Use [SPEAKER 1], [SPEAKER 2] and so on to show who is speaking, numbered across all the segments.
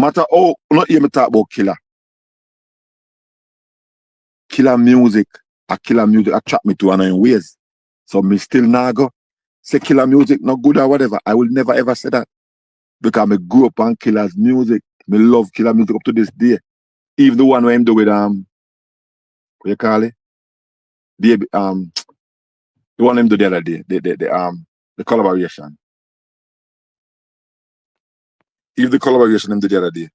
[SPEAKER 1] matter how not hear me talk about Killa. Killa music attract me to another ways. So me still now go say Killa music not good or whatever. I will never ever say that. Because I grew up on Killa's music. Me love Killa music up to this day. Even the one where him do with what you call it? The one him do the other day, the collaboration. Even the collaboration him do the other day.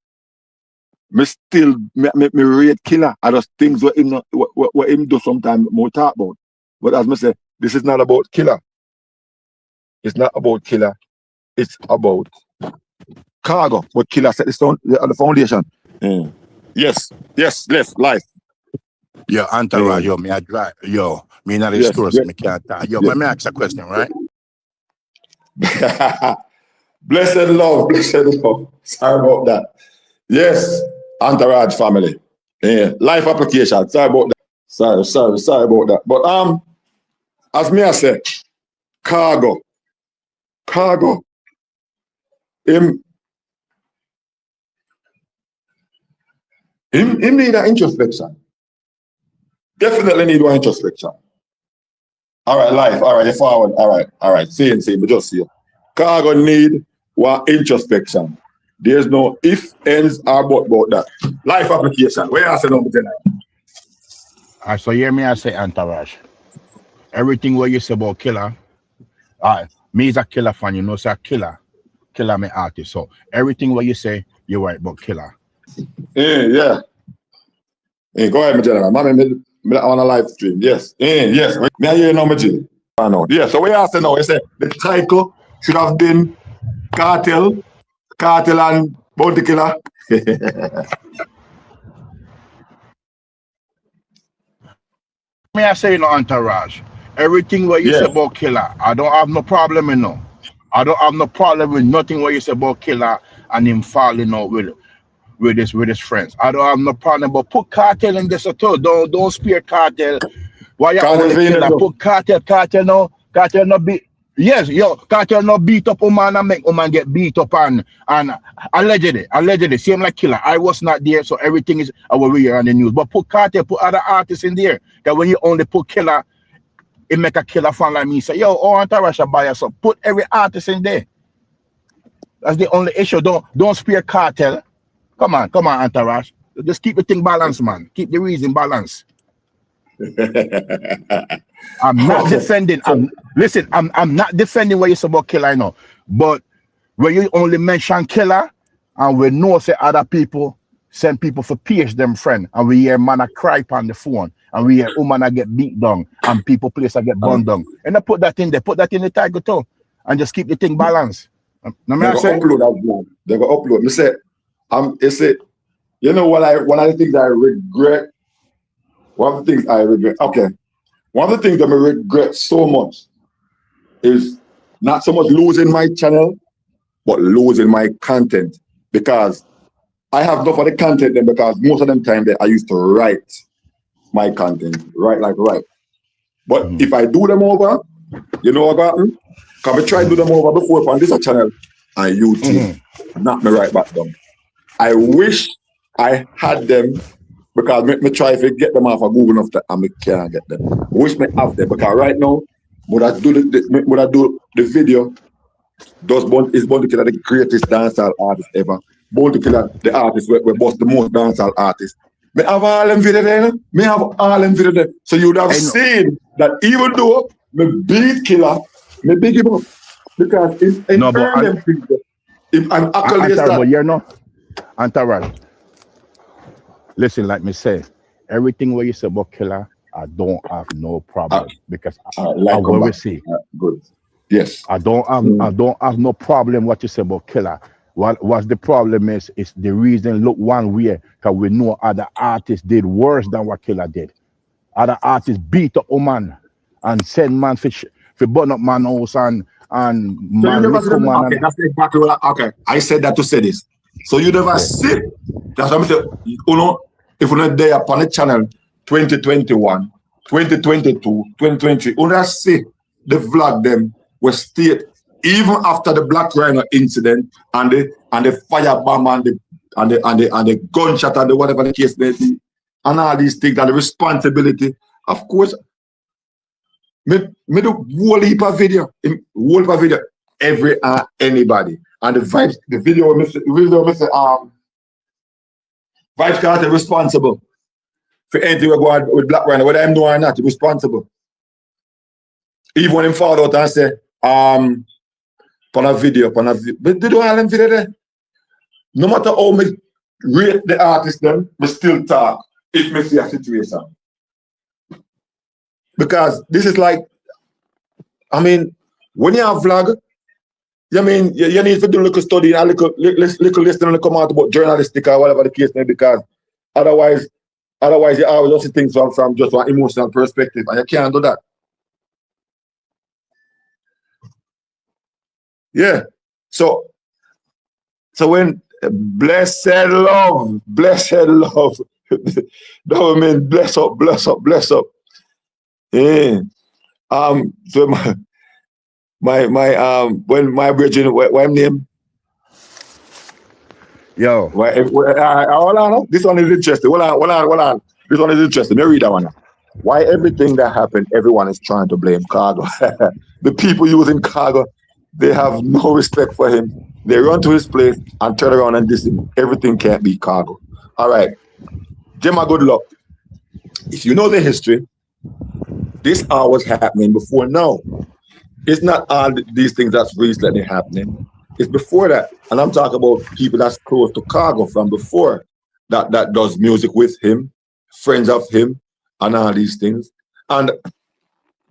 [SPEAKER 1] Me still me rate Killa. I just things what him do sometimes more talk about. But as me say, this is not about Killa. It's not about Killa. It's about Khago. But Killa set the foundation. Mm. Yes, left, life.
[SPEAKER 2] Yo, Entourage, yo, me I drive, yo, me not in store, so me can't talk. Yo, let me ask a question, right?
[SPEAKER 1] Blessed love. Sorry about that. Yes, Entourage family. Yeah, life application. Sorry about that. Sorry about that. But as me I said, Khago. Him need an introspection. Definitely need one introspection. All right, life. All right, you forward. All right. Same, but just see you. Khago need one introspection. There's no if, ends, or but about that. Life application. Where you say number 10?
[SPEAKER 2] So hear me I say Entourage. Everything what you say about Killa, me is a Killa fan, you know, so Killa me artist. So everything what you say, you're right about Killa.
[SPEAKER 1] Yeah. Go ahead, my general. Me on a live stream. Yes. Yes. Me I hear you now, my G. I know. Yeah. So we ask now, you say the title should have been Kartel and Bounty Killa.
[SPEAKER 2] Me I say, you know, Entourage. Everything what you say about Killa, I don't have no problem, you know. I don't have no problem with nothing what you say about Killa and him falling out with his friends. I don't have no problem, but put Kartel in this too. Don't spare Kartel. Why you only Killa? Put Kartel no beat. Yes, yo, Kartel no beat up woman and make woman get beat up and allegedly, same like Killa. I was not there, so everything is over here on the news. But put Kartel, put other artists in there. That when you only put Killa, it make a Killa fan like me say, yo, Entourage buy us up. Put every artist in there. That's the only issue. Don't spare Kartel. Come on, Entourage. Just keep the thing balanced, man. Keep the reason balanced. I'm not defending. I'm not defending what you say about Killa, I know. But when you only mention Killa, and we know say other people send people for pierce them friend, and we hear man a cry on the phone, and we hear woman a get beat down, and people place a get burned down. And I put that in there, put that in the tiger too, and just keep the thing balanced.
[SPEAKER 1] They go upload that blog. They go upload. Me say, you know one of the things I regret. One of the things I regret. Okay. One of the things that I regret so much is not so much losing my channel, but losing my content. Because I have enough of the content then, because most of them time that I used to write my content. Write. But if I do them over, you know what happened? Can we try to do them over before on this channel and YouTube? Not me right back down. I wish I had them, because me try to get them off of Google enough that I can't get them. I wish me have them, because right now, when I do the video, is Bounty Killa the greatest dancehall artist ever. Bounty Killa the artist we bust the most dancehall artist. Me have all them video there. Me have all them video there. So you would have seen that even though me beat Killa, me big him up. Because in no, but them things, if I'm actually
[SPEAKER 2] but you're not Entourage. Listen, like me say, everything what you say about Killa, I don't have no problem because I will see.
[SPEAKER 1] Good. Yes.
[SPEAKER 2] I don't have no problem what you say about Killa. What's the problem is the reason look one way, because we know other artists did worse than what Killa did. Other artists beat up a man and send man for burn up man house and man.
[SPEAKER 1] Okay, that's exactly what I said that to say this. So you never see. That's what I'm saying. You know, if you're not there upon the channel 2021, 2022, 2020, you never see the vlog them was state even after the Black Rhino incident and the firebomb the gunshot and the whatever the case may be, and all these things and the responsibility. Of course, me do whole heap of video, every anybody. And the vibes, the video, Vibes Kartel responsible for anything we go on with Black Rhino, whether I'm doing or not, responsible. Even when him fall out and say, upon a video, but they don't have them video there. No matter how me rate the artist them, we still talk if me see a situation. Because this is like, I mean, when you have vlog, you need to do a little study and a little listening and come out about journalistic or whatever the case may be, because otherwise you always see things from just one emotional perspective, and you can't do that. Yeah. So when blessed love, that would mean bless up. Yeah. So when my brethren, what name?
[SPEAKER 2] Yo.
[SPEAKER 1] Hold on. This one is interesting. Hold on. This one is interesting. Let me read that one. Why everything that happened, everyone is trying to blame Khago. The people using Khago, they have no respect for him. They run to his place and turn around and diss him. Everything can't be Khago. All right. Gemma, good luck. If you know the history, this all was happening before now. It's not all these things that's recently happening. It's before that. And I'm talking about people that's close to Khago from before that does music with him, friends of him, and all these things. And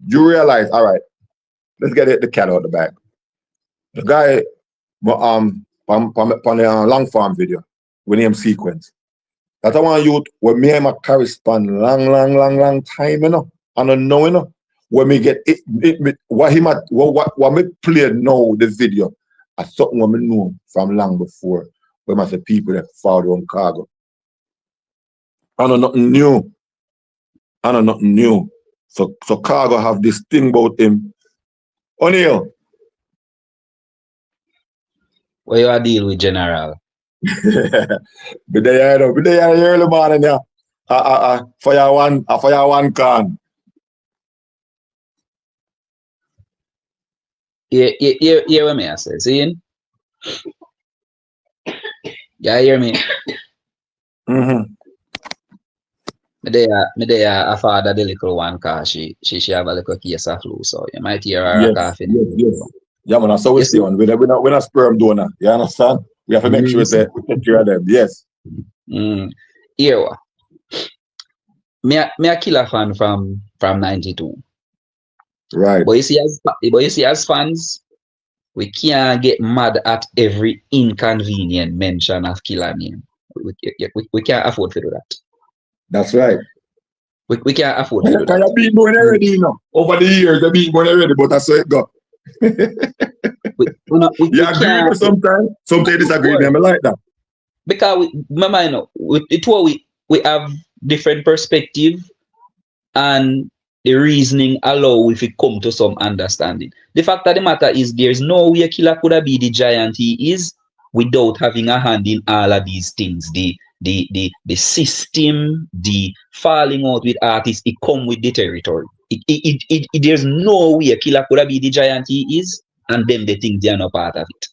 [SPEAKER 1] you realize, all right, let's get the cat out the bag. The guy on the long form video, with him sequence. That I want you when me and my correspond long time, you know. I don't know, you know. When me get what me play now the video, I something what me know from long before. When I say people that follow on Khago. I know nothing new. So Khago have this thing about him. O'Neal.
[SPEAKER 3] What you a deal with General?
[SPEAKER 1] Be there early morning, yeah. For your one can.
[SPEAKER 3] Yeah, what me I say? See? Yeah, hear me?
[SPEAKER 1] Mm-hmm.
[SPEAKER 3] Me there a father the little one cause she have a little case of flu, so you might hear her coughing.
[SPEAKER 1] Yes. Yeah, man, that's how we stay on. We're not sperm donor. You understand? We have to make sure we take care of them. Yes.
[SPEAKER 3] Here, me a Killa fan from 92.
[SPEAKER 1] Right.
[SPEAKER 3] But you see, as fans, we can't get mad at every inconvenient mention of Killa name. We can't afford to do that.
[SPEAKER 1] That's right.
[SPEAKER 3] We can't afford to do that.
[SPEAKER 1] Because you've been going already, you know. Over the years, they've been going already, but that's how it go.
[SPEAKER 3] we
[SPEAKER 1] agree with sometimes disagree with them like that.
[SPEAKER 3] Because we have different perspective, and the reasoning allow if we come to some understanding. The fact of the matter is there's no way Killa could have be the giant he is without having a hand in all of these things. The system, the falling out with artists, it come with the territory. There's no way Killa could have be the giant he is, and them they think they are not part of it.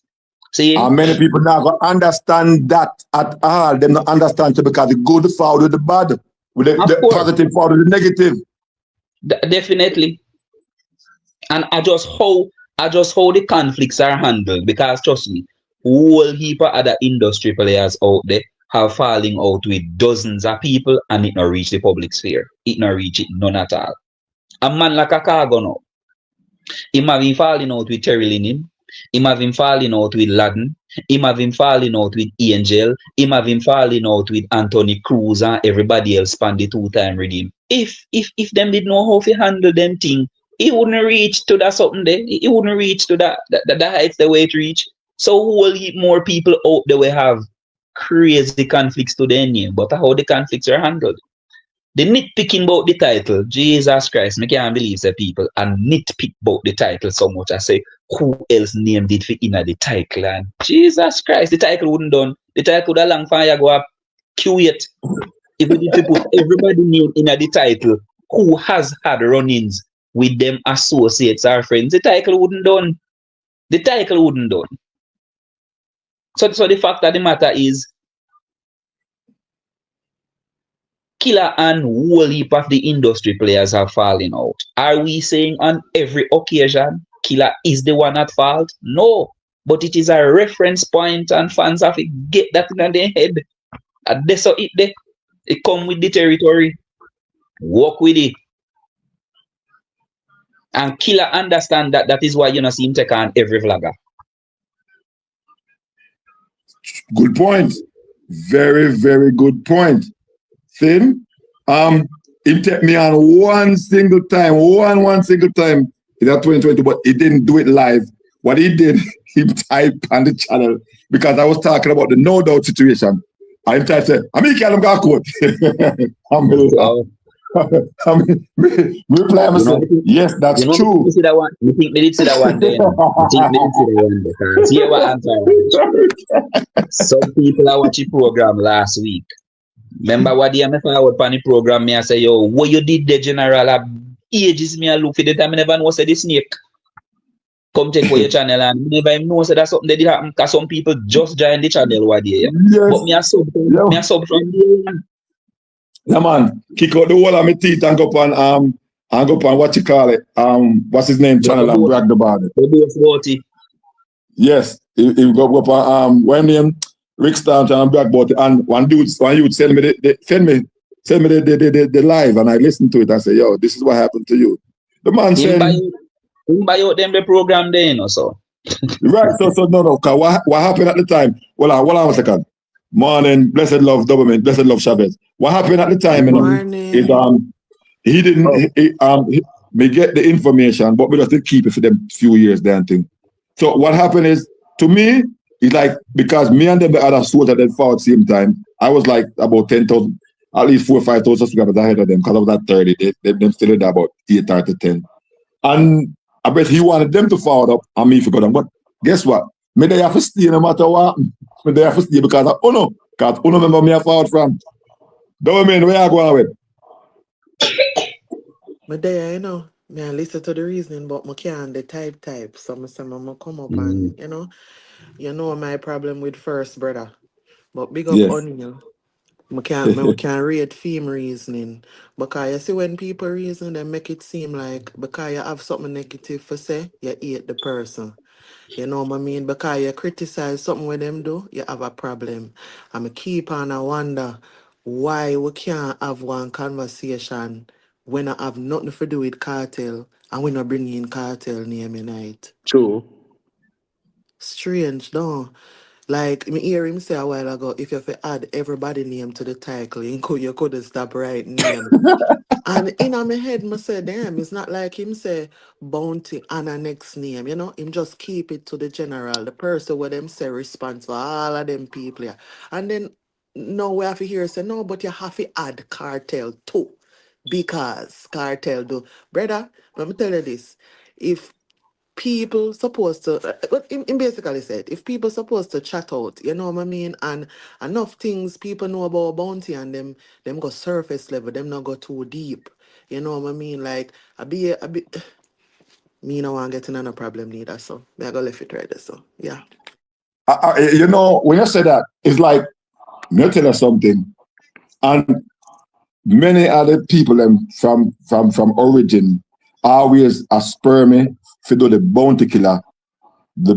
[SPEAKER 3] See?
[SPEAKER 1] And many people now understand that at all. They don't understand it because the good followed with the bad, with the positive followed with the negative.
[SPEAKER 3] Definitely. And I just how the conflicts are handled, because trust me, whole heap of other industry players out there have falling out with dozens of people and it not reach the public sphere. It not reach it none at all. A man like a Khago now, him have been falling out with Terry Linen, him have been falling out with Laden, him have been falling out with Angel, him have been falling out with Anthony Cruz and everybody else span the two-time redeem. If them did know how to handle them thing, he wouldn't reach to that something there. He wouldn't reach to that heights the way it reach. So who will heap more people out there will have crazy conflicts to their name, but how the conflicts are handled. The nitpicking about the title, Jesus Christ, I can't believe the people and nitpick about the title so much. I say, who else named it for inner the title? And Jesus Christ, the title wouldn't done. The title would have long for you go up Q8. If we need to put everybody name in the title who has had run-ins with them associates or friends, the title wouldn't done. The title wouldn't done. So the fact of the matter is, Killa and whole heap of the industry players have fallen out. Are we saying on every occasion Killa is the one at fault? No. But it is a reference point and fans have to get that in their head. And that's how it come with the territory. Walk with it. And Killa understand that is why you know see him take on every vlogger.
[SPEAKER 1] Good point. Very, very good point. Thin, it took me on one single time in that 2020, but he didn't do it live. What he did, he typed on the channel because I was talking about the no doubt situation. I typed said, "I'm going to quote." Reply and say, "Yes, that's true."
[SPEAKER 3] You think they did see that one then? You think they did see that one because here what answer. Some people are watching program last week. Remember what the forward on the program, me I say, yo, what you did the general ages me I look for the time I never know say the snake. Come check for your channel and never even know say that's something that did happen because some people just join the channel one day. Yes. But me I sub from there.
[SPEAKER 1] Yeah man, kick out the whole of my teeth and go on what you call it, what's his name channel and brag about it. Yes, he go up on when name Rick Stanton and brag about it, and one youth send me the live and I listen to it and say, yo, this is what happened to you. The man said
[SPEAKER 3] buy out them the program then or so.
[SPEAKER 1] Right, so no, what happened at the time? Hold on a second. Morning, blessed love, Doberman, blessed love, Chavez. What happened at the time is he didn't me get the information, but we just did keep it for them few years damn thing. So what happened is, to me, it's like because me and them the other soldiers that fought at the same time, I was like about 10,000, at least 4,000 or 5,000 subscribers ahead of them because I was at 30. Them still at about 8 or 10. And I bet he wanted them to forward up and me forgot them. But guess what? Me they have to stay no matter what. Me they have to stay because of Uno. Because Uno remember me forward from. Don't mean where I go with.
[SPEAKER 4] But there, you know, me I listen to the reasoning, but I can't the type. So I say I come up and you know my problem with first brother. But big up on you. I can't read theme reasoning. Because you see when people reason, they make it seem like because you have something negative for say, you hate the person. You know what I mean? Because you criticize something with them do, you have a problem. And I keep on I wonder why we can't have one conversation when I have nothing to do with Kartel and we not bring in Kartel name night.
[SPEAKER 2] True.
[SPEAKER 4] Strange, no? Like, me hear him say a while ago, if you have to add everybody name to the title, you couldn't stop right name. And in my head, I say, damn, it's not like him say bounty and a next name, you know? Him just keep it to the general, the person where them say response for all of them people. Yeah. And then, no, we have to hear say, no, but you have to add Kartel too. Because Kartel do. Brother, let me tell you this. If people supposed to but in basically said if people supposed to chat out, you know what I mean, and enough things people know about bounty and them go surface level, them not go too deep, you know what I mean, like I be me no want getting on a problem neither, so me I go left it right there, so yeah.
[SPEAKER 1] You know, when you say that, it's like me tell you something, and many other people from origin always spur me to do the bounty killer, the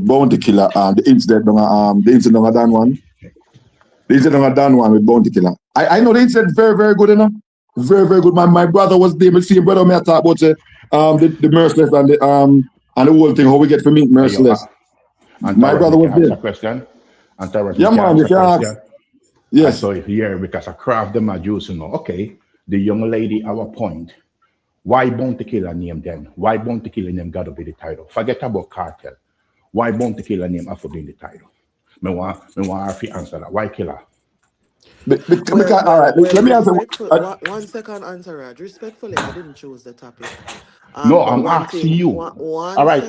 [SPEAKER 1] incident on done one. The incident on done one with bounty killer. I know the incident very, very good enough. Very, very good. My brother was there, my same brother me I talk about the merciless and the whole thing, how we get to meet merciless. My brother was there.
[SPEAKER 2] Question. And
[SPEAKER 1] yeah, man, you can ask. Yes.
[SPEAKER 2] So here, because I craft them a juice, you know. Okay, the young lady, our point. Why Bounty Killer name then? Why Bounty Killer name got to be the title? Forget about Kartel. Why Bounty Killer name have to be in the title? Me want to answer that. Why Killer?
[SPEAKER 1] Because all right,
[SPEAKER 4] Well,
[SPEAKER 1] let me answer.
[SPEAKER 4] respectful.
[SPEAKER 1] Uh,
[SPEAKER 4] One second, Entourage. Respectfully, I didn't choose the topic.
[SPEAKER 2] No,
[SPEAKER 4] But
[SPEAKER 2] I'm
[SPEAKER 4] one
[SPEAKER 2] asking
[SPEAKER 4] thing,
[SPEAKER 2] you. All right.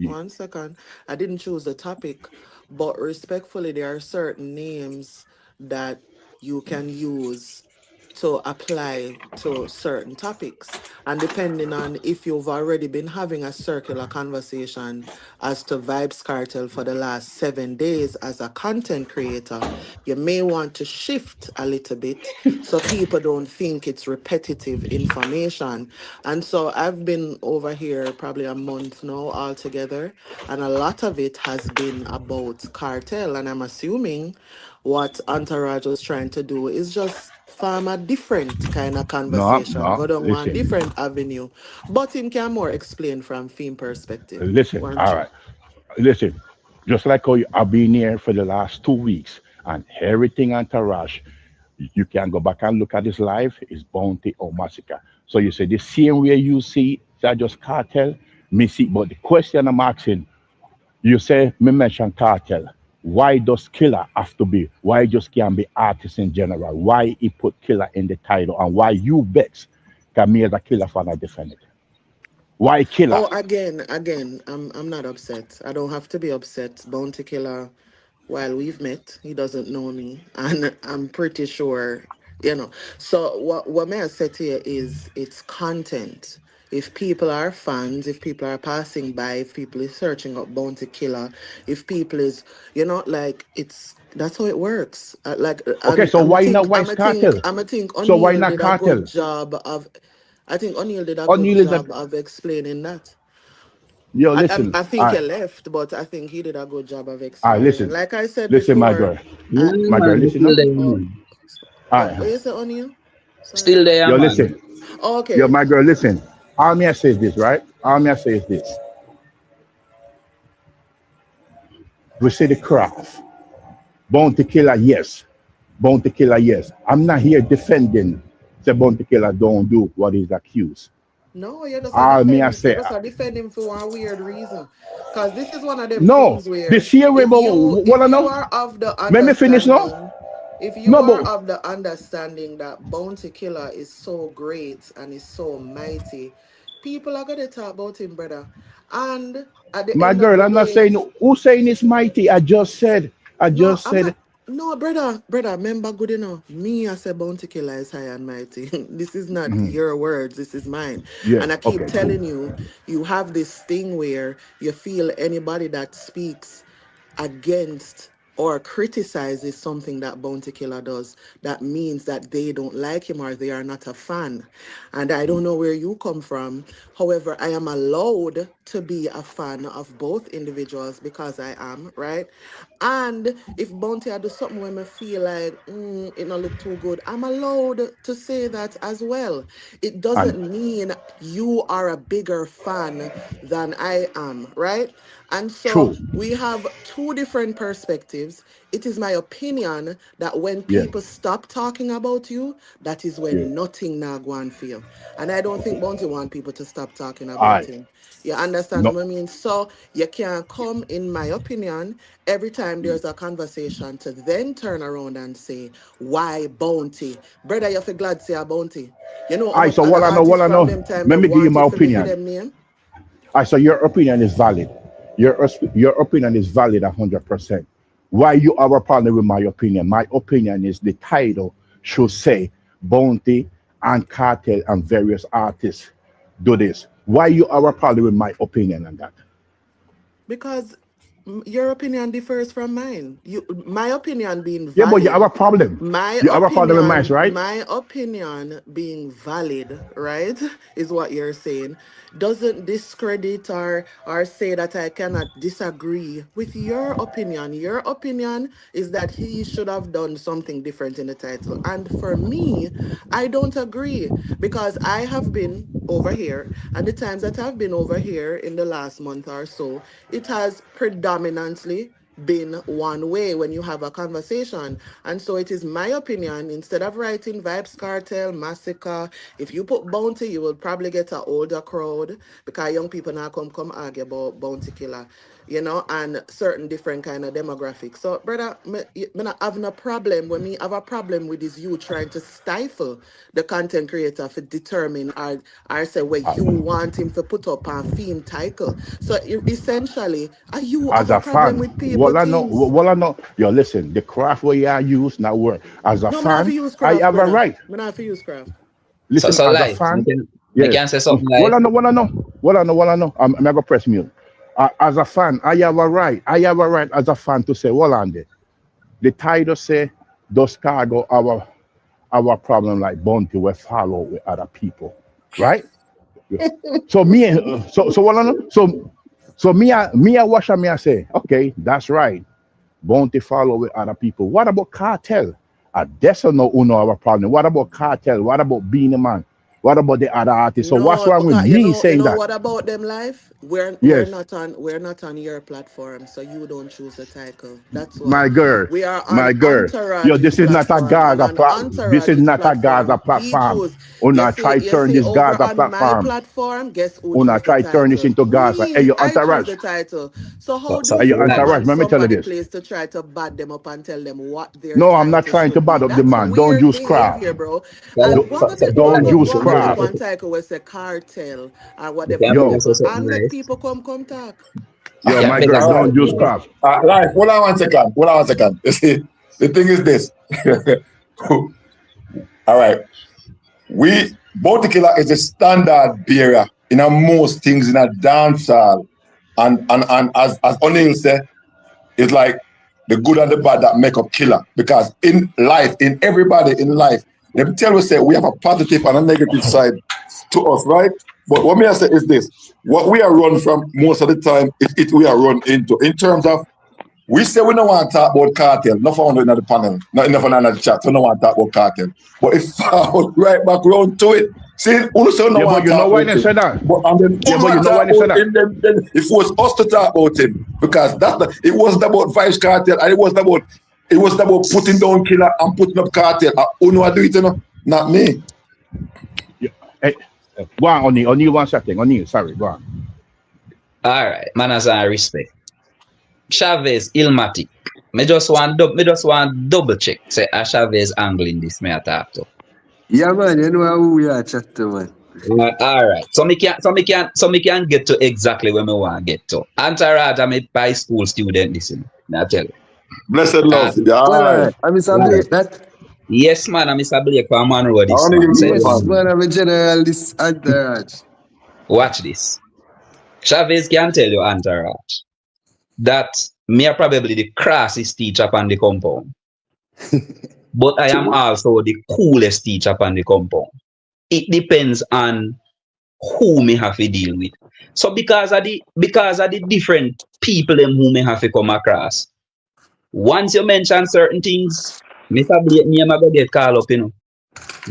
[SPEAKER 4] one second. I didn't choose the topic, but respectfully, there are certain names that you can use to apply to certain topics. And depending on if you've already been having a circular conversation as to Vibes Cartel for the last 7 days as a content creator, you may want to shift a little bit so people don't think it's repetitive information. And so I've been over here probably a month now altogether, and a lot of it has been about cartel. And I'm assuming what Entourage was trying to do is just farm a different kind of conversation, go
[SPEAKER 2] No.
[SPEAKER 4] down one
[SPEAKER 2] Listen,
[SPEAKER 4] different avenue. But him can more explain from theme perspective.
[SPEAKER 2] listen.
[SPEAKER 4] Weren't
[SPEAKER 2] All
[SPEAKER 4] you?
[SPEAKER 2] right. Listen. Just like how I've been here for the last 2 weeks and everything entourage, you can go back and look at this live, is bounty or massacre. So you say the same way you see that just cartel, me see. But the question I'm asking, you say me mention cartel. Why does killer have to be? Why just can't be artist in general? Why he put killer in the title and why you vex can me as a killer fan I defend it? Why killer?
[SPEAKER 4] Oh, again, I'm not upset. I don't have to be upset. Bounty Killer, while we've met, he doesn't know me, and I'm pretty sure, you know. So what may I say to you is it's content. If people are fans, if people are passing by, if people is searching up Bounty Killer, if people is, like it's that's how it works.
[SPEAKER 2] Okay,
[SPEAKER 4] And
[SPEAKER 2] so why not Wise Cartel?
[SPEAKER 4] I'm a think
[SPEAKER 2] So why
[SPEAKER 4] O'Neill
[SPEAKER 2] not
[SPEAKER 4] did a good
[SPEAKER 2] cartel?
[SPEAKER 4] job of. I think O'Neill did a good
[SPEAKER 2] O'Neill is a
[SPEAKER 4] job of explaining that.
[SPEAKER 2] yo. Listen,
[SPEAKER 4] I think he left, but I think he did a good job of
[SPEAKER 2] all right,
[SPEAKER 4] explaining.
[SPEAKER 2] listen,
[SPEAKER 4] Like I said
[SPEAKER 2] listen, my
[SPEAKER 4] before,
[SPEAKER 2] girl.
[SPEAKER 3] Yeah,
[SPEAKER 4] I,
[SPEAKER 2] My girl,
[SPEAKER 3] man,
[SPEAKER 2] listen
[SPEAKER 3] still
[SPEAKER 2] now.
[SPEAKER 3] there,
[SPEAKER 4] oh,
[SPEAKER 3] man.
[SPEAKER 2] All
[SPEAKER 4] what
[SPEAKER 2] right,
[SPEAKER 4] you say on you? Sorry.
[SPEAKER 3] Still there,
[SPEAKER 2] yo,
[SPEAKER 3] man.
[SPEAKER 2] listen.
[SPEAKER 4] Oh,
[SPEAKER 2] Yo,
[SPEAKER 4] okay.
[SPEAKER 2] my girl, listen. All me I say is this, right? All me I say is this. We say the craft. Bounty killer, yes. Bounty killer, yes. I'm not here defending the bounty killer don't do what he's accused.
[SPEAKER 4] No, you just a
[SPEAKER 2] All me I
[SPEAKER 4] defend. You
[SPEAKER 2] say,
[SPEAKER 4] just a defend him for one weird reason. Cause this is one of them
[SPEAKER 2] no.
[SPEAKER 4] things where
[SPEAKER 2] This here,
[SPEAKER 4] if
[SPEAKER 2] but
[SPEAKER 4] you
[SPEAKER 2] what
[SPEAKER 4] if
[SPEAKER 2] I
[SPEAKER 4] you
[SPEAKER 2] know?
[SPEAKER 4] are of the
[SPEAKER 2] Let me finish now.
[SPEAKER 4] understanding, if you
[SPEAKER 2] No,
[SPEAKER 4] are
[SPEAKER 2] but
[SPEAKER 4] of the understanding that Bounty Killer is so great and is so mighty, people are gonna talk about him, brother. And at the
[SPEAKER 2] my
[SPEAKER 4] end of
[SPEAKER 2] girl,
[SPEAKER 4] the
[SPEAKER 2] I'm not
[SPEAKER 4] day,
[SPEAKER 2] saying who saying it's mighty. I
[SPEAKER 4] no,
[SPEAKER 2] just
[SPEAKER 4] I'm
[SPEAKER 2] said,
[SPEAKER 4] not. No, brother, remember good enough. Me as a bounty killer is high and mighty. This is not your words, this is mine.
[SPEAKER 2] yeah,
[SPEAKER 4] And I keep
[SPEAKER 2] okay, cool.
[SPEAKER 4] telling you, you have this thing where you feel anybody that speaks against or criticizes something that Bounty Killer does, that means that they don't like him or they are not a fan. And I don't know where you come from. However, I am allowed to be a fan of both individuals because I am, right? And if Bounty I do something when I feel like it not look too good, I'm allowed to say that as well. It doesn't
[SPEAKER 2] And
[SPEAKER 4] mean you are a bigger fan than I am, right? And so
[SPEAKER 2] true,
[SPEAKER 4] we have two different perspectives. It is my opinion that when
[SPEAKER 2] yeah,
[SPEAKER 4] people stop talking about you, that is
[SPEAKER 2] yeah,
[SPEAKER 4] when nothing now go on for you. And I don't think
[SPEAKER 2] okay.
[SPEAKER 4] Bounty want people to stop talking about
[SPEAKER 2] I
[SPEAKER 4] him. You understand
[SPEAKER 2] no,
[SPEAKER 4] what I mean? So you can come, in my opinion, every time there's a conversation to then turn around and say, why Bounty? Brother, you feel glad say a Bounty. You know how
[SPEAKER 2] I
[SPEAKER 4] much
[SPEAKER 2] so
[SPEAKER 4] other
[SPEAKER 2] what
[SPEAKER 4] artists
[SPEAKER 2] I
[SPEAKER 4] from
[SPEAKER 2] know.
[SPEAKER 4] them time they
[SPEAKER 2] Let me give you my
[SPEAKER 4] wanted for me for
[SPEAKER 2] opinion.
[SPEAKER 4] them name?
[SPEAKER 2] I so your opinion is valid. Your opinion is valid 100%. Why you are a problem with my opinion? My opinion is the title should say Bounty and Cartel and various artists do this. Why you are a problem with my opinion on that?
[SPEAKER 4] Because your opinion differs from mine. My opinion being
[SPEAKER 2] Yeah, but you have
[SPEAKER 4] valid,
[SPEAKER 2] a problem. You have a problem with mine, right?
[SPEAKER 4] my opinion being valid, right, is what you're saying, doesn't discredit or say that I cannot disagree with your opinion. Your opinion is that he should have done something different in the title. And for me, I don't agree because I have been over here, and the times that I've been over here in the last month or so, it has predominantly been one way when you have a conversation. And so it is my opinion, instead of writing Vibes Cartel, Massacre, if you put Bounty, you will probably get an older crowd because young people now come argue about Bounty Killer. you know, and certain different kind of demographics. So, brother, me not having a problem when me have a problem with this you trying to stifle the content creator for determine or say where you want him to put up and theme title. So essentially, you
[SPEAKER 2] As
[SPEAKER 4] have a
[SPEAKER 2] a
[SPEAKER 4] problem
[SPEAKER 2] fan,
[SPEAKER 4] with people things.
[SPEAKER 2] what I know, yo, listen, the craft where you use now work. As a
[SPEAKER 4] No, me not have to
[SPEAKER 2] fan,
[SPEAKER 4] use
[SPEAKER 2] I
[SPEAKER 4] craft,
[SPEAKER 2] have a
[SPEAKER 4] brother.
[SPEAKER 2] right.
[SPEAKER 4] Me not have to use craft.
[SPEAKER 3] So
[SPEAKER 2] Listen,
[SPEAKER 3] so
[SPEAKER 2] as a
[SPEAKER 3] live.
[SPEAKER 2] fan,
[SPEAKER 3] I
[SPEAKER 2] yes.
[SPEAKER 3] can say something
[SPEAKER 2] What
[SPEAKER 3] live.
[SPEAKER 2] I know, what I know, what I know, what I know. I'm gonna press mute. As a fan, I have a right. I have a right as a fan to say, well, on the title say, does Khago our problem like bounty we follow with other people, right? Yeah. So me, so what I know, so me I watch and me I say, okay, that's right. Bounty follow with other people. What about Cartel? That's no uno our problem. What about Cartel? What about Beanie Man? What about the other artists? So what's
[SPEAKER 4] No,
[SPEAKER 2] wrong with
[SPEAKER 4] because
[SPEAKER 2] me
[SPEAKER 4] you
[SPEAKER 2] saying
[SPEAKER 4] know
[SPEAKER 2] that?
[SPEAKER 4] what about them life?
[SPEAKER 2] Yes,
[SPEAKER 4] We're not on your platform, so you don't choose the title. That's why.
[SPEAKER 2] my girl,
[SPEAKER 4] We are on
[SPEAKER 2] my girl. Yo,
[SPEAKER 4] Entourage's
[SPEAKER 2] this is not a
[SPEAKER 4] platform, and
[SPEAKER 2] Gaza
[SPEAKER 4] on
[SPEAKER 2] platform. This is
[SPEAKER 4] Entourage's
[SPEAKER 2] not a Gaza
[SPEAKER 4] platform, we
[SPEAKER 2] platform.
[SPEAKER 4] choose.
[SPEAKER 2] Una try
[SPEAKER 4] You
[SPEAKER 2] turn
[SPEAKER 4] see,
[SPEAKER 2] this
[SPEAKER 4] over
[SPEAKER 2] Gaza
[SPEAKER 4] on my
[SPEAKER 2] platform.
[SPEAKER 4] platform, guess who
[SPEAKER 2] Una
[SPEAKER 4] choose the
[SPEAKER 2] try turn this
[SPEAKER 4] title?
[SPEAKER 2] into Gaza. Hey,
[SPEAKER 4] Me.
[SPEAKER 2] yo,
[SPEAKER 4] I choose
[SPEAKER 2] Entourage.
[SPEAKER 4] the title. So how
[SPEAKER 3] So
[SPEAKER 4] do
[SPEAKER 2] Hey, yo,
[SPEAKER 4] you
[SPEAKER 3] live.
[SPEAKER 4] come
[SPEAKER 2] Entourage.
[SPEAKER 4] on
[SPEAKER 2] Let me tell you
[SPEAKER 4] somebody
[SPEAKER 2] this.
[SPEAKER 4] place to try to bad them up and tell them what their
[SPEAKER 2] No, I'm not
[SPEAKER 4] title
[SPEAKER 2] trying to
[SPEAKER 4] should be?
[SPEAKER 2] bad up the
[SPEAKER 4] That's
[SPEAKER 2] man. Don't
[SPEAKER 4] weird
[SPEAKER 2] use craft.
[SPEAKER 4] behavior, bro.
[SPEAKER 3] So,
[SPEAKER 4] And
[SPEAKER 3] so, so, so
[SPEAKER 2] Don't
[SPEAKER 3] live.
[SPEAKER 2] use
[SPEAKER 4] go and put up
[SPEAKER 2] craft.
[SPEAKER 4] one title where say cartel or
[SPEAKER 3] You
[SPEAKER 4] whatever
[SPEAKER 3] can, you
[SPEAKER 2] Yo,
[SPEAKER 3] can say
[SPEAKER 4] whatever
[SPEAKER 3] something
[SPEAKER 4] and make
[SPEAKER 3] live.
[SPEAKER 4] people come talk.
[SPEAKER 2] yo,
[SPEAKER 3] Yeah,
[SPEAKER 2] my
[SPEAKER 3] make
[SPEAKER 2] girl.
[SPEAKER 3] us say
[SPEAKER 1] All right.
[SPEAKER 2] Don't
[SPEAKER 3] something
[SPEAKER 2] use
[SPEAKER 3] live.
[SPEAKER 2] craft.
[SPEAKER 1] Life, hold on one second. Hold on one second. You see, the thing is this. All right. We Bounty Killer is a standard bearer in a most things in a dance hall. And as O'Neill said, it's like the good and the bad that make up Killer. Because in life, in everybody in life, let me tell you say we have a positive and a negative side to us, right? But what me I say is this. What we are run from most of the time is it we are run into in terms of we say we don't want to talk about cartel. Not found in the panel, not enough in the chat. So we don't want to talk about cartel. But if found right back round to it, see, also no
[SPEAKER 2] Yeah, but
[SPEAKER 1] want
[SPEAKER 2] you
[SPEAKER 1] to
[SPEAKER 2] know
[SPEAKER 1] talk
[SPEAKER 2] why
[SPEAKER 1] about
[SPEAKER 2] they
[SPEAKER 1] him.
[SPEAKER 2] said that?
[SPEAKER 1] But and then
[SPEAKER 2] Yeah,
[SPEAKER 1] who
[SPEAKER 2] but you
[SPEAKER 1] want to
[SPEAKER 2] know why
[SPEAKER 1] talk
[SPEAKER 2] they said
[SPEAKER 1] about
[SPEAKER 2] that?
[SPEAKER 1] him? Then it was us to talk about him because it wasn't about Vibes Cartel and it wasn't about putting down Killer and putting up cartel. Who know I do it, you know? Not me.
[SPEAKER 2] Yeah. Hey, go on, O'Neill, 1 second. O'Neill, sorry, go on.
[SPEAKER 3] All right, manners and respect. Chavez, Ilmatic. Me just want double check. Say a Chavez angle in this me attack to.
[SPEAKER 5] Yeah, man, you know who we are chat to, man.
[SPEAKER 3] All right. So me can get to exactly where me want to get to. Entourage, I'm a high school student. Listen, I tell you.
[SPEAKER 1] Blessed
[SPEAKER 3] And
[SPEAKER 1] love. Yeah,
[SPEAKER 5] Well,
[SPEAKER 1] all right.
[SPEAKER 5] alright. I miss a
[SPEAKER 3] right.
[SPEAKER 5] break that.
[SPEAKER 3] Yes, man. I'm Mr. Blake from Monroe.
[SPEAKER 1] I
[SPEAKER 3] This
[SPEAKER 1] want to give
[SPEAKER 3] man.
[SPEAKER 1] you
[SPEAKER 3] Say
[SPEAKER 1] the
[SPEAKER 5] Yes,
[SPEAKER 1] fun.
[SPEAKER 5] man, I'm a general this entourage.
[SPEAKER 3] watch this. Chavez can tell you entourage that me are probably the crassest teacher upon the compound, but I am also the coolest teacher upon the compound. It depends on who me have to deal with. So because of the different people them who may have to come across. Once you mention certain things, Mr. Blake name I go get called up, you know.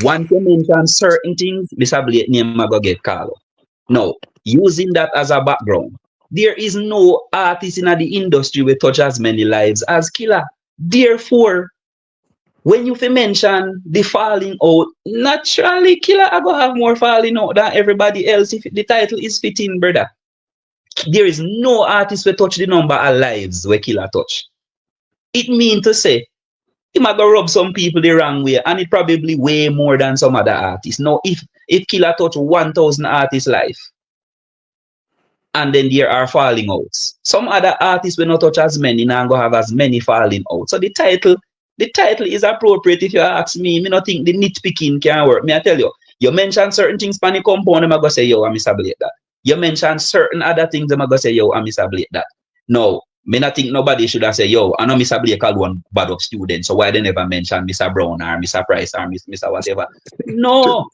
[SPEAKER 3] Once you mention certain things, Mr. Blake name I go get called up. Now, using that as a background, there is no artist in the industry who touch as many lives as Killa. Therefore, when you mention the falling out, naturally Killa I go have more falling out than everybody else if the title is fitting, brother. There is no artist who touch the number of lives where Killa touch. It mean to say he might go rub some people the wrong way, and it probably way more than some other artists. Now, if Killa touch 1,000 artists' life, and then there are falling outs, some other artists will not touch as many, now go have as many falling outs. So the title is appropriate if you ask me. Me not think the nitpicking can work. Me I tell you, you mention certain things pan the compound, I'm gonna say, yo, I misablate that. You mention certain other things, I'm gonna say, yo, I misablate that. No, me not think nobody should have said, yo, I know Mr. Blake called one bad up student, so why they never mention Mr. Brown or Mr. Price or Mr. whatever. No.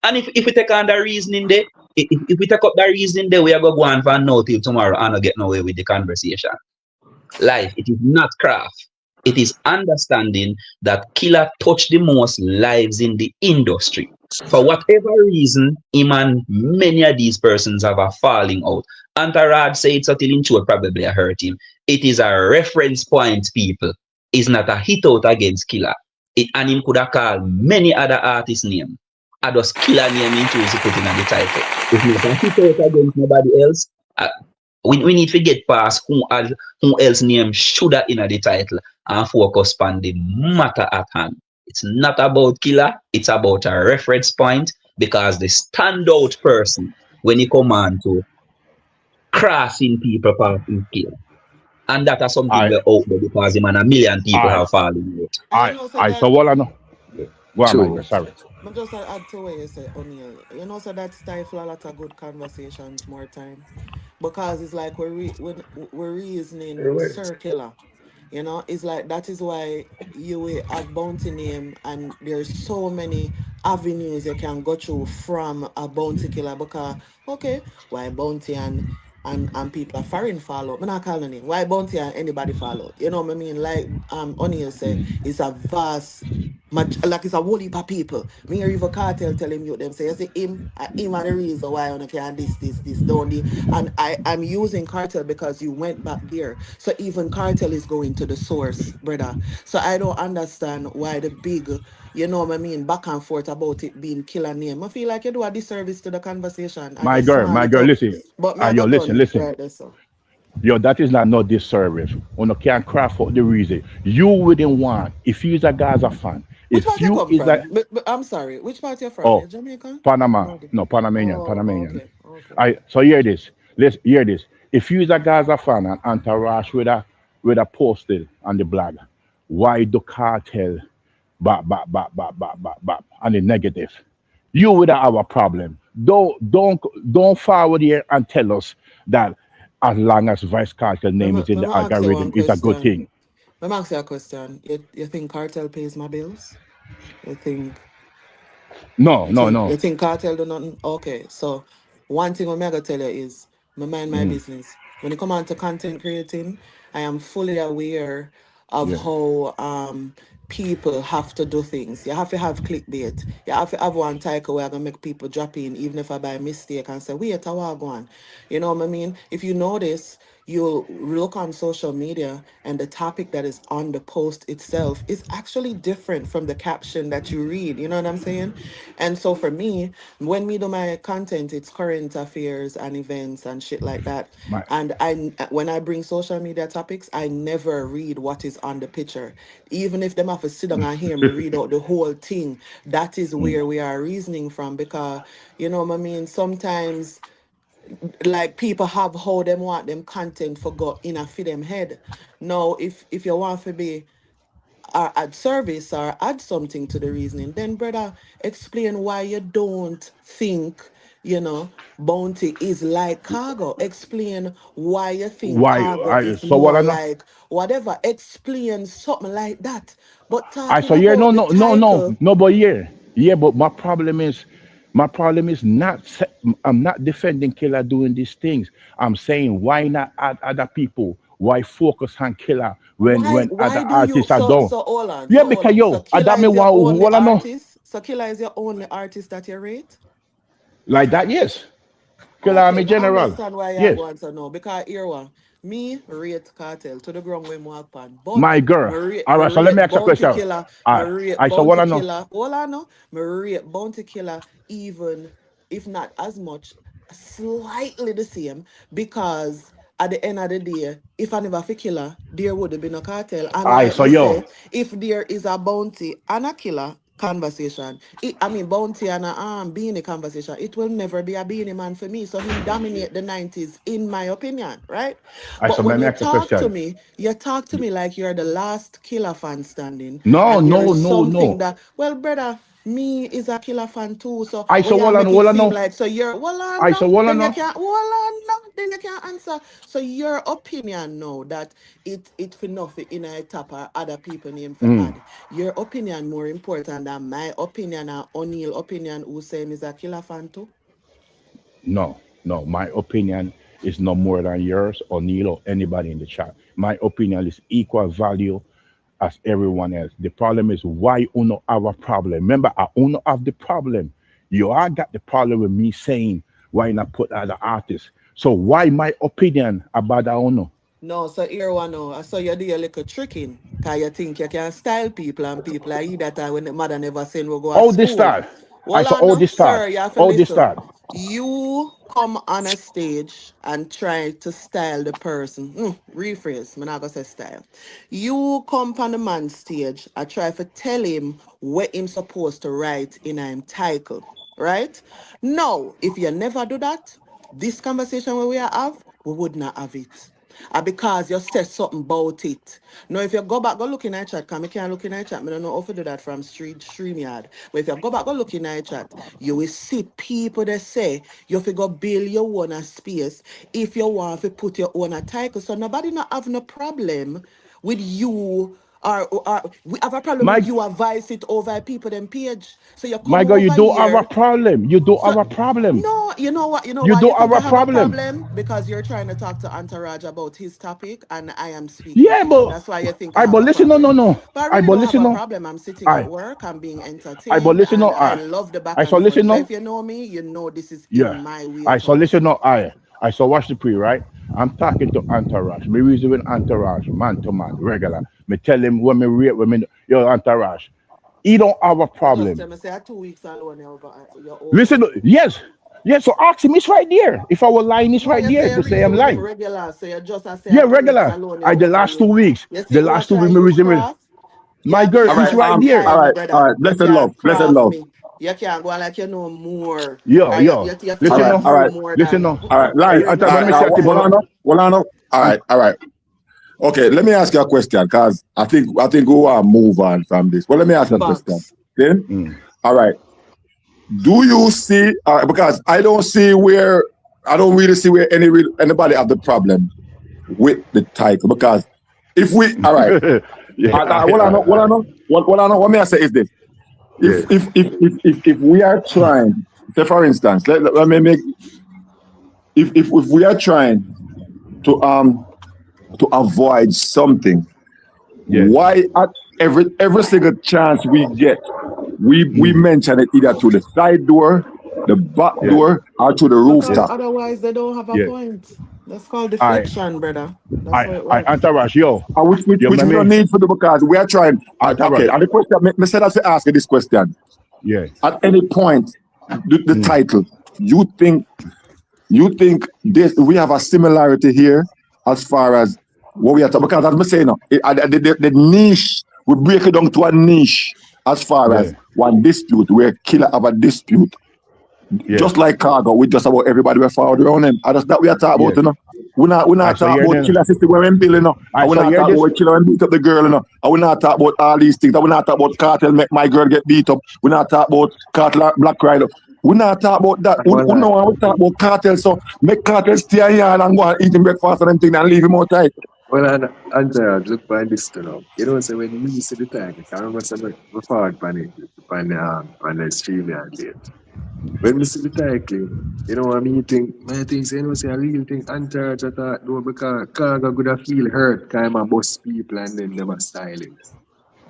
[SPEAKER 3] And if we take on the reasoning there, if we take up the reasoning there, we are going to go on for now till tomorrow and not get nowhere with the conversation. Life, it is not craft. It is understanding that Killa touched the most lives in the industry. For whatever reason, him and many of these persons have a falling out. Antarad said so till in short probably hurt him. It is a reference point, people. It's not a hit out against Killa. And him could have called many other artists' name. I just Killa name in choose to put in the title. It's not a hit out against nobody else. We need to get past who else name should have in the title and focus on the matter at hand. It's not about Killa, it's about a reference point because the standout person when you come on to crossing people path is Killa. And that is something
[SPEAKER 2] I
[SPEAKER 3] we're out there because him and a million people
[SPEAKER 2] I
[SPEAKER 3] have fallen out.
[SPEAKER 4] And you know, so
[SPEAKER 2] I so
[SPEAKER 4] that
[SPEAKER 2] what I know. Go on, my
[SPEAKER 5] True.
[SPEAKER 2] girl, sorry.
[SPEAKER 4] but just add to what you say, O'Neill. You know, so that stifle a lot of good conversations more time. Because it's like we're reasoning circular. You know, it's like that is why you will have bounty name and there's so many avenues you can go through from a bounty killer because okay, why bounty and people are foreign follow. I'm not calling it. Why bounty and anybody follow? You know what I mean? Like O'Neill say, it's a vast like it's a whole heap of people. Me hear even Cartel tell him you them say you see him are the reason why I can this don't the and I'm using Cartel because you went back there. So even Cartel is going to the source, brother. So I don't understand why the big, you know what I mean, back and forth about it being killer name. I feel like you do a disservice to the conversation and you small
[SPEAKER 2] My
[SPEAKER 4] it
[SPEAKER 2] girl,
[SPEAKER 4] up.
[SPEAKER 2] listen.
[SPEAKER 4] But me I
[SPEAKER 2] Yo,
[SPEAKER 4] got
[SPEAKER 2] listen,
[SPEAKER 4] done
[SPEAKER 2] listen.
[SPEAKER 4] right there, so.
[SPEAKER 2] Yo, that is not no disservice. You can't craft out the reason. You wouldn't want if he's a Gaza fan.
[SPEAKER 4] Which
[SPEAKER 2] If
[SPEAKER 4] part you
[SPEAKER 2] you
[SPEAKER 4] come
[SPEAKER 2] is a
[SPEAKER 4] from? But I'm sorry. Which part you from? You
[SPEAKER 2] oh
[SPEAKER 4] Jamaican?
[SPEAKER 2] Panama,
[SPEAKER 4] Oh,
[SPEAKER 2] no Panamanian, Panamanian.
[SPEAKER 4] okay, okay.
[SPEAKER 2] I so hear this. Let's hear this. If you is a Gaza fan and entourage with a posted on the blog, why do cartel bap and the negative? You would have a problem. Don't forward here and tell us that as long as Vice Cartel name is in
[SPEAKER 4] Let me
[SPEAKER 2] the
[SPEAKER 4] ask you one
[SPEAKER 2] algorithm, it's a good
[SPEAKER 4] question.
[SPEAKER 2] thing.
[SPEAKER 4] Let me ask you a question. You think cartel pays my bills? You think
[SPEAKER 2] No, no, no.
[SPEAKER 4] you think cartel do nothing? Okay, so one thing I'm gonna tell you is me mind my
[SPEAKER 2] Mm,
[SPEAKER 4] business. When it come on to content creating, I am fully aware of
[SPEAKER 2] yeah.
[SPEAKER 4] how people have to do things. You have to have clickbait. You have to have one title where I gonna make people drop in, even if I by mistake and say, wait, I want go on. You know what I mean? If you notice, you'll look on social media and the topic that is on the post itself is actually different from the caption that you read. You know what I'm saying? And so for me, when me do my content, it's current affairs and events and shit like that.
[SPEAKER 2] My
[SPEAKER 4] And when I bring social media topics, I never read what is on the picture. Even if them have to sit down and hear me read out the whole thing, that is
[SPEAKER 2] mm,
[SPEAKER 4] where we are reasoning from because you know what I mean? Sometimes like people have how them want them content for go in a fit them head. Now if you want to be or add service or add something to the reasoning, then brother, explain why you don't think, bounty is like cargo. Explain why you think
[SPEAKER 2] why
[SPEAKER 4] cargo
[SPEAKER 2] I
[SPEAKER 4] is
[SPEAKER 2] so what
[SPEAKER 4] more
[SPEAKER 2] I know?
[SPEAKER 4] like whatever. Explain something like that. But
[SPEAKER 2] I
[SPEAKER 4] talking
[SPEAKER 2] so yeah,
[SPEAKER 4] about the title,
[SPEAKER 2] but yeah, but my problem is not I'm not defending Killer doing these things. I'm saying why not add other people? Why focus on Killer
[SPEAKER 4] why
[SPEAKER 2] when other
[SPEAKER 4] why do you
[SPEAKER 2] artists are done?
[SPEAKER 4] so hold on,
[SPEAKER 2] Yeah, because
[SPEAKER 4] So
[SPEAKER 2] yo,
[SPEAKER 4] Killa
[SPEAKER 2] that me
[SPEAKER 4] is your only
[SPEAKER 2] what I know
[SPEAKER 4] artist? So Killa is your only artist that you rate?
[SPEAKER 2] like that. Yes, Killer
[SPEAKER 4] Okay,
[SPEAKER 2] Army
[SPEAKER 4] I
[SPEAKER 2] General.
[SPEAKER 4] understand why you're
[SPEAKER 2] Yes,
[SPEAKER 4] going to know. Because here one, me rate cartel to the ground when walk on. But
[SPEAKER 2] my girl. All
[SPEAKER 4] me
[SPEAKER 2] right, so let me
[SPEAKER 4] rate
[SPEAKER 2] ask you a
[SPEAKER 4] bounty
[SPEAKER 2] question.
[SPEAKER 4] killer,
[SPEAKER 2] All
[SPEAKER 4] me
[SPEAKER 2] right,
[SPEAKER 4] rate
[SPEAKER 2] I so what
[SPEAKER 4] bounty
[SPEAKER 2] I know.
[SPEAKER 4] killer. All I know, me rate bounty killer even if not as much, slightly the same. Because at the end of the day, if I never fi killer, there would have been a cartel. And
[SPEAKER 2] I
[SPEAKER 4] like
[SPEAKER 2] so
[SPEAKER 4] me
[SPEAKER 2] yo.
[SPEAKER 4] say, if there is a bounty and a killer conversation, I mean bounty and a being a conversation, it will never be a beanie man for me. So him dominate the 90s, in my opinion, right?
[SPEAKER 2] I so
[SPEAKER 4] But
[SPEAKER 2] let
[SPEAKER 4] when
[SPEAKER 2] me
[SPEAKER 4] you
[SPEAKER 2] ask you a
[SPEAKER 4] talk to
[SPEAKER 2] question.
[SPEAKER 4] me, you talk to me like you're the last killer fan standing.
[SPEAKER 2] No,
[SPEAKER 4] And there
[SPEAKER 2] no,
[SPEAKER 4] is
[SPEAKER 2] no,
[SPEAKER 4] something
[SPEAKER 2] no.
[SPEAKER 4] that, well, brother, me is a killer fan too. So
[SPEAKER 2] I
[SPEAKER 4] when
[SPEAKER 2] so
[SPEAKER 4] you make it
[SPEAKER 2] what I
[SPEAKER 4] seem
[SPEAKER 2] know.
[SPEAKER 4] like so you're well
[SPEAKER 2] I
[SPEAKER 4] no,
[SPEAKER 2] so what I
[SPEAKER 4] then you
[SPEAKER 2] know.
[SPEAKER 4] can't well no, then you can't answer. So your opinion now that it for nothing in a top or other people name for
[SPEAKER 2] Mm.
[SPEAKER 4] add. Your opinion more important than my opinion or O'Neill opinion who say me is a killer fan too.
[SPEAKER 2] No, no. My opinion is no more than yours or Neil or anybody in the chat. My opinion is equal value as everyone else. The problem is why Uno have a problem. Remember, I Uno have the problem. You all got the problem with me saying why not put other artists. So why my opinion about that Uno?
[SPEAKER 4] No, so here one now. I saw you do a little tricking. Cause you think you can style people and people are that time when the mother never send we go to
[SPEAKER 2] Oh, this
[SPEAKER 4] school.
[SPEAKER 2] style.
[SPEAKER 4] Hold
[SPEAKER 2] saw
[SPEAKER 4] on,
[SPEAKER 2] all
[SPEAKER 4] no,
[SPEAKER 2] this start.
[SPEAKER 4] sir. You have to
[SPEAKER 2] All this
[SPEAKER 4] listen.
[SPEAKER 2] start.
[SPEAKER 4] You come on a stage and try to style the person. Rephrase, I'm not gonna say style. You come on the man stage and try to tell him what him supposed to write in a him title. Right? No, if you never do that, this conversation where we have, we would not have it. And because you said something about it. Now, if you go back, go look in our chat, because I can't look in our chat. I don't know how to do that from StreamYard. But if you go back, go look in our chat, you will see people that say you have to go build your own space if you want to put your own title. So nobody not have no problem with you or we have a problem
[SPEAKER 2] My
[SPEAKER 4] with you advise it over people them page. So you come
[SPEAKER 2] my God, you
[SPEAKER 4] over
[SPEAKER 2] do have a
[SPEAKER 4] here.
[SPEAKER 2] problem. You do
[SPEAKER 4] So
[SPEAKER 2] have a problem.
[SPEAKER 4] no, you know what? You know
[SPEAKER 2] You
[SPEAKER 4] why
[SPEAKER 2] do
[SPEAKER 4] you
[SPEAKER 2] have
[SPEAKER 4] think I
[SPEAKER 2] a
[SPEAKER 4] have a
[SPEAKER 2] problem.
[SPEAKER 4] problem? Because you're trying to talk to Antaraj about his topic, and I am speaking
[SPEAKER 2] Yeah,
[SPEAKER 4] to you.
[SPEAKER 2] but
[SPEAKER 4] That's why you think I
[SPEAKER 2] I
[SPEAKER 4] have
[SPEAKER 2] but
[SPEAKER 4] a
[SPEAKER 2] listen, no, no,
[SPEAKER 4] problem.
[SPEAKER 2] no.
[SPEAKER 4] But I
[SPEAKER 2] I
[SPEAKER 4] really
[SPEAKER 2] but
[SPEAKER 4] don't have
[SPEAKER 2] listen,
[SPEAKER 4] a
[SPEAKER 2] no.
[SPEAKER 4] problem. I'm sitting at
[SPEAKER 2] I
[SPEAKER 4] work. I'm being
[SPEAKER 2] I but
[SPEAKER 4] entertained,
[SPEAKER 2] listen, no.
[SPEAKER 4] and I love the back
[SPEAKER 2] I saw
[SPEAKER 4] and forth.
[SPEAKER 2] listen,
[SPEAKER 4] So
[SPEAKER 2] no.
[SPEAKER 4] if you know me, you know this is
[SPEAKER 2] Yeah.
[SPEAKER 4] in my
[SPEAKER 2] I saw
[SPEAKER 4] wheelhouse.
[SPEAKER 2] listen, no. I saw watch the pre right. I'm talking to Entourage. Me reason with Entourage, man to man, regular. Me tell him when me rate when me yo Entourage. He don't have a
[SPEAKER 4] You just
[SPEAKER 2] problem.
[SPEAKER 4] tell me, say, 2 weeks alone, you're over.
[SPEAKER 2] Listen, yes, yes. So ask him. It's right there. If I was lying, it's
[SPEAKER 4] No,
[SPEAKER 2] right
[SPEAKER 4] you
[SPEAKER 2] there
[SPEAKER 4] say you
[SPEAKER 2] to say
[SPEAKER 4] reason
[SPEAKER 2] I'm
[SPEAKER 4] with him
[SPEAKER 2] lying.
[SPEAKER 4] regular. So you just I say
[SPEAKER 2] Yeah,
[SPEAKER 4] 2 weeks
[SPEAKER 2] regular.
[SPEAKER 4] alone, you're
[SPEAKER 2] I the
[SPEAKER 4] over
[SPEAKER 2] last
[SPEAKER 4] with.
[SPEAKER 2] 2 weeks.
[SPEAKER 4] You
[SPEAKER 2] The
[SPEAKER 4] see,
[SPEAKER 2] last
[SPEAKER 4] watch
[SPEAKER 2] two
[SPEAKER 4] how
[SPEAKER 2] weeks me
[SPEAKER 4] use
[SPEAKER 2] reason with
[SPEAKER 4] craft.
[SPEAKER 2] my
[SPEAKER 4] You
[SPEAKER 2] girl.
[SPEAKER 1] All
[SPEAKER 2] It's
[SPEAKER 1] right,
[SPEAKER 4] can't
[SPEAKER 2] right there.
[SPEAKER 4] style me,
[SPEAKER 1] all
[SPEAKER 4] brother.
[SPEAKER 1] right.
[SPEAKER 4] You
[SPEAKER 1] Blessed love,
[SPEAKER 4] can't
[SPEAKER 1] blessed
[SPEAKER 4] craft
[SPEAKER 1] love.
[SPEAKER 4] me. You can't go on like you know more.
[SPEAKER 2] Yo,
[SPEAKER 4] Or
[SPEAKER 2] yo.
[SPEAKER 4] you
[SPEAKER 1] All
[SPEAKER 2] Listen
[SPEAKER 1] right,
[SPEAKER 4] think
[SPEAKER 2] now.
[SPEAKER 1] all
[SPEAKER 4] you
[SPEAKER 1] right,
[SPEAKER 4] more
[SPEAKER 2] Listen
[SPEAKER 4] than
[SPEAKER 2] now.
[SPEAKER 1] all right. Light.
[SPEAKER 2] I
[SPEAKER 1] All
[SPEAKER 2] let
[SPEAKER 1] right,
[SPEAKER 2] me
[SPEAKER 4] regular.
[SPEAKER 2] say a thing,
[SPEAKER 1] hold
[SPEAKER 2] but
[SPEAKER 1] on, hold on. All
[SPEAKER 2] yeah.
[SPEAKER 1] right, all right. Okay, let me ask you a question, cause I think we want to move on from this. Well, let me ask you a question.
[SPEAKER 4] Facts.
[SPEAKER 1] Okay.
[SPEAKER 2] Mm.
[SPEAKER 1] All right. Do you see? Because I don't really see where anybody have the problem with the title. Because if we, all right,
[SPEAKER 2] Yeah,
[SPEAKER 1] what I know, what may I say is this:
[SPEAKER 2] yeah.
[SPEAKER 1] if we are trying, say for instance, let me make if we are trying to avoid something,
[SPEAKER 2] Yes.
[SPEAKER 1] why at every single chance we get, we
[SPEAKER 2] Mm.
[SPEAKER 1] mention it either through the side door, the back
[SPEAKER 2] Yeah.
[SPEAKER 1] door, or through the
[SPEAKER 4] Because
[SPEAKER 1] rooftop.
[SPEAKER 4] otherwise they don't have a
[SPEAKER 2] Yeah.
[SPEAKER 4] point. That's called
[SPEAKER 2] I
[SPEAKER 4] deflection, brother. That's how it
[SPEAKER 2] I
[SPEAKER 4] works.
[SPEAKER 2] Entourage, yo.
[SPEAKER 1] Which
[SPEAKER 2] You
[SPEAKER 1] which we
[SPEAKER 2] remember
[SPEAKER 1] don't
[SPEAKER 2] me?
[SPEAKER 1] need for the because we are trying. Okay,
[SPEAKER 2] Entourage.
[SPEAKER 1] and the question, me said I to ask you this question.
[SPEAKER 2] Yeah.
[SPEAKER 1] At any point, the
[SPEAKER 2] Mm.
[SPEAKER 1] title, you think this we have a similarity here as far as what we are talking because as I say now, the niche we break it down to a niche as far
[SPEAKER 2] Yeah.
[SPEAKER 1] as one dispute where killer have a dispute.
[SPEAKER 2] Yes.
[SPEAKER 1] Just like Cargo, we just about everybody we followed around him. And that's that we are talking about,
[SPEAKER 2] Yes.
[SPEAKER 1] you know. We
[SPEAKER 2] I
[SPEAKER 1] not
[SPEAKER 2] saw
[SPEAKER 1] talking
[SPEAKER 2] here
[SPEAKER 1] about
[SPEAKER 2] then.
[SPEAKER 1] killer system where we build, you know.
[SPEAKER 2] I
[SPEAKER 1] And we
[SPEAKER 2] saw
[SPEAKER 1] not
[SPEAKER 2] here
[SPEAKER 1] talking
[SPEAKER 2] this.
[SPEAKER 1] about killer and beat up the girl, you know. And we not talking about all these things. And we not talking about cartel make my girl get beat up. We not talking about cartel black rider. We not talking about that. We know when we talk about cartel, so make cartel stay here and go and eat him breakfast and them thing and leave him out tight.
[SPEAKER 5] Well, and look by this to know. You know, so when me see the time, I remember some forward on the stream and date. When we see the title, you know, I think, say, you know, say, I really think Antarch at that door because Khago could have feel hurt, kind of boss people and then them a styling.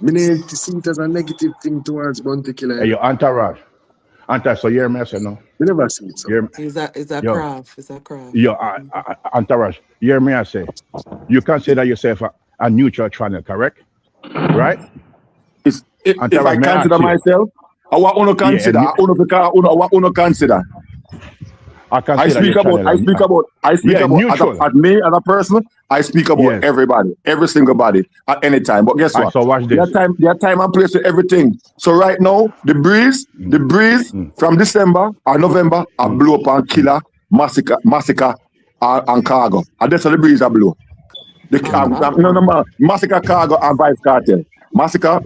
[SPEAKER 5] I mean, to see it as a negative thing towards Bounty Killer,
[SPEAKER 2] Hey,
[SPEAKER 5] you
[SPEAKER 2] yo,
[SPEAKER 5] know.
[SPEAKER 2] Entourage. Entourage, so you're me, I say no.
[SPEAKER 5] We never see it so.
[SPEAKER 2] You're
[SPEAKER 4] Is a
[SPEAKER 2] yo,
[SPEAKER 4] craft. It's a craft.
[SPEAKER 2] yo, Entourage. You're me, I say. You consider yourself a neutral channel, correct? Right?
[SPEAKER 1] If
[SPEAKER 2] Entourage,
[SPEAKER 1] I
[SPEAKER 2] may I
[SPEAKER 1] consider
[SPEAKER 2] ask you?
[SPEAKER 1] myself, I want to
[SPEAKER 2] Yeah,
[SPEAKER 1] consider. I want to consider.
[SPEAKER 2] I
[SPEAKER 1] I
[SPEAKER 2] consider
[SPEAKER 1] speak
[SPEAKER 2] your
[SPEAKER 1] about,
[SPEAKER 2] channel
[SPEAKER 1] I speak about, I speak
[SPEAKER 2] yeah,
[SPEAKER 1] about
[SPEAKER 2] neutral.
[SPEAKER 1] as me as a person. I speak about
[SPEAKER 2] Yes.
[SPEAKER 1] everybody, every single body at any time. But guess
[SPEAKER 2] I
[SPEAKER 1] what?
[SPEAKER 2] so watch this.
[SPEAKER 1] There are time and place for everything. So right now, the breeze
[SPEAKER 2] Mm,
[SPEAKER 1] from December or November, I
[SPEAKER 2] mm,
[SPEAKER 1] blew up on
[SPEAKER 2] mm.
[SPEAKER 1] Killer, Massacre, and Cargo. And that's how the breeze I blew.
[SPEAKER 4] Okay.
[SPEAKER 1] No, Massacre, Cargo, and Vice Cartel. Massacre,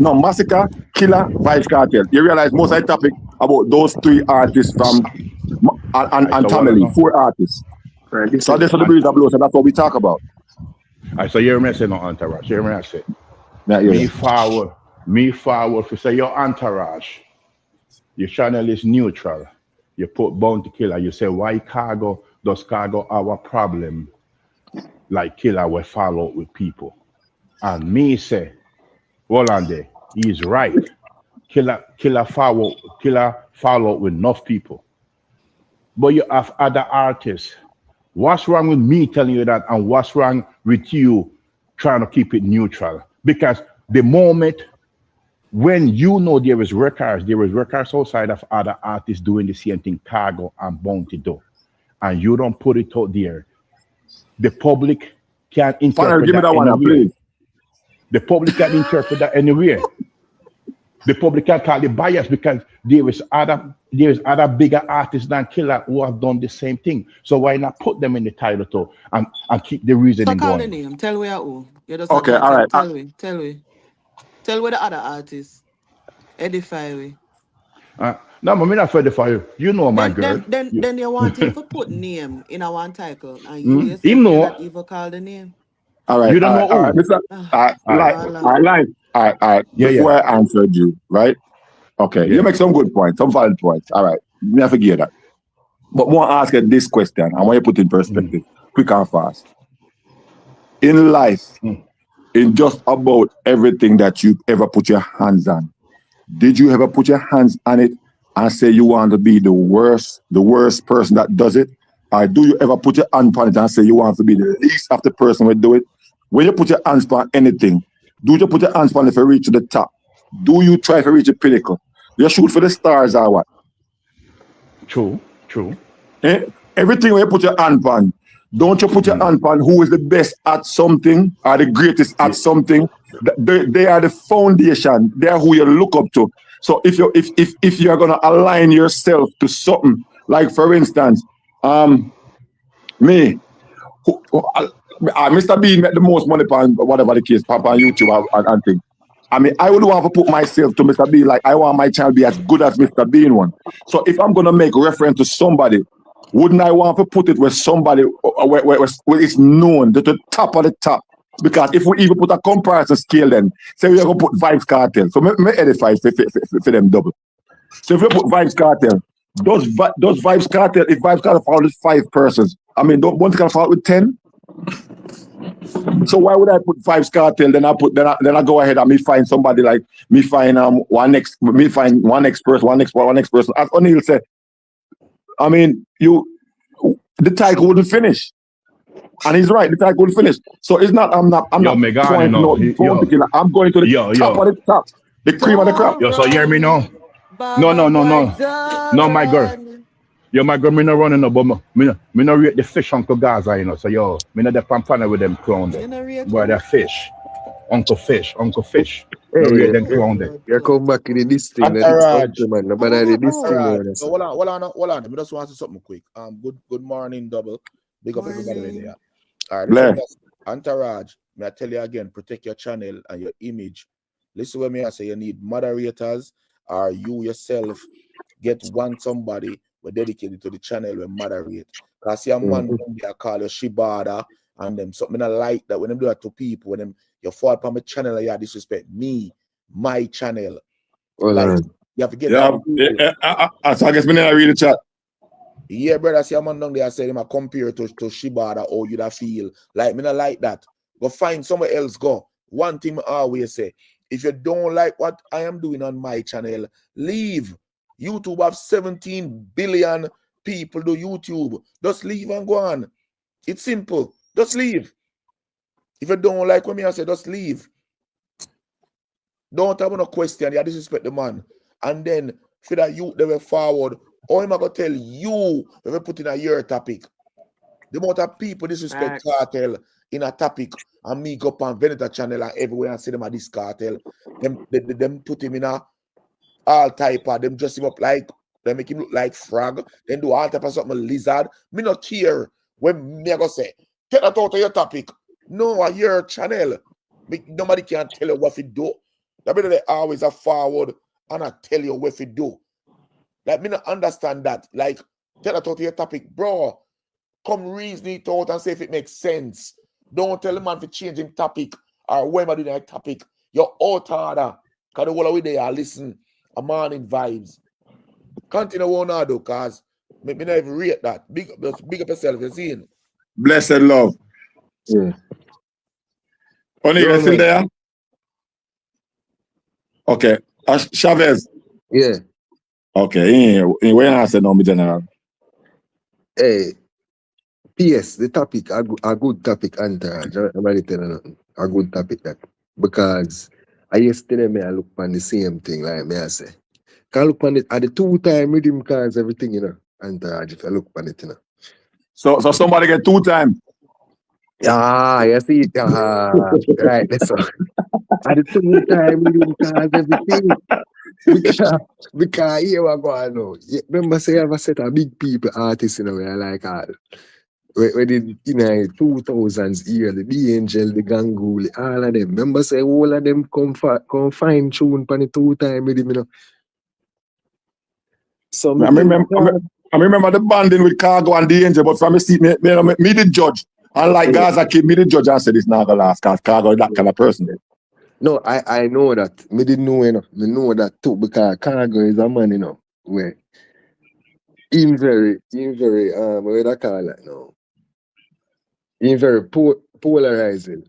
[SPEAKER 1] Killer, Vice Cartel. You realize most of the topic about those three artists from
[SPEAKER 2] I
[SPEAKER 1] and
[SPEAKER 2] so wanna
[SPEAKER 1] family,
[SPEAKER 2] know.
[SPEAKER 1] four artists.
[SPEAKER 5] Right, this
[SPEAKER 1] So
[SPEAKER 5] is
[SPEAKER 1] that's what the
[SPEAKER 2] And
[SPEAKER 1] breeze are blowing. So that's what we talk about.
[SPEAKER 2] I so you're me say no entourage. You're me I say.
[SPEAKER 1] Yeah, yeah,
[SPEAKER 2] Me
[SPEAKER 1] yeah.
[SPEAKER 2] forward. Me forward for say your entourage. Your channel is neutral. You put bounty killer. You say why cargo does cargo our problem like killer will follow with people. And me say, hold on there. He's right. Killer follow with enough people. But you have other artists. What's wrong with me telling you that, and what's wrong with you trying to keep it neutral? Because the moment When there is records outside of other artists doing the same thing, Cargo and Bounty do, and you don't put it out there, the public can
[SPEAKER 1] Panel,
[SPEAKER 2] interpret
[SPEAKER 1] give me
[SPEAKER 2] that
[SPEAKER 1] that one,
[SPEAKER 2] anywhere.
[SPEAKER 1] please.
[SPEAKER 2] The public can interpret that anywhere. The public can call it bias because there is other bigger artists than Killer who have done the same thing. So why not put them in the title too and keep the
[SPEAKER 4] So
[SPEAKER 2] reasoning
[SPEAKER 4] call the
[SPEAKER 2] going?
[SPEAKER 4] name. Tell where who. You just
[SPEAKER 1] Okay,
[SPEAKER 4] talk.
[SPEAKER 1] all right.
[SPEAKER 4] Tell we. Tell we. Tell where the other artists. Edify we.
[SPEAKER 2] No, but me not afraid for you. You know my
[SPEAKER 4] Then
[SPEAKER 2] girl.
[SPEAKER 4] then then
[SPEAKER 2] You,
[SPEAKER 4] then you want him to put name in a one title and you
[SPEAKER 1] Hmm?
[SPEAKER 2] him
[SPEAKER 4] yourself you not
[SPEAKER 2] know.
[SPEAKER 4] even call the name.
[SPEAKER 1] All right,
[SPEAKER 2] You don't know
[SPEAKER 1] all right,
[SPEAKER 2] who.
[SPEAKER 1] Mr.
[SPEAKER 4] Ah,
[SPEAKER 2] All right.
[SPEAKER 4] voila.
[SPEAKER 1] All right.
[SPEAKER 2] Yeah,
[SPEAKER 1] Before
[SPEAKER 2] yeah,
[SPEAKER 1] I answered you, right? Okay, you
[SPEAKER 2] yeah.
[SPEAKER 1] make some good points, some valid points. All right, me I forget that. But more ask you this question. I want you to put in
[SPEAKER 2] Mm,
[SPEAKER 1] perspective, quick and fast. In life,
[SPEAKER 2] mm.
[SPEAKER 1] in just about everything that you ever put your hands on, did you ever put your hands on it and say you want to be the worst person that does it? Or do you ever put your hand on it and say you want to be the least of the person who do it? When you put your hands on anything, do you put your hands on it to reach to the top? Do you try to reach the pinnacle? You shoot for the stars or what?
[SPEAKER 2] True, true.
[SPEAKER 1] Eh? Everything where you put your hand on, don't you put your
[SPEAKER 2] Mm.
[SPEAKER 1] hand on who is the best at something or the greatest at
[SPEAKER 2] Yeah,
[SPEAKER 1] something? They are the foundation. They are who you look up to. So if you're gonna align yourself to something, like for instance, me, Mr. Bean make the most money on whatever the case, Papa on YouTube and thing. I mean, I would want to put myself to Mr. Bean like I want my child to be as good as Mr. Bean one. So if I'm gonna make reference to somebody, wouldn't I want to put it with somebody where it's known to the top of the top? Because if we even put a comparison scale, then say we're gonna put Vibes Cartel. So me edify for them double. So if you put Vibes Cartel, does Vibes Cartel, if Vibes Cartel found with 5 persons, I mean, don't one can fall with 10? So why would I put Vibes Cartel? Then I go ahead and me find somebody like me find one next person, one next person. As O'Neal said, I mean, the title wouldn't finish. And he's right, the title wouldn't finish. So it's not I'm not
[SPEAKER 2] yo, Megan, you
[SPEAKER 1] pointing
[SPEAKER 2] know.
[SPEAKER 1] out Bounty Killer. I'm going to the
[SPEAKER 2] Yo,
[SPEAKER 1] top
[SPEAKER 2] yo,
[SPEAKER 1] of the top, the cream of the crop.
[SPEAKER 2] yo. So you hear me now? No,
[SPEAKER 4] Baba
[SPEAKER 2] no, no,
[SPEAKER 4] boy
[SPEAKER 2] no, no, my girl.
[SPEAKER 4] done.
[SPEAKER 2] Yo, my girl, me no running no, but me no rate the fish Uncle Gaza, you know. So yo, me no the pampana with them clown there.
[SPEAKER 4] Generate
[SPEAKER 2] Boy, they're
[SPEAKER 4] who?
[SPEAKER 2] fish. Uncle Fish. No rate
[SPEAKER 5] Hey,
[SPEAKER 2] them
[SPEAKER 5] yeah,
[SPEAKER 2] clown
[SPEAKER 4] Oh
[SPEAKER 2] there.
[SPEAKER 4] Lord
[SPEAKER 5] you
[SPEAKER 4] God.
[SPEAKER 5] come back in this thing, and it's
[SPEAKER 2] Entourage.
[SPEAKER 5] uncle, man. Nobody
[SPEAKER 4] Oh,
[SPEAKER 5] did this thing,
[SPEAKER 4] oh.
[SPEAKER 5] you
[SPEAKER 2] Entourage. So
[SPEAKER 5] understand?
[SPEAKER 2] hold on. We just want to say something quick. Good morning, double. Big up everybody right
[SPEAKER 4] Morning.
[SPEAKER 2] there. All right, listen,
[SPEAKER 1] Blair.
[SPEAKER 2] guys. Entourage. May I tell you again, protect your channel and your image. Listen to me, I say you need moderators or you yourself want somebody we dedicated to the channel we moderate. Cause see a man they call you Shibada and them something I like that when them do that to people, when them you fall upon my channel and you disrespect me, my channel.
[SPEAKER 5] Hold
[SPEAKER 2] Like
[SPEAKER 5] on.
[SPEAKER 2] you have to get
[SPEAKER 1] Yeah,
[SPEAKER 2] that.
[SPEAKER 1] so I guess me never read the chat.
[SPEAKER 2] Yeah, brother, see a man down there say him a compare to Shibada or you da feel. Like me not like that. Go find somewhere else go. One thing I always say, if you don't like what I am doing on my channel, leave. YouTube have 17 billion people do YouTube. Just leave and go on. It's simple. Just leave. If you don't like what me I say, just leave. Don't have no question. You disrespect the man. And then for that youth they were forward. All am I gonna tell you if we put in a your topic? The amount of people disrespect
[SPEAKER 4] Facts.
[SPEAKER 2] Kartel in a topic and me go up on Veneta channel and everywhere and see them at this Kartel. Them put him in a all type of them dress him up like they make him look like frog, then do all type of something lizard. Me not care when me I go say, take that out of your topic. No, I hear channel. Nobody can tell you what to do. That better they always are forward and I tell you what to do. Like me not understand that. Like, take that out of your topic, bro. Come reason it out and say if it makes sense. Don't tell the man to change him topic or when I do that topic. You're out order. Because the whole way they are listen. A morning vibes. Continue on now though, cause me not even rate that. Big up yourself, you see.
[SPEAKER 1] Blessed love.
[SPEAKER 5] Yeah.
[SPEAKER 1] O'Neal, you still there? Okay. Chavez.
[SPEAKER 5] Yeah.
[SPEAKER 1] Okay. When I said no, me general.
[SPEAKER 5] Hey, P.S. The topic, a good topic, entourage. I'm already telling you, a good topic that. Because I yesterday me I look on the same thing like me I say. Can look on it at the 2 time rhythm cars, everything, Entourage, if I look on it,
[SPEAKER 1] So somebody get 2 times.
[SPEAKER 5] Ah, you see it. Right, that's all. At the 2 time rhythm cars, everything. Because, because here we go on now. Remember, say, I have a set of big people artists, where I like all. Where did in the 2000s era, the Angel, the Ganguly, all of them. Remember, say, all of them come fine tune for the 2 time rhythm. So,
[SPEAKER 1] I
[SPEAKER 5] me think,
[SPEAKER 1] remember, I remember the banding with Khago and the Angel, but from me see me the judge. Unlike Gaza kid, me the judge and said it's not gonna last because Khago is that kind of person.
[SPEAKER 5] no, I know that. Me didn't know, Me know that too because Cargo is a man, where what do I call it now? In very polarizing.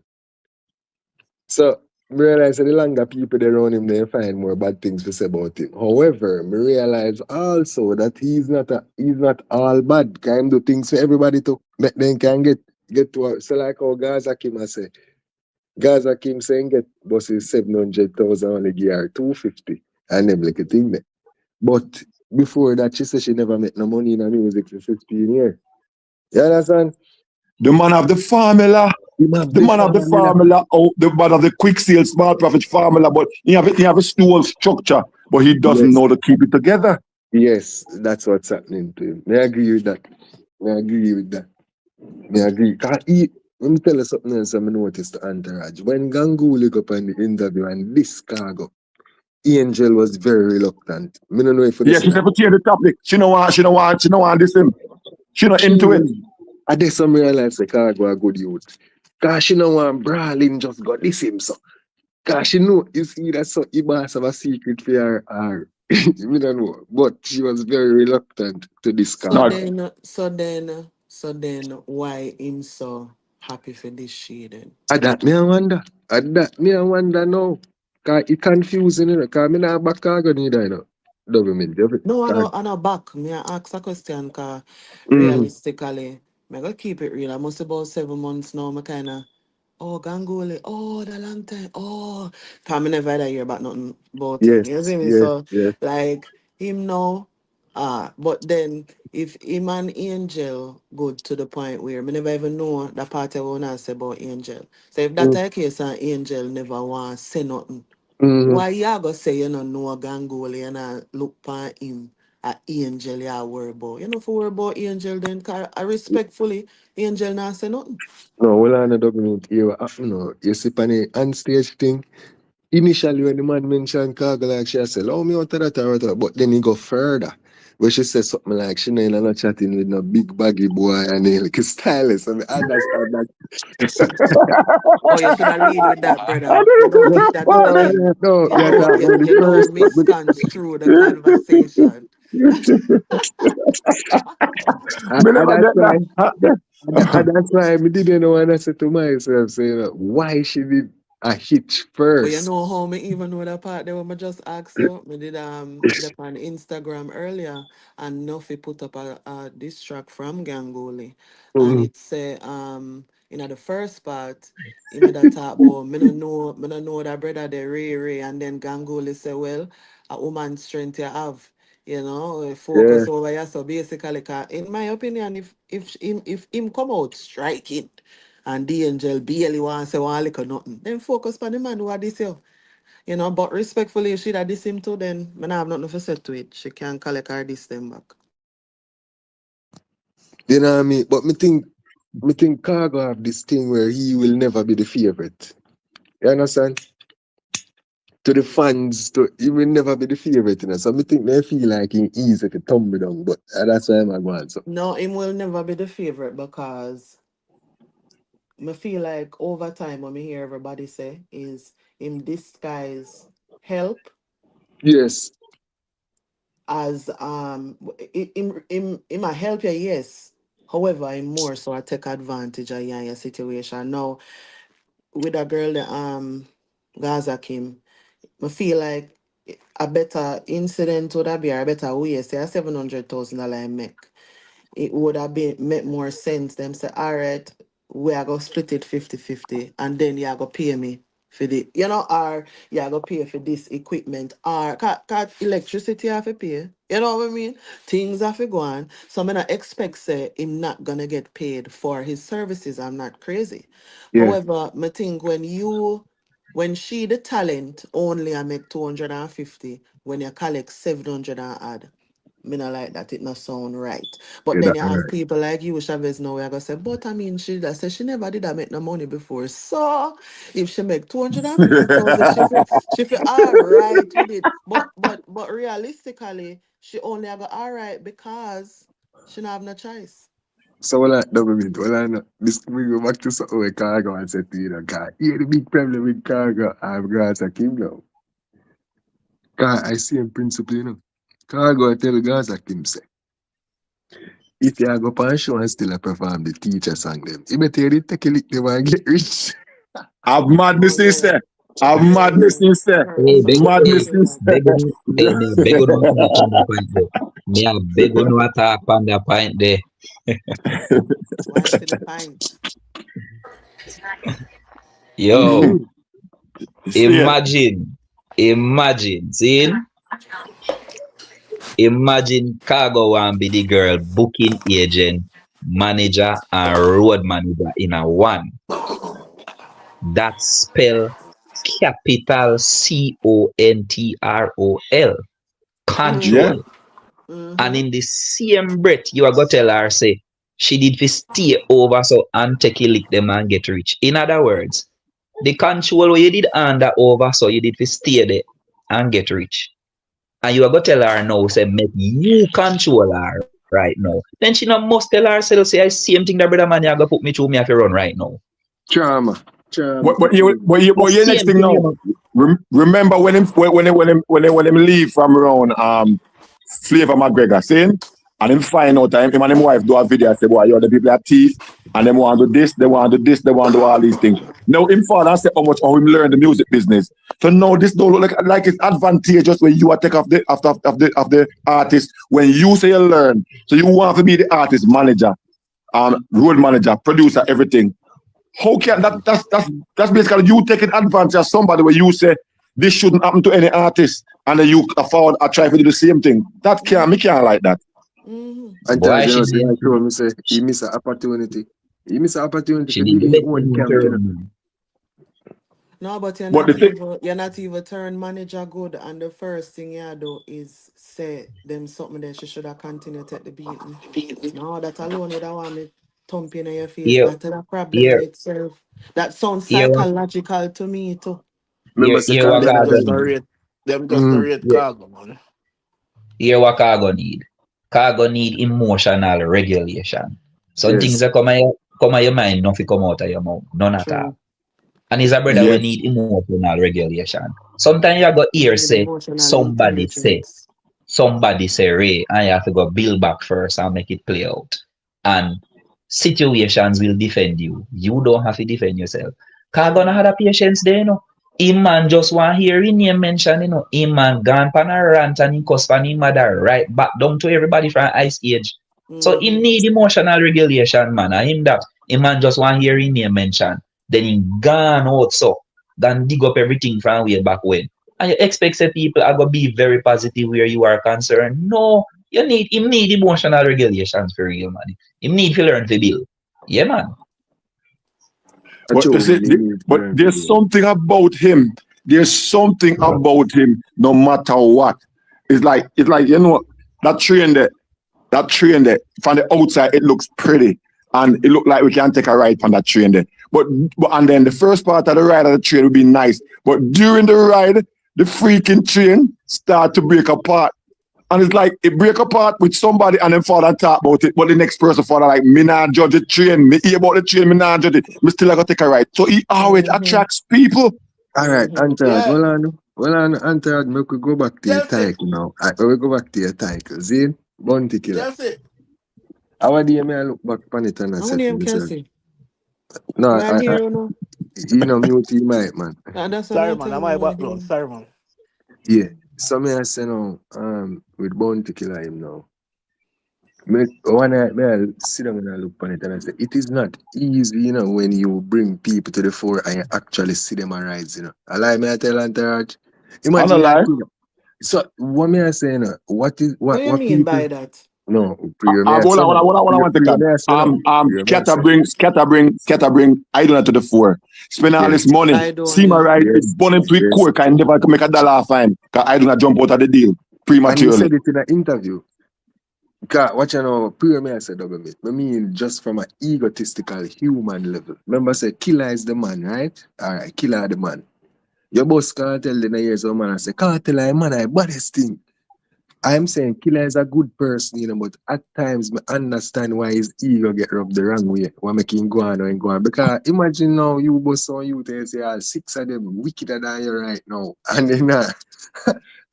[SPEAKER 5] So, me realize that the longer people they around him, they find more bad things to say about him. However, me realize also that he's not all bad. Can do things for everybody to make them can get to so like how Gaza Kim I say. Gaza Kim saying get buses 700,000 only give her 250 and them like a thing there. But before that, she said she never make no money in the music for 15 years. You understand?
[SPEAKER 1] The man of the formula.
[SPEAKER 5] Him have
[SPEAKER 1] The
[SPEAKER 5] the
[SPEAKER 1] man of the
[SPEAKER 5] formula.
[SPEAKER 1] formula, oh, the man of the quick sale, small profit formula, but he have a dual structure, but he doesn't
[SPEAKER 5] Yes,
[SPEAKER 1] know to keep it together.
[SPEAKER 5] yes, that's what's happening to him. I agree with that. I agree with that. I agree. Let me tell you something else I noticed the entourage. When Ganguly go up on the interview and this Cargo, Angel was very reluctant. I don't know if you
[SPEAKER 1] Yeah,
[SPEAKER 5] see
[SPEAKER 1] she
[SPEAKER 5] that.
[SPEAKER 1] never change the topic. She don't want this him. She not
[SPEAKER 5] She
[SPEAKER 1] into it.
[SPEAKER 5] I did some realize the Cargo a good youth. Cause she know want brawling just got this him so. Cause she know you see that so he must have a secret for her. Me don't know. But she was very reluctant to this
[SPEAKER 4] So
[SPEAKER 1] No,
[SPEAKER 5] Cargo.
[SPEAKER 4] then, why him so happy for this shit then?
[SPEAKER 5] At that me I wonder. At that me I wonder now. Cause it confusing, Cause me not back Cargo neither, Double me, double.
[SPEAKER 4] No, I know back. Me I ask a question cause
[SPEAKER 5] Mm-hmm.
[SPEAKER 4] realistically, me gonna keep it real. I must about 7 months now. Me kinda Gangoli, the long time. Cause me never hear about nothing about him.
[SPEAKER 5] Yes,
[SPEAKER 4] You see me?
[SPEAKER 5] yes,
[SPEAKER 4] So
[SPEAKER 5] yes.
[SPEAKER 4] like him now, but then if him and Angel good to the point where me never even know that part I wanna say about Angel. So if that the case and Angel never want say nothing.
[SPEAKER 5] Mm-hmm.
[SPEAKER 4] Why you go say you don't know Gangoli and look for him at Angel you worry about? You know for worry about Angel then cause I respectfully Angel not say nothing.
[SPEAKER 5] No, well, I know document here. You see, on the on stage thing. Initially, when the man mentioned Cargo, like she said, allow me out of that or whatever. But then he go further. Where she said something like, she know not chatting with no big baggy boy and he like a stylist. And I understand that.
[SPEAKER 4] Oh, you should have lead with that, brother. You know,
[SPEAKER 5] no,
[SPEAKER 4] if that do the thing,
[SPEAKER 5] no,
[SPEAKER 4] you
[SPEAKER 5] you're
[SPEAKER 4] know,
[SPEAKER 5] talking about the
[SPEAKER 4] you know,
[SPEAKER 5] first. But
[SPEAKER 4] misconstrue the conversation.
[SPEAKER 1] me
[SPEAKER 5] and
[SPEAKER 1] never
[SPEAKER 5] that's
[SPEAKER 1] get
[SPEAKER 5] why,
[SPEAKER 1] that.
[SPEAKER 5] and that's why I didn't know what I said to myself, saying, why she did a hitch
[SPEAKER 4] But you
[SPEAKER 5] first.
[SPEAKER 4] know how me even know that part there when I just asked you, me did that on Instagram earlier and Nuffy put up a diss track from Gangoli and
[SPEAKER 5] Mhm.
[SPEAKER 4] it say the first part he made a talk about me no know that brother the Ray and then Gangoli say well a woman's strength you have.
[SPEAKER 5] Yeah.
[SPEAKER 4] Focus over here. So basically, in my opinion, if him come out striking and the angel barely want to say one lick or nothing, then focus on the man who are this here. But respectfully, if she that diss him too, then I have nothing to say to it. She can collect her diss them back.
[SPEAKER 5] You know what I mean? But me think Cargo have this thing where he will never be the favorite. You understand? To the fans, he will never be the favorite. So me think they feel like he easy to tumble down. But that's why I'm going so.
[SPEAKER 4] No, him will never be the favorite because I feel like over time what me hear everybody say is him disguise help
[SPEAKER 5] Yes.
[SPEAKER 4] as him a help you, yes. However, him more so I take advantage of you and your situation. Now with a girl the Gaza Kim, I feel like a better incident would have been or a better way, say a $700,000 make. It would have been make more sense. Them say, all right, we are gonna split it 50-50 and then you are gonna pay me. for the, or you go pay for this equipment, or cause electricity have to pay. You know what I mean? Things have to go on. So I not expect say him not gonna get paid for his services. I'm not crazy.
[SPEAKER 5] Yeah.
[SPEAKER 4] However, I think when she the talent only I make 250 when you collect 700 and add. Me not like that, it not sound right. But
[SPEAKER 5] Yeah,
[SPEAKER 4] then
[SPEAKER 5] that
[SPEAKER 4] you have
[SPEAKER 5] right.
[SPEAKER 4] people like you, Chavez, now we're gonna say, but I mean she that said she never did that make no money before. So if she make 250,000, she feel all right with it. But realistically, she only got all right because she not have no choice.
[SPEAKER 5] So well, double mean, well, I know this we go back to something with Cargo and said to you, guy, here the big problem with Cargo, I've got a Kim now. Cause I see him principle, Cargo tell Gaza Kim say, if you go on show and still a perform the teacher song them, you better really take a lick them and get rich.
[SPEAKER 1] I've
[SPEAKER 4] Oh
[SPEAKER 1] madness
[SPEAKER 4] yeah.
[SPEAKER 1] instead. I've
[SPEAKER 4] Yeah.
[SPEAKER 1] madness instead.
[SPEAKER 3] Hey, beg, hey,
[SPEAKER 1] Madness instead.
[SPEAKER 3] beg on, hey, me a beg on attack on the point there. Me a beg on attack on the point there.
[SPEAKER 4] Wine to the pint.
[SPEAKER 3] Yo,
[SPEAKER 1] See,
[SPEAKER 3] imagine, imagine Cargo and be the girl, booking agent, manager, and road manager in a one. That spell capital Control.
[SPEAKER 1] yeah.
[SPEAKER 3] Control. And
[SPEAKER 4] Mm-hmm.
[SPEAKER 3] in the same breath, you are going to tell her, say, she did fi stay over so and take a lick them and get rich. In other words, the control where you did under over so you did fi stay there and get rich. And you are going to tell her now, say, make you control her right now. Then she not must tell herself, say, I same thing that brother man you are going to put me through, me have to run right now.
[SPEAKER 5] Trauma. Trauma.
[SPEAKER 3] The
[SPEAKER 1] But your next
[SPEAKER 3] same
[SPEAKER 1] thing
[SPEAKER 3] thing, you
[SPEAKER 1] now.
[SPEAKER 3] know.
[SPEAKER 1] Remember when him leave from around Flavor McGregor saying, and him find out him and him wife do a video and say, boy, you the people are thief and them want to do this, they want to do this, they want to do all these things. Now him father say how much how him learn the music business. So now this don't look like it's advantageous when you are take off the of the artist when you say you learn. So you want to be the artist manager, road manager, producer, everything. How can that's basically you taking advantage of somebody where you say this shouldn't happen to any artist and then you afford I try to do the same thing. That can't me can't like that.
[SPEAKER 4] Mm-hmm.
[SPEAKER 5] And
[SPEAKER 3] Boy,
[SPEAKER 5] Charles,
[SPEAKER 3] she
[SPEAKER 5] say,
[SPEAKER 3] did,
[SPEAKER 5] like you me say, he miss an opportunity. He miss an opportunity
[SPEAKER 3] she
[SPEAKER 5] for
[SPEAKER 3] did the
[SPEAKER 5] building his
[SPEAKER 3] best
[SPEAKER 5] own
[SPEAKER 3] thing in
[SPEAKER 5] camp,
[SPEAKER 3] turn.
[SPEAKER 4] No, but
[SPEAKER 1] But the thing,
[SPEAKER 4] you're not even turn manager good, and the first thing you do is say them something that she should have continued to take the beating. No, that alone would have want me thumping in your face.
[SPEAKER 3] Here,
[SPEAKER 4] That's a problem in
[SPEAKER 3] here,
[SPEAKER 4] itself. That sounds
[SPEAKER 3] here,
[SPEAKER 4] psychological to me too.
[SPEAKER 5] Remember, say
[SPEAKER 3] what
[SPEAKER 5] Cargo
[SPEAKER 6] Them
[SPEAKER 5] tell
[SPEAKER 6] just
[SPEAKER 3] Cargo
[SPEAKER 6] the
[SPEAKER 5] me.
[SPEAKER 3] need.
[SPEAKER 6] rate. Them just the
[SPEAKER 5] Mm.
[SPEAKER 6] rate
[SPEAKER 3] Here,
[SPEAKER 6] cargo, man.
[SPEAKER 3] here what Cargo need. Cargo need emotional regulation. Some things
[SPEAKER 5] Yes.
[SPEAKER 3] that come out your mind, nothing come out of your mouth. None at all.
[SPEAKER 4] True.
[SPEAKER 3] And his a brother we
[SPEAKER 1] yes.
[SPEAKER 3] need emotional regulation. Sometimes you go
[SPEAKER 4] You
[SPEAKER 3] hear
[SPEAKER 4] need
[SPEAKER 3] say
[SPEAKER 4] emotional
[SPEAKER 3] somebody
[SPEAKER 4] intelligence.
[SPEAKER 3] say Ray and you have to go build back first and make it play out. And situations will defend you. You don't have to defend yourself. Cause gonna have the patience there, you know. Him man just want hear his name mentioned, you know. Him man gone pan a rant and he cuss pan him mother right back down to everybody from Ice Age. So he
[SPEAKER 4] Mm-hmm.
[SPEAKER 3] need emotional regulation, man. And him that him man just want hear his name mentioned. Then he gone out so gone dig up everything from way back when. And you expect say people are gonna be very positive where you are concerned. No, you need emotional regulations for real, man. You need to learn to build. Yeah, man.
[SPEAKER 5] That's
[SPEAKER 1] But you
[SPEAKER 5] true,
[SPEAKER 1] see,
[SPEAKER 5] man. You need to
[SPEAKER 1] but
[SPEAKER 5] learn to
[SPEAKER 1] there's
[SPEAKER 5] do it.
[SPEAKER 1] something about him. There's something about him no matter what. It's like that train there from the outside it looks pretty and it look like we can take a ride on that train there. But and then the first part of the ride of the train would be nice. But during the ride, the freaking train start to break apart. And it's like it break apart with somebody and then father talk about it, but the next person father like me not judge the train, me hear about the train, me not judge it, me still gotta take a ride. So he always
[SPEAKER 4] Mm-hmm.
[SPEAKER 1] attracts people.
[SPEAKER 5] All right,
[SPEAKER 4] Mm-hmm.
[SPEAKER 5] Antarad.
[SPEAKER 6] Yeah,
[SPEAKER 5] Well, on Antarad, make we go back to your
[SPEAKER 6] Chelsea.
[SPEAKER 5] title now. We go back to your title. See, Bounty Killer.
[SPEAKER 6] Chelsea.
[SPEAKER 5] How do you may I look back on it and I
[SPEAKER 4] How
[SPEAKER 5] say to
[SPEAKER 4] name
[SPEAKER 5] myself,
[SPEAKER 4] Kelsey?
[SPEAKER 5] no,
[SPEAKER 4] Well, I'm here, you know.
[SPEAKER 5] mute your mic, man.
[SPEAKER 4] That's what
[SPEAKER 6] Sorry,
[SPEAKER 4] I
[SPEAKER 6] man.
[SPEAKER 4] tell
[SPEAKER 6] I'm
[SPEAKER 4] you,
[SPEAKER 6] my
[SPEAKER 4] I'm
[SPEAKER 6] background.
[SPEAKER 4] here.
[SPEAKER 6] Sorry, man.
[SPEAKER 5] Yeah. So me I say now, with Bounty Killer him now. One night, I sit down and I look on it and I say, it is not easy, when you bring people to the fore and you actually see them arise. I lie, me I tell Entourage.
[SPEAKER 1] I
[SPEAKER 5] Imagine
[SPEAKER 1] don't
[SPEAKER 5] that
[SPEAKER 1] lie.
[SPEAKER 5] thing. So, what me I say, what is,
[SPEAKER 4] What you
[SPEAKER 5] what
[SPEAKER 4] mean
[SPEAKER 5] people,
[SPEAKER 4] by that?
[SPEAKER 5] no, prior me I
[SPEAKER 1] Hold
[SPEAKER 5] say,
[SPEAKER 1] on, hold on,
[SPEAKER 5] no,
[SPEAKER 1] hold on, hold on one
[SPEAKER 5] prior
[SPEAKER 1] second.
[SPEAKER 5] me I say, no, prior me I say,
[SPEAKER 1] Scatter bring, I do not to the fore. Spend all this
[SPEAKER 5] yes,
[SPEAKER 1] money.
[SPEAKER 4] I don't,
[SPEAKER 1] See my
[SPEAKER 4] yeah.
[SPEAKER 1] right,
[SPEAKER 5] yes,
[SPEAKER 1] burn to it
[SPEAKER 5] yes.
[SPEAKER 1] quick, I never make a dollar fine. Cause I do not jump out of the deal
[SPEAKER 5] And he
[SPEAKER 1] prematurely.
[SPEAKER 5] said it in an interview. Because what you know, prior me I said double bit. I mean, just from an egotistical human level. Remember, I said, Killa is the man, right? All right, Killa the man. Your boss Kartel in the years of man and say, Kartel I man I baddest thing. I'm saying Killa is a good person, but at times I understand why his ego get rubbed the wrong way. Why make him go on and go on. Because imagine now you boss on you they say six of them wickeder than you right now. And then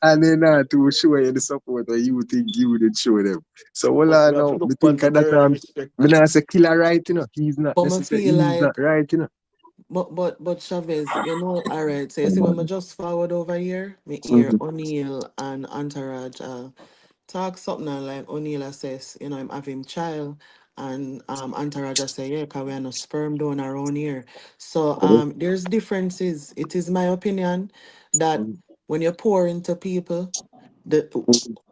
[SPEAKER 5] and then to show you the support that you think you did show them. So well
[SPEAKER 2] We have to
[SPEAKER 5] now
[SPEAKER 2] look
[SPEAKER 5] me
[SPEAKER 2] upon
[SPEAKER 5] think
[SPEAKER 2] for
[SPEAKER 5] at that
[SPEAKER 2] early
[SPEAKER 5] time
[SPEAKER 2] respect.
[SPEAKER 5] when I say Killa right, he's not
[SPEAKER 4] But I
[SPEAKER 5] necessarily
[SPEAKER 4] feel
[SPEAKER 5] he's not
[SPEAKER 4] like,
[SPEAKER 5] right,
[SPEAKER 4] but Chavez, all right. So you see, when I just forward over here, me hear
[SPEAKER 5] Mhm.
[SPEAKER 4] O'Neill and Entourage talk something and like O'Neill says, I'm having child. And Entourage say, yeah, because we are no sperm donor around here. So there's differences. It is my opinion that when you pour into people, the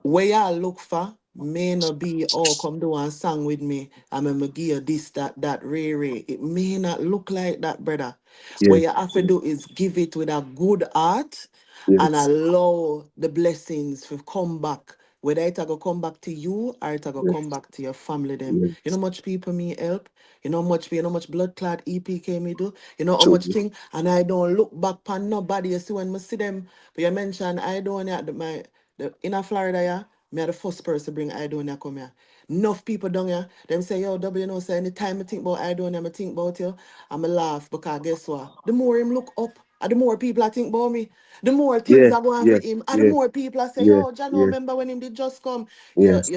[SPEAKER 4] where y'all look for may not be, oh, come do one song with me. I'm gonna give you this, that, Ray. It may not look like that, brother. What
[SPEAKER 5] Yes,
[SPEAKER 4] you have to do is give it with a good heart and
[SPEAKER 5] yes,
[SPEAKER 4] allow the blessings to come back. Whether it go come back to you or it go come
[SPEAKER 5] yes,
[SPEAKER 4] back to your family them. You know
[SPEAKER 5] yes.
[SPEAKER 4] how much people me help. You know how much blood clot EPK me do. You know how
[SPEAKER 5] True.
[SPEAKER 4] much thing, and I don't look back on nobody. You see when I see them, but you mention I don't at in a Florida, yeah, me are the first person bring Idonia come here. Enough people down here, them say, yo, W, say anytime I think about Idonia, I think about you, I'm a laugh because guess what? The more him look up, and the more people I think about me, the more things
[SPEAKER 5] Yeah,
[SPEAKER 4] are going for
[SPEAKER 5] yeah,
[SPEAKER 4] him, and the
[SPEAKER 5] yeah,
[SPEAKER 4] more people I say,
[SPEAKER 5] yeah,
[SPEAKER 4] yo, Jano,
[SPEAKER 5] yeah,
[SPEAKER 4] remember when him did just come?
[SPEAKER 5] yes,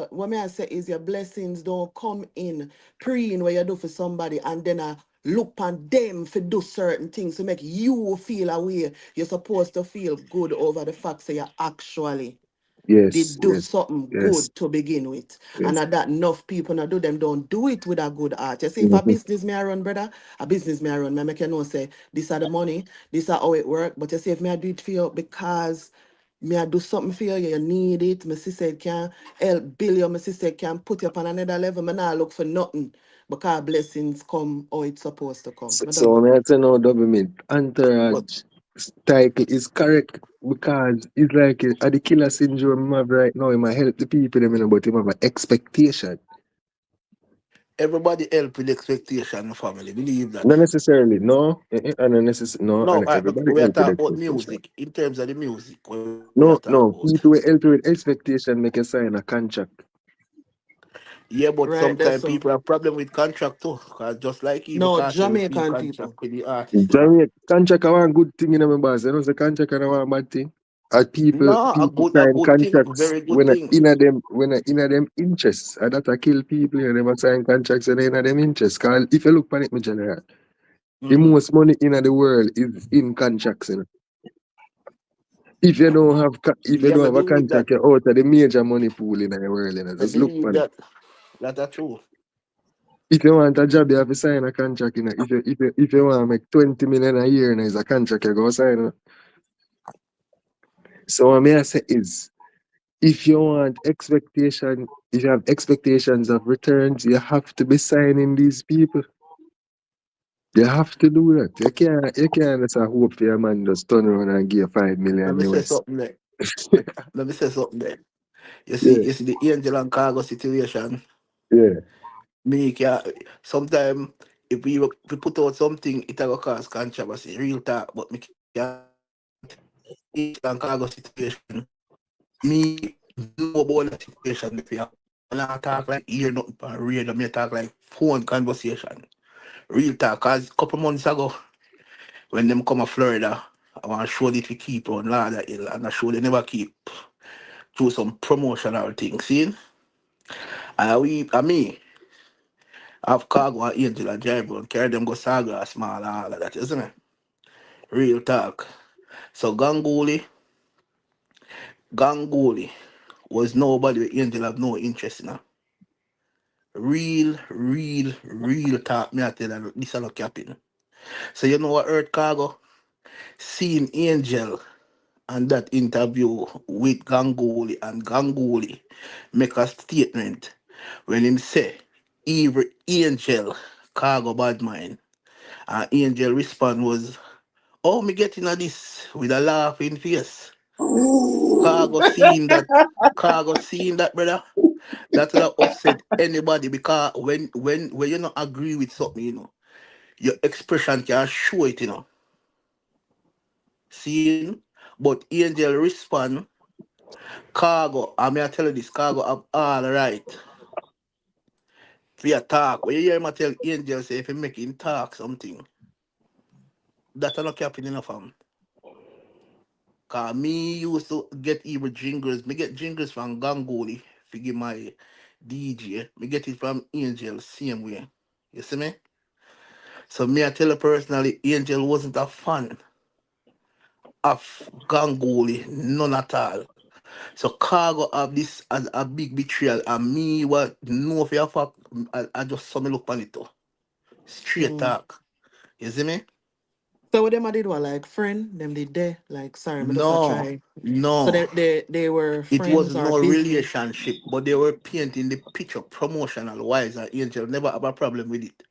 [SPEAKER 4] What may I say is your blessings don't come in preen where you do for somebody, and then I look on them for do certain things to make you feel a way you're supposed to feel good over the fact that you actually
[SPEAKER 5] yes,
[SPEAKER 4] did do
[SPEAKER 5] yes,
[SPEAKER 4] something
[SPEAKER 5] yes,
[SPEAKER 4] good to begin with. And
[SPEAKER 5] yes.
[SPEAKER 4] at that enough people not do them don't do it with a good heart. You see, if a
[SPEAKER 5] Mm-hmm.
[SPEAKER 4] business may I run, brother, a business may I run, me make you know say this are the money, this are how it work. But you see, if me I do it for you because me I do something for you, you need it. My sister can help build you, my sister can put you up on another level. Me not look for nothing because blessings come how it's supposed to come.
[SPEAKER 5] So,
[SPEAKER 4] Me done.
[SPEAKER 5] so I'm to know double mint
[SPEAKER 2] But
[SPEAKER 5] entourage title is correct because it's like the killer syndrome I have right now. It might help the people, but it have an expectation.
[SPEAKER 2] everybody help with expectation, family. Believe that.
[SPEAKER 5] Not necessarily, no. No,
[SPEAKER 2] No,
[SPEAKER 5] and everybody
[SPEAKER 2] we are
[SPEAKER 5] help with
[SPEAKER 2] talking about
[SPEAKER 5] expectation.
[SPEAKER 2] music. In terms of the music, what we are talking
[SPEAKER 5] No,
[SPEAKER 2] about.
[SPEAKER 5] no. People will help with expectation make you sign a contract.
[SPEAKER 2] Yeah, but
[SPEAKER 4] Right there,
[SPEAKER 2] sometimes
[SPEAKER 4] so.
[SPEAKER 2] people have problem with contract too. Cause just like even
[SPEAKER 4] No,
[SPEAKER 2] Kartel feel
[SPEAKER 4] Jamaican
[SPEAKER 2] contract
[SPEAKER 4] people.
[SPEAKER 2] with the artist.
[SPEAKER 5] Jamaica, contract are one good thing in my boss. You know, the contract are one bad thing.
[SPEAKER 2] No,
[SPEAKER 5] People
[SPEAKER 2] a
[SPEAKER 5] sign
[SPEAKER 2] good thing,
[SPEAKER 5] contracts
[SPEAKER 2] very good thing.
[SPEAKER 5] when a inner them interests. And that a kill people and them a sign contracts and inner them interests. Cause if you look at it, my general, the
[SPEAKER 2] Mm-hmm.
[SPEAKER 5] most money in the world is in contracts. If you
[SPEAKER 2] Yeah,
[SPEAKER 5] don't
[SPEAKER 2] I
[SPEAKER 5] have a
[SPEAKER 2] believe that.
[SPEAKER 5] contract, you're out of the major money pool in the world.
[SPEAKER 2] I
[SPEAKER 5] Just look
[SPEAKER 2] believe
[SPEAKER 5] at it.
[SPEAKER 2] that. That's true.
[SPEAKER 5] If you want a job, you have to sign a contract. If you want to make 20 million a year, it's a contract you go sign. So what I say is, if you want expectation, if you have expectations of returns, you have to be signing these people. You have to do that. You can't just hope for your man just turn around and give you 5 million
[SPEAKER 2] Let me say
[SPEAKER 5] US.
[SPEAKER 2] something there. Let me say something there.
[SPEAKER 5] Yeah,
[SPEAKER 2] You see the Angel and Cargo situation.
[SPEAKER 5] yeah,
[SPEAKER 2] Me can sometimes if we put out something, it will cause controversy, real talk. But me can't Angel and Cargo situation. Me know about the situation if you have. I don't talk like ear nothing on radio, me talk like phone conversation. Real talk, cause couple months ago, when them come to Florida, I want to show it we keep on Ladder Hill and I show they never keep do some promotional things, see? Me, have Cargo and Angel and drive and carry them go Sawgrass Mall and all of that, isn't it? Real talk. So Ganguly was nobody with Angel have no interest in her.
[SPEAKER 6] Real talk. Me I tell you, this is not capping. So you know what hurt Cargo? Seeing Angel and that interview with Ganguly and Ganguly make a statement when him say every Angel Cargo bad mind. And Angel respond was, oh, me getting at this with a laughing face. Cargo seeing that, Cargo seeing that, brother. That would have upset anybody because when you not agree with something, your expression can show it, Seeing, but Angel respond, Cargo, I mean I tell you this, Cargo have all right. For your talk. When you hear him tell Angel say if he make him talk something, that not happening enough of him. Cause me used to get even jingles. Me get jingles from Gangoli to give my DJ. Me get it from Angel same way. You see me? So me I tell you personally, Angel wasn't a fan of Gangoli, none at all. So Cargo have this as a big betrayal, and me what know for a fact, I just saw me look on it too. Straight
[SPEAKER 4] Mm.
[SPEAKER 6] talk. You see me?
[SPEAKER 4] So what them I did was like friend, them did there, like sorry, me just a
[SPEAKER 6] No,
[SPEAKER 4] try. So
[SPEAKER 6] no.
[SPEAKER 4] they were
[SPEAKER 6] It was
[SPEAKER 4] friends or
[SPEAKER 6] no
[SPEAKER 4] business.
[SPEAKER 6] relationship, but they were painting the picture promotional wise, and Angel never have a problem with it.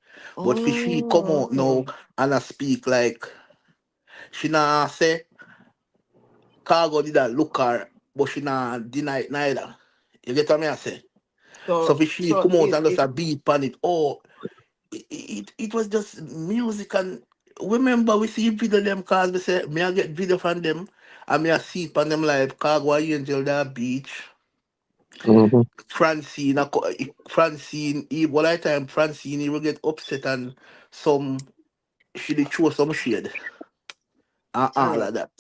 [SPEAKER 6] But for she come
[SPEAKER 4] Oh,
[SPEAKER 6] out now
[SPEAKER 4] okay.
[SPEAKER 6] and I speak like she nah say Cargo did that look her, but she nah deny it neither. You get what me I say? So
[SPEAKER 4] So
[SPEAKER 6] for she
[SPEAKER 4] so
[SPEAKER 6] come out
[SPEAKER 4] it
[SPEAKER 6] and just
[SPEAKER 4] it
[SPEAKER 6] a beat on it. Oh, it was just music and remember we see video them cause we say me I get video from them and me I see it on them live Cargo and Angel that beach.
[SPEAKER 5] Mm-hmm.
[SPEAKER 6] Francine, Francine, what I time Francine, he will get upset and some she dey throw some shade and
[SPEAKER 4] all
[SPEAKER 6] all
[SPEAKER 4] right.
[SPEAKER 6] of that.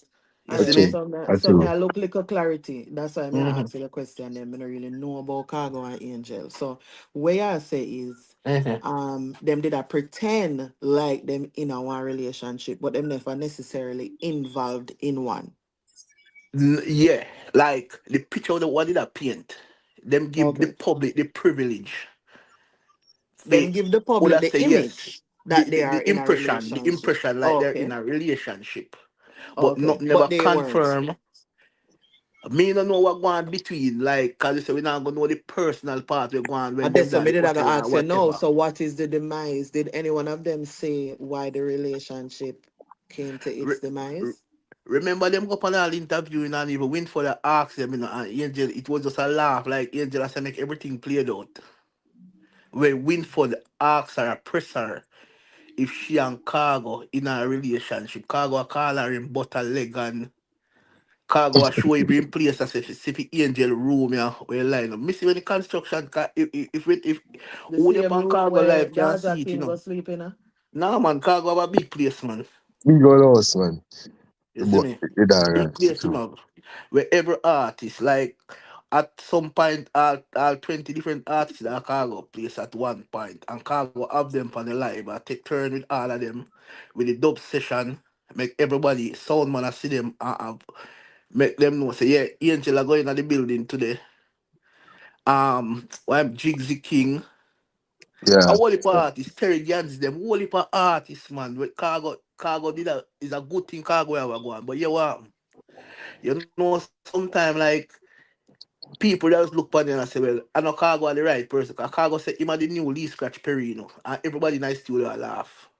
[SPEAKER 6] You
[SPEAKER 4] All
[SPEAKER 6] see
[SPEAKER 4] right.
[SPEAKER 5] Actually,
[SPEAKER 6] me?
[SPEAKER 4] So me
[SPEAKER 5] actually.
[SPEAKER 4] I look little clarity. That's why me I
[SPEAKER 6] Mm-hmm.
[SPEAKER 4] ask you the question. Them me don't really know about Cargo and Angel. So what I say is,
[SPEAKER 6] Mm-hmm.
[SPEAKER 4] them did I pretend like them in a one relationship, but them never necessarily involved in one.
[SPEAKER 6] Yeah, like the picture of the what did I paint? Them give the
[SPEAKER 4] Okay.
[SPEAKER 6] public the privilege.
[SPEAKER 4] Them
[SPEAKER 6] They
[SPEAKER 4] give the
[SPEAKER 6] would I
[SPEAKER 4] public the
[SPEAKER 6] say yes.
[SPEAKER 4] image that they are
[SPEAKER 6] The
[SPEAKER 4] in a
[SPEAKER 6] impression, the
[SPEAKER 4] relationship.
[SPEAKER 6] impression like they're in
[SPEAKER 4] Okay.
[SPEAKER 6] a relationship, but not
[SPEAKER 4] Okay.
[SPEAKER 6] never
[SPEAKER 4] But they weren't.
[SPEAKER 6] confirm. Me don't know what going between, like, cause you say we not gonna know the personal part we're going when
[SPEAKER 4] And
[SPEAKER 6] them
[SPEAKER 4] that's what
[SPEAKER 6] at
[SPEAKER 4] me
[SPEAKER 6] the
[SPEAKER 4] did I go
[SPEAKER 6] hotel or
[SPEAKER 4] ask you no.
[SPEAKER 6] whatever.
[SPEAKER 4] So what is the demise? Did any one of them say why the relationship came to its
[SPEAKER 6] Re- re-
[SPEAKER 4] demise?
[SPEAKER 6] Remember them go up on all interviewing and even win for the ask them, and Angel, it was just a laugh, like Angel has to make everything played out. When Winford asks her, press her, if she and Cargo in a relationship, Cargo a call her in butter leg and Cargo a show him in place as if Angel room yeah, where line up. Missy when the construction if
[SPEAKER 4] The
[SPEAKER 6] who the
[SPEAKER 4] same
[SPEAKER 6] pan
[SPEAKER 4] room
[SPEAKER 6] Cargo
[SPEAKER 4] where
[SPEAKER 6] life can
[SPEAKER 4] Gaza
[SPEAKER 6] see it,
[SPEAKER 4] King go sleep in.
[SPEAKER 6] Nah man, Cargo have a big place, man.
[SPEAKER 5] We go lost, man.
[SPEAKER 6] You see
[SPEAKER 5] But
[SPEAKER 6] me?
[SPEAKER 5] it
[SPEAKER 6] Big
[SPEAKER 5] alright.
[SPEAKER 6] place him
[SPEAKER 5] True.
[SPEAKER 6] have. Where every artist, like at some point, all 20 different artists that Cargo place at one point, and Cargo have them for the live. I take turn with all of them with the dub session, make everybody sound man I see them and have, make them know say yeah, Angel are going to the building today. I'm Jigsy King. A
[SPEAKER 5] Yeah.
[SPEAKER 6] whole heap of artists, Terry Gans, them whole heap of artists, man. With Cargo did a is a good thing Cargo have go on. But yeah, what? You know, sometimes like people just look at them and say, well, I know Cargo are the right person. Because Cargo said him are the new Lee Scratch Perry, and everybody in the studio laugh.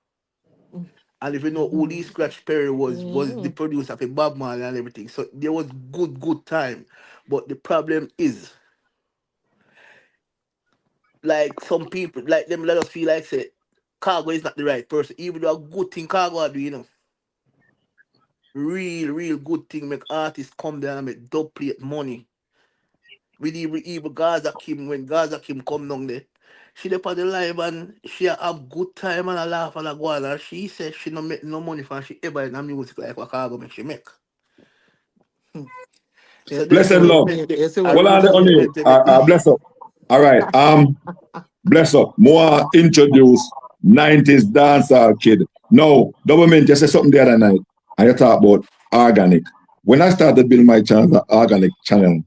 [SPEAKER 6] And if you know who Lee Scratch Perry was the
[SPEAKER 4] Mm-hmm.
[SPEAKER 6] producer for Bob Marley and everything. So there was good time. But the problem is, like some people, like them let us feel like say Cargo is not the right person. Even though a good thing Cargo are doing, real good thing make artists come down and make dub plate money. With even Gaza Kim when Gaza Kim come down there. She dey on the live and she a have good time and a laugh and a go on and she said she no make no money from she ever in a music like what Cargo make she make. So them
[SPEAKER 4] You
[SPEAKER 1] Blessed
[SPEAKER 4] see
[SPEAKER 6] know
[SPEAKER 4] what
[SPEAKER 1] love.
[SPEAKER 4] me? You see
[SPEAKER 6] I
[SPEAKER 4] what
[SPEAKER 1] Well,
[SPEAKER 4] me
[SPEAKER 1] on the
[SPEAKER 6] really
[SPEAKER 4] say?
[SPEAKER 1] only,
[SPEAKER 6] respect everything.
[SPEAKER 1] bless up. All right. Bless up. More introduce 90s dancehall kid. No, government just said something the other night. And you talk about organic. When I started building my channel, the organic channel,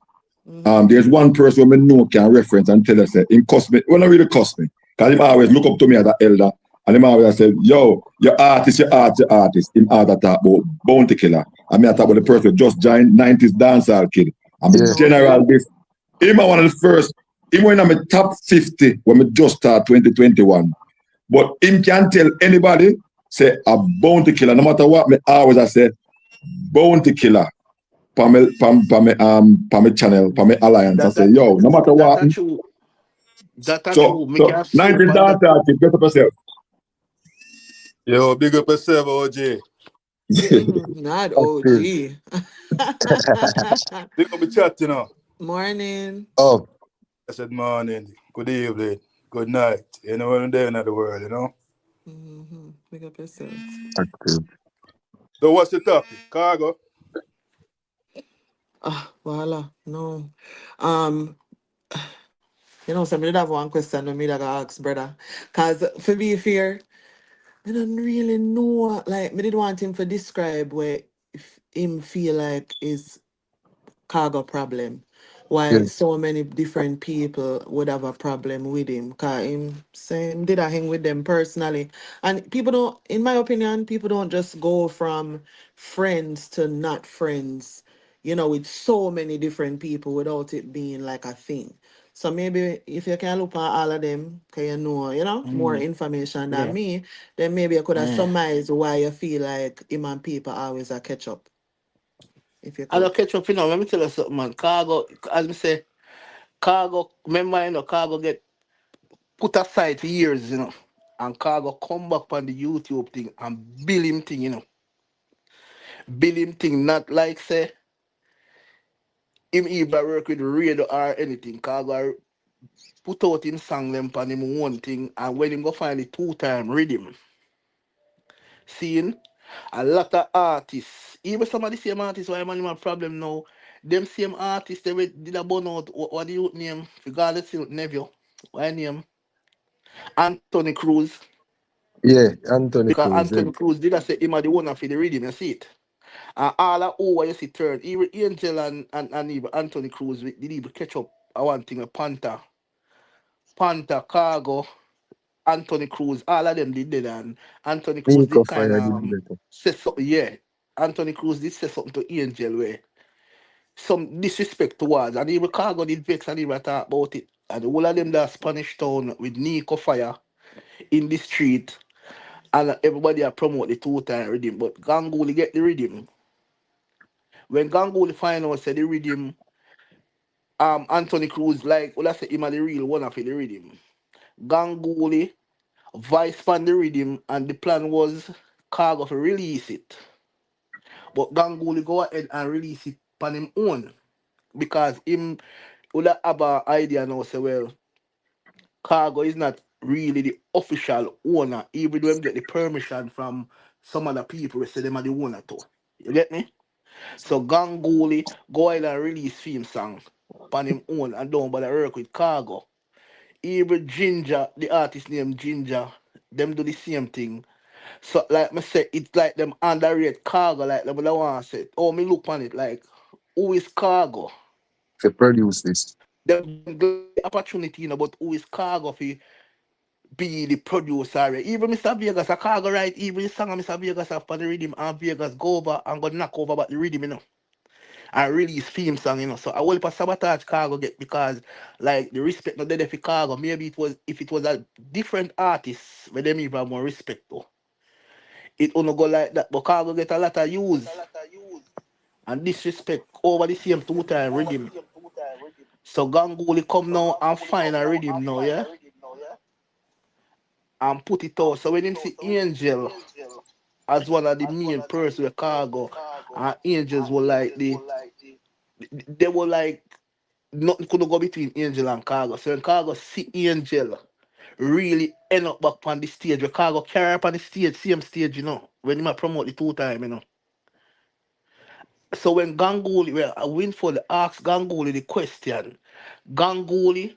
[SPEAKER 1] There's one person when me know can reference and tell us that him cuss me. Well, not really cuss me. Because him always look up to me as an elder. And him always say, yo, your artist, your art, your artist. Him always talk about Bounty Killer. I mean, I talk about the person who just joined 90s dancehall kid. I'm a
[SPEAKER 5] Yeah.
[SPEAKER 1] general this. Him one of the first, him one of my top 50 when we just start 2021. But him can tell anybody, say a Bounty Killer. No matter what, me always I say, Bounty Killer. Pa my channel, pa my alliance. I
[SPEAKER 6] That
[SPEAKER 1] say,
[SPEAKER 6] that
[SPEAKER 1] yo, no matter
[SPEAKER 6] that
[SPEAKER 1] what.
[SPEAKER 6] a true. That a
[SPEAKER 1] So,
[SPEAKER 6] true. Me
[SPEAKER 1] so
[SPEAKER 6] can swing
[SPEAKER 1] 19
[SPEAKER 6] pan that.
[SPEAKER 1] dance artist, get up yourself.
[SPEAKER 7] Yo, big up yourself, OJ.
[SPEAKER 4] Not
[SPEAKER 5] Active.
[SPEAKER 4] OG.
[SPEAKER 7] Big up the chat, you know.
[SPEAKER 4] Morning.
[SPEAKER 5] Oh,
[SPEAKER 7] I said morning, good evening, good night. Anywhere in there in the world, you know.
[SPEAKER 4] Pick up yourself.
[SPEAKER 5] active.
[SPEAKER 7] So what's the topic? Cargo?
[SPEAKER 4] Voila. No. Um, so me did have one question to me that I ask brother. Cause for be fair, I don't really know. Like, me did want him to describe where if him feel like is cargo problem.
[SPEAKER 5] Yeah.
[SPEAKER 4] Why so many different people would have a problem with him. Cause him same did I hang with them personally. And people don't, in my opinion, people don't just go from friends to not friends, with so many different people without it being like a thing. So maybe if you can look at all of them, can more
[SPEAKER 6] Mm.
[SPEAKER 4] information than
[SPEAKER 6] Yeah.
[SPEAKER 4] me, then maybe I could have
[SPEAKER 6] Yeah.
[SPEAKER 4] summarized why you feel like him and people always a catch up, if you
[SPEAKER 6] I don't
[SPEAKER 4] could.
[SPEAKER 6] catch up, Let me tell you something, man. Cargo, as me say, Cargo, remember, Cargo get put aside for years, And Cargo come back on the YouTube thing and bill him thing, Bill him thing, not like say him either work with radio or anything. Cargo put out him song them on him one thing, and when him go find the two-time rhythm, seeing a lot of artists, even some of the same artists why man him have problem now, them same artists they did a burn out, what do you name? Regardless of nephew. Why name? Anthony Cruz.
[SPEAKER 5] Yeah, Anthony
[SPEAKER 6] Because
[SPEAKER 5] Cruz. Yeah.
[SPEAKER 6] Anthony Cruz did I say him are the one for the rhythm, you see it. And all of who you see turn, even Angel and even Anthony Cruz did even catch up one thing with Panther, Cargo, Anthony Cruz, all of them did that, and Anthony Cruz
[SPEAKER 5] Nico
[SPEAKER 6] did kind
[SPEAKER 5] Fire
[SPEAKER 6] of
[SPEAKER 5] did better.
[SPEAKER 6] say something, yeah. Anthony Cruz did say something to Angel where some disrespect towards, and even Cargo did vex and even talk about it. And all of them that Spanish town with Nico Fire in the street, and everybody are promote the two-time rhythm, but Ganguly get the rhythm. When Ganguly find out say the rhythm, Anthony Cruz like, well, I say him are the real one of the rhythm. Ganguly vice pan the rhythm, and the plan was Cargo to release it. But Ganguly go ahead and release it on him own because him would have an idea now say, well, Cargo is not really the official owner, even though him get the permission from some other people who say them are the owner too. You get me? So Ganguly go ahead and release theme song on him own and don't bother work with Cargo. Even Ginger, the artist named Ginger, them do the same thing. So like me say, it's like them underrate Cargo, like them the one say, oh me look on it like who is Cargo?
[SPEAKER 5] To produce this.
[SPEAKER 6] Them get the opportunity, but who is Cargo for be the producer? Even Mr. Vegas, a Cargo right, even the song of Mr. Vegas after the rhythm and Vegas go over and go knock over about the rhythm. And release theme song, So I will sabotage Cargo get because like the respect not there for Cargo. Maybe it was if it was a different artist where them even have more respect though. It only go like that, but Cargo get a lot of use and disrespect over the same two-time rhythm. So Ganguly come now and find a rhythm now, yeah? And put it out. So when him see Angel as one of the main person with Cargo, and Angels were like they were like nothing could go between Angel and Cargo. So when Cargo see Angel really end up back on the stage, where Cargo carry up on the stage, same stage, when him a promote the two-time. So when Ganguly, well, I win for the ask Ganguly the question. Ganguly,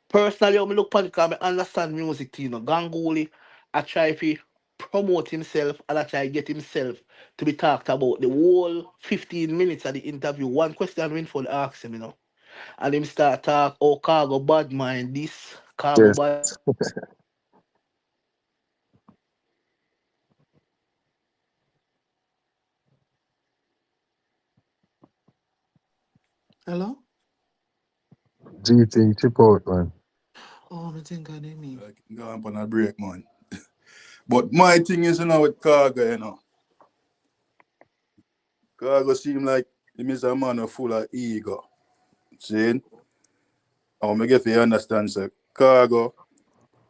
[SPEAKER 6] personally, when I look at it, because I understand music, Ganguly, I try to promote himself and I try get himself to be talked about the whole 15 minutes of the interview. One question Winford asked him, and him start talk, oh, Cargo bad mind this, Cargo
[SPEAKER 5] Yes.
[SPEAKER 6] bad.
[SPEAKER 4] Hello?
[SPEAKER 5] G thing chip out, man.
[SPEAKER 4] Oh, I think I didn't mean.
[SPEAKER 7] I can go on a break, man. But my thing is, with Khago. Khago seem like him is a man who full of ego. See? I want to get you understand, sir. Khago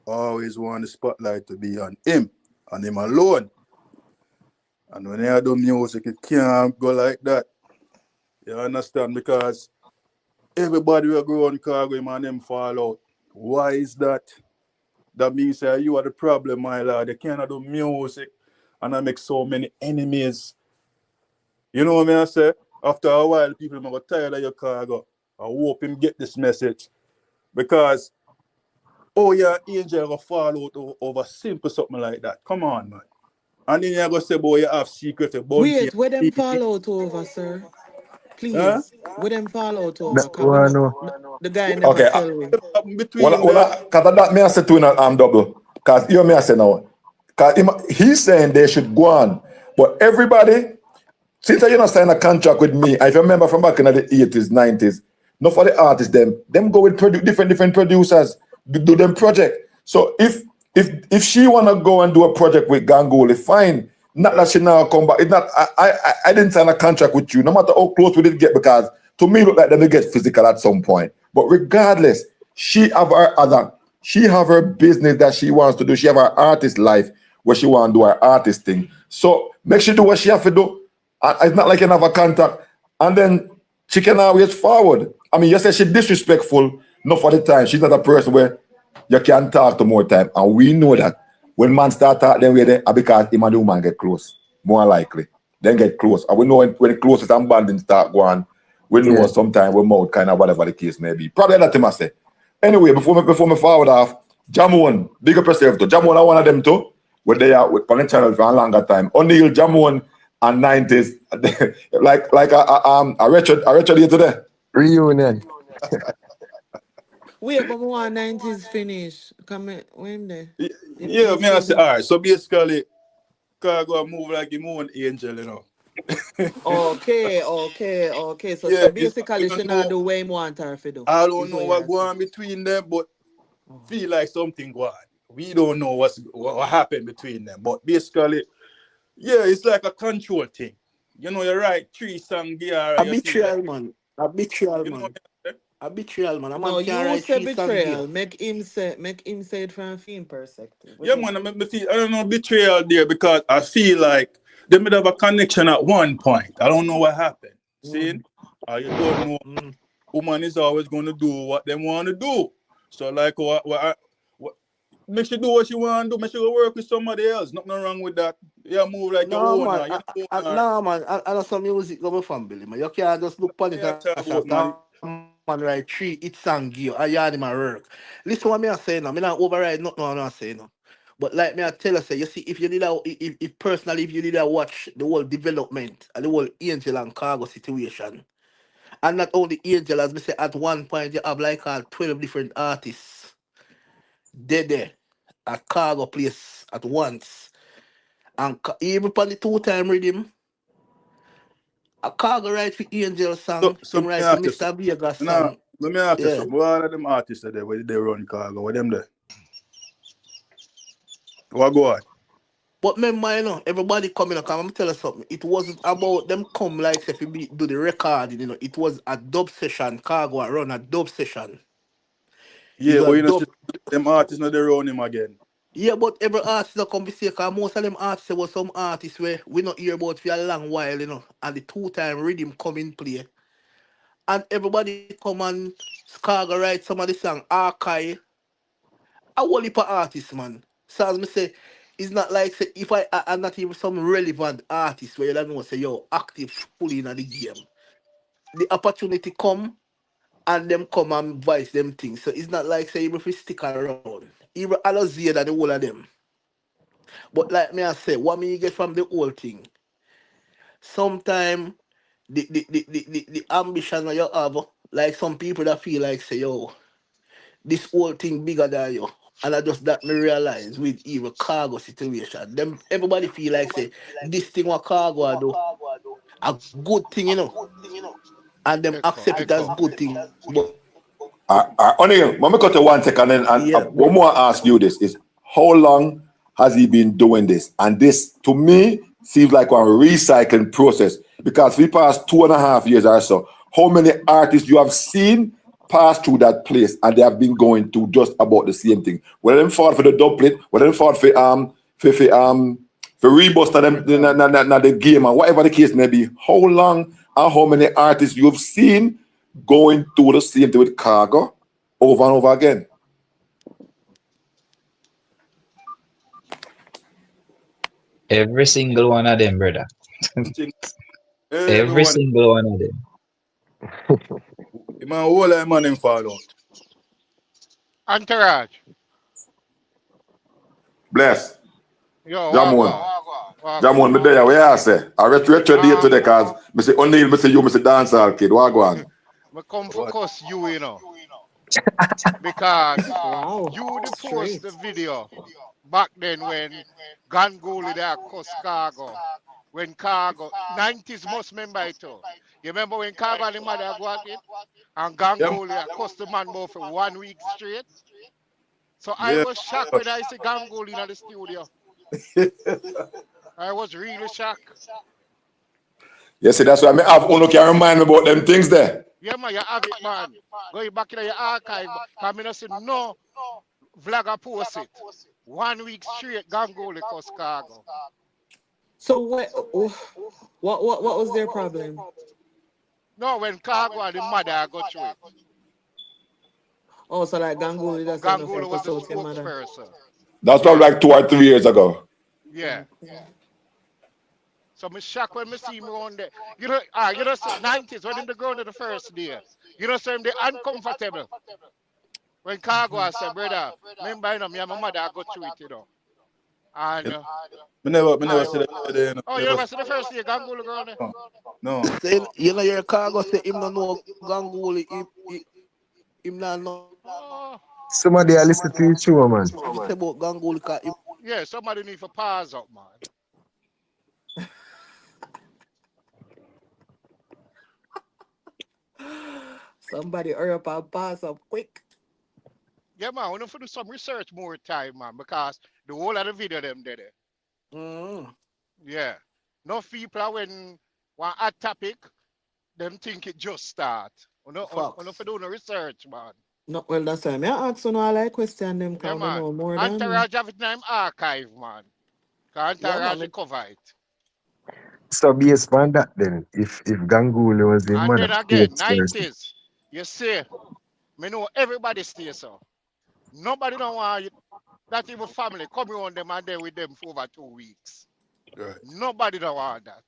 [SPEAKER 7] always want the spotlight to be on him and him alone. And when I do music, it can't go like that. You understand? Because everybody will go on Khago, him and them fall out. Why is that? That means that you are the problem, my lord. You cannot do music and I make so many enemies. You know what I say? After a while, people are tired of your Khago. I hope him get this message. Because, oh yeah, angel will fall out over simple something like that. Come on, man. And then you're going to say, boy, you have secret, a bounty.
[SPEAKER 4] Wait, where them fall out over, sir?
[SPEAKER 7] Huh?
[SPEAKER 4] Please. Where them fall out
[SPEAKER 5] That
[SPEAKER 4] over? Cause we
[SPEAKER 5] one,
[SPEAKER 4] not,
[SPEAKER 5] no.
[SPEAKER 4] the guy
[SPEAKER 7] What
[SPEAKER 4] never
[SPEAKER 1] Okay.
[SPEAKER 4] tell we.
[SPEAKER 7] happened
[SPEAKER 1] Well,
[SPEAKER 7] between them?
[SPEAKER 1] well, cause that me I say to you double. Cause you me I say now. Cause he's saying they should go on, but everybody, since you not sign a contract with me, I remember from back in the 80s, 90s, not for the artists, them go with different producers, do them project. So if she wanna go and do a project with Gangoli, fine. Not that she now come back. It's not I didn't sign a contract with you, no matter how close we did get, because to me look like them will get physical at some point. But regardless, she have her business that she wants to do. She have her artist life where she want to do her artist thing. So make sure do what she have to do. It's not like you have a contact. And then she can always forward. I mean, you say she's disrespectful, not for the time. She's not a person where you can talk to more time. And we know that when man start talking, then we're there because him and the woman get close. More likely. Then get close. And we know when the closest and bonding start going, we know
[SPEAKER 5] Yeah.
[SPEAKER 1] sometimes we mouth kind of whatever the case may be. Probably that thing I say. Anyway, before me forward off, Jamon, big up yourself too. Jamon are one of them too. Where they are with on the channel for a longer time. O'Neal, Jamon, and 90s. like a Richard here today.
[SPEAKER 5] Reunion.
[SPEAKER 4] Wait, but more 90s finish. Come in, when there?
[SPEAKER 7] Yeah,
[SPEAKER 4] If
[SPEAKER 7] me I
[SPEAKER 4] still
[SPEAKER 7] say,
[SPEAKER 4] do.
[SPEAKER 7] all right. So basically, Khago move like him own angel.
[SPEAKER 4] Okay. So
[SPEAKER 7] Yeah, it's, we
[SPEAKER 4] basically she
[SPEAKER 7] don't
[SPEAKER 4] not
[SPEAKER 7] know.
[SPEAKER 4] do what him want her to do.
[SPEAKER 7] I don't
[SPEAKER 4] Is
[SPEAKER 7] know
[SPEAKER 4] what
[SPEAKER 7] what
[SPEAKER 4] you're
[SPEAKER 7] go
[SPEAKER 4] saying.
[SPEAKER 7] on between them, but
[SPEAKER 4] Oh.
[SPEAKER 7] feel like something go on. We don't know what happened between them. But basically, yeah, it's like a control thing. You write three songs there
[SPEAKER 6] A
[SPEAKER 7] and you feel like,
[SPEAKER 6] betrayal, man. A betrayal,
[SPEAKER 7] you know what
[SPEAKER 6] man.
[SPEAKER 7] I'm saying?
[SPEAKER 6] A betrayal, man. A man
[SPEAKER 4] No,
[SPEAKER 6] can't
[SPEAKER 4] you
[SPEAKER 6] write
[SPEAKER 4] say
[SPEAKER 6] 3 songs
[SPEAKER 4] betrayal.
[SPEAKER 6] gear.
[SPEAKER 4] Make him say it from a film perspective. What
[SPEAKER 7] Yeah,
[SPEAKER 4] do you
[SPEAKER 7] man,
[SPEAKER 4] think?
[SPEAKER 7] me feel, I don't know, betrayal there because I feel like they might have a connection at one point. I don't know what happened. See?
[SPEAKER 6] Mm.
[SPEAKER 7] You don't know.
[SPEAKER 6] Mm.
[SPEAKER 7] Woman is always going to do what they want to do. So, like, what make she do what she want to do. Make she go work with somebody else. Nothing wrong with that. You move like your
[SPEAKER 6] No, man.
[SPEAKER 7] owner. You know, owner.
[SPEAKER 6] No, man. I know some music go my family, man. You can't just look on it
[SPEAKER 7] Yeah,
[SPEAKER 6] and
[SPEAKER 7] talk
[SPEAKER 6] say,
[SPEAKER 7] about, man.
[SPEAKER 6] that man write 3 hit song gear. I yard him a work. Listen what me I say now. Me not override nothing what I say now. But like me I tell you, say, you see, if personally, if you need to watch the whole development and the whole Angel and Cargo situation, and not only Angel, as me say, at one point you have like 12 different artists there at Cargo place at once. And even on the 2 time rhythm, a Cargo write for Angel
[SPEAKER 7] So,
[SPEAKER 6] song,
[SPEAKER 7] so
[SPEAKER 6] him
[SPEAKER 7] let me
[SPEAKER 6] write for
[SPEAKER 7] ask you
[SPEAKER 6] Mr.
[SPEAKER 7] something.
[SPEAKER 6] Vegas
[SPEAKER 7] Now,
[SPEAKER 6] song.
[SPEAKER 7] let me ask you
[SPEAKER 6] Yeah.
[SPEAKER 7] something. What are them artists there where they run Cargo? What them there? What go on?
[SPEAKER 6] But remember, everybody coming up, I'm tell you something. It wasn't about them come like say if you do the recording, it was a dub session. Cargo run a dub session.
[SPEAKER 7] Yeah,
[SPEAKER 6] Is
[SPEAKER 7] but
[SPEAKER 6] a
[SPEAKER 7] you know, see,
[SPEAKER 6] dub.
[SPEAKER 7] them artists not they run him again.
[SPEAKER 6] Yeah, but every artist that come be say, cause most of them artists there was some artists where we not hear about for a long while, and the 2 time rhythm come in play. And everybody come and Skaga write some of the song archive. A whole heap of artists, man. So as me say, it's not like say if I'm not even some relevant artist where you don't know say yo active fully in the game. The opportunity come and them come and voice them things. So it's not like say even if we stick around. Even Alozia than the whole of them. But like me I say, what me get from the whole thing, sometimes the ambition that you have, like some people that feel like say, yo, this whole thing bigger than you. And I just that me realize with even cargo situation. Them everybody feel like say this thing what cargo I do a good thing, and them accept it as
[SPEAKER 2] Echo.
[SPEAKER 6] good thing. But
[SPEAKER 1] Only, let me cut you 1 second and
[SPEAKER 6] yeah,
[SPEAKER 1] one more ask you this is how long has he been doing this? And this to me seems like a recycling process because we passed 2.5 years or so. How many artists you have seen pass through that place and they have been going through just about the same thing? Whether them fought for the doublet, whether them fought for rebust and them the game and whatever the case may be. How long and how many artists you have seen going through the same thing with Khago over and over again?
[SPEAKER 3] Every single one of them, brother.
[SPEAKER 7] Thing,
[SPEAKER 3] Every
[SPEAKER 7] everyone,
[SPEAKER 3] single one of them.
[SPEAKER 7] man, all that man in fall out.
[SPEAKER 8] Entourage.
[SPEAKER 1] Bless.
[SPEAKER 8] Yo,
[SPEAKER 1] Jamon.
[SPEAKER 8] wagwan.
[SPEAKER 1] Jamon, me there, where I say? I retro day today because I say O'Neal, I say you, I say dancehall kid. Wagwan.
[SPEAKER 8] Me come for
[SPEAKER 7] What?
[SPEAKER 8] cuss you, because
[SPEAKER 4] Wow.
[SPEAKER 8] you the post
[SPEAKER 4] Straight.
[SPEAKER 8] the video back then when Gangoli there cuss Cargo. When Cargo, 90s must remember it too. You remember when Cargo and the mother go at it? And
[SPEAKER 7] Yeah,
[SPEAKER 8] Gangoli cussed the man more for 1 week straight. So I
[SPEAKER 7] yeah.
[SPEAKER 8] was shocked when I see Gangoli in the studio. I was really shocked.
[SPEAKER 1] You see, that's why I have Uno can remind me about them things there.
[SPEAKER 8] Yeah, man, you have it, man. Going back in your archive. I mean, I said, no vlogger post it. 1 week straight, Gangoli cuss Cargo.
[SPEAKER 4] So what was their problem?
[SPEAKER 8] No, when Cargo and the mother got through it.
[SPEAKER 4] Oh, so like Ganguly that's enough
[SPEAKER 8] Gangoli was the
[SPEAKER 4] episodes your mother.
[SPEAKER 8] spokesperson.
[SPEAKER 1] That's probably like 2 or 3 years ago.
[SPEAKER 8] Yeah. So I'm shocked when I see him around there. You know, 90s when him the ground of the first day. You know, so him the uncomfortable. When Cargo I said, brother, remember, me and my mother got through it, And
[SPEAKER 7] Me never said that today,
[SPEAKER 8] oh, you never see the first day Gangoli ground there?
[SPEAKER 7] No.
[SPEAKER 6] saying your cargo say him no know Ganguli, him not know.
[SPEAKER 8] Oh,
[SPEAKER 5] Somebody I listen to you show, man.
[SPEAKER 6] If you say about Ganguli,
[SPEAKER 8] yeah, somebody need to pause up, man.
[SPEAKER 4] Somebody hurry up and pass up quick.
[SPEAKER 8] Yeah, man, we need to do some research more time, man, because the whole of the video them did it. Yeah. No people when one hot topic, them think it just start. We need to do no research, man.
[SPEAKER 4] No, well, that's why I ask you no like question them
[SPEAKER 8] Yeah,
[SPEAKER 4] because we
[SPEAKER 8] man.
[SPEAKER 4] know more than
[SPEAKER 8] Entourage have it in them archive, man. Because Entourage cover it.
[SPEAKER 5] So based on that then, if Ganguli was the
[SPEAKER 8] And
[SPEAKER 5] mother,
[SPEAKER 8] then again,
[SPEAKER 5] spokesperson,
[SPEAKER 8] 90s, you see, me know everybody stays so. Nobody don't want you, that even family come around them and they with them for over 2 weeks.
[SPEAKER 7] Right.
[SPEAKER 8] Nobody don't want that.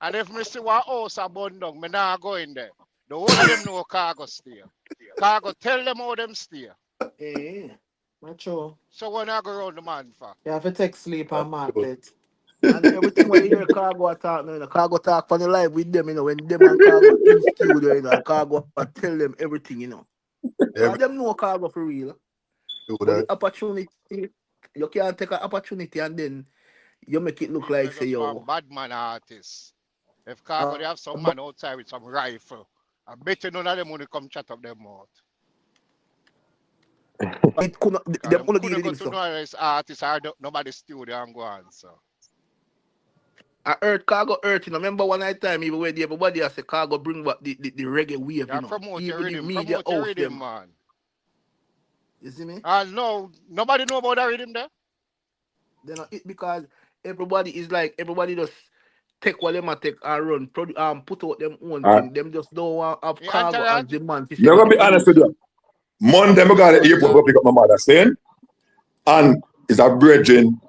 [SPEAKER 8] And if me see one house a burn down, me not go in there. The whole of them know Cargo stay. Cargo tell them how them stay.
[SPEAKER 4] mature.
[SPEAKER 8] So when I go around the man for.
[SPEAKER 4] You have to take sleep and mark that.
[SPEAKER 6] and everything when you hear Cargo talk, Cargo talk on the live with them, when them and Cargo in studio, and Cargo tell them everything,
[SPEAKER 7] Every,
[SPEAKER 6] them know Cargo for real.
[SPEAKER 7] do
[SPEAKER 6] But
[SPEAKER 7] that.
[SPEAKER 6] the opportunity, you can't take an opportunity and then you make it look
[SPEAKER 8] People
[SPEAKER 6] like say
[SPEAKER 8] just
[SPEAKER 6] yo.
[SPEAKER 8] want bad man artists. If Cargo they have some man outside with some rifle, I bet you none of them want to come chat up their mouth.
[SPEAKER 6] It could not, them only give
[SPEAKER 8] couldn't go
[SPEAKER 6] him
[SPEAKER 8] to
[SPEAKER 6] so.
[SPEAKER 8] no artist or nobody's studio and go on, so.
[SPEAKER 6] I heard Cargo hurt, Remember one night time, even when everybody has a Cargo bring back the reggae wave,
[SPEAKER 8] Yeah, promote your
[SPEAKER 6] Even the
[SPEAKER 8] rhythm,
[SPEAKER 6] media host them.
[SPEAKER 8] man.
[SPEAKER 6] You see me?
[SPEAKER 8] No, nobody know about that rhythm there.
[SPEAKER 6] Then it because everybody is like everybody just take what them a take and run, put out them own
[SPEAKER 1] All right.
[SPEAKER 6] thing. Them just don't want have
[SPEAKER 8] Yeah,
[SPEAKER 6] Cargo as
[SPEAKER 8] Entourage?
[SPEAKER 6] the man. To say
[SPEAKER 1] Never
[SPEAKER 6] what
[SPEAKER 1] be
[SPEAKER 6] the
[SPEAKER 1] honest with
[SPEAKER 6] producer.
[SPEAKER 1] you. Monday, I got at the airport to pick up my mother, saying, and it's a bridging.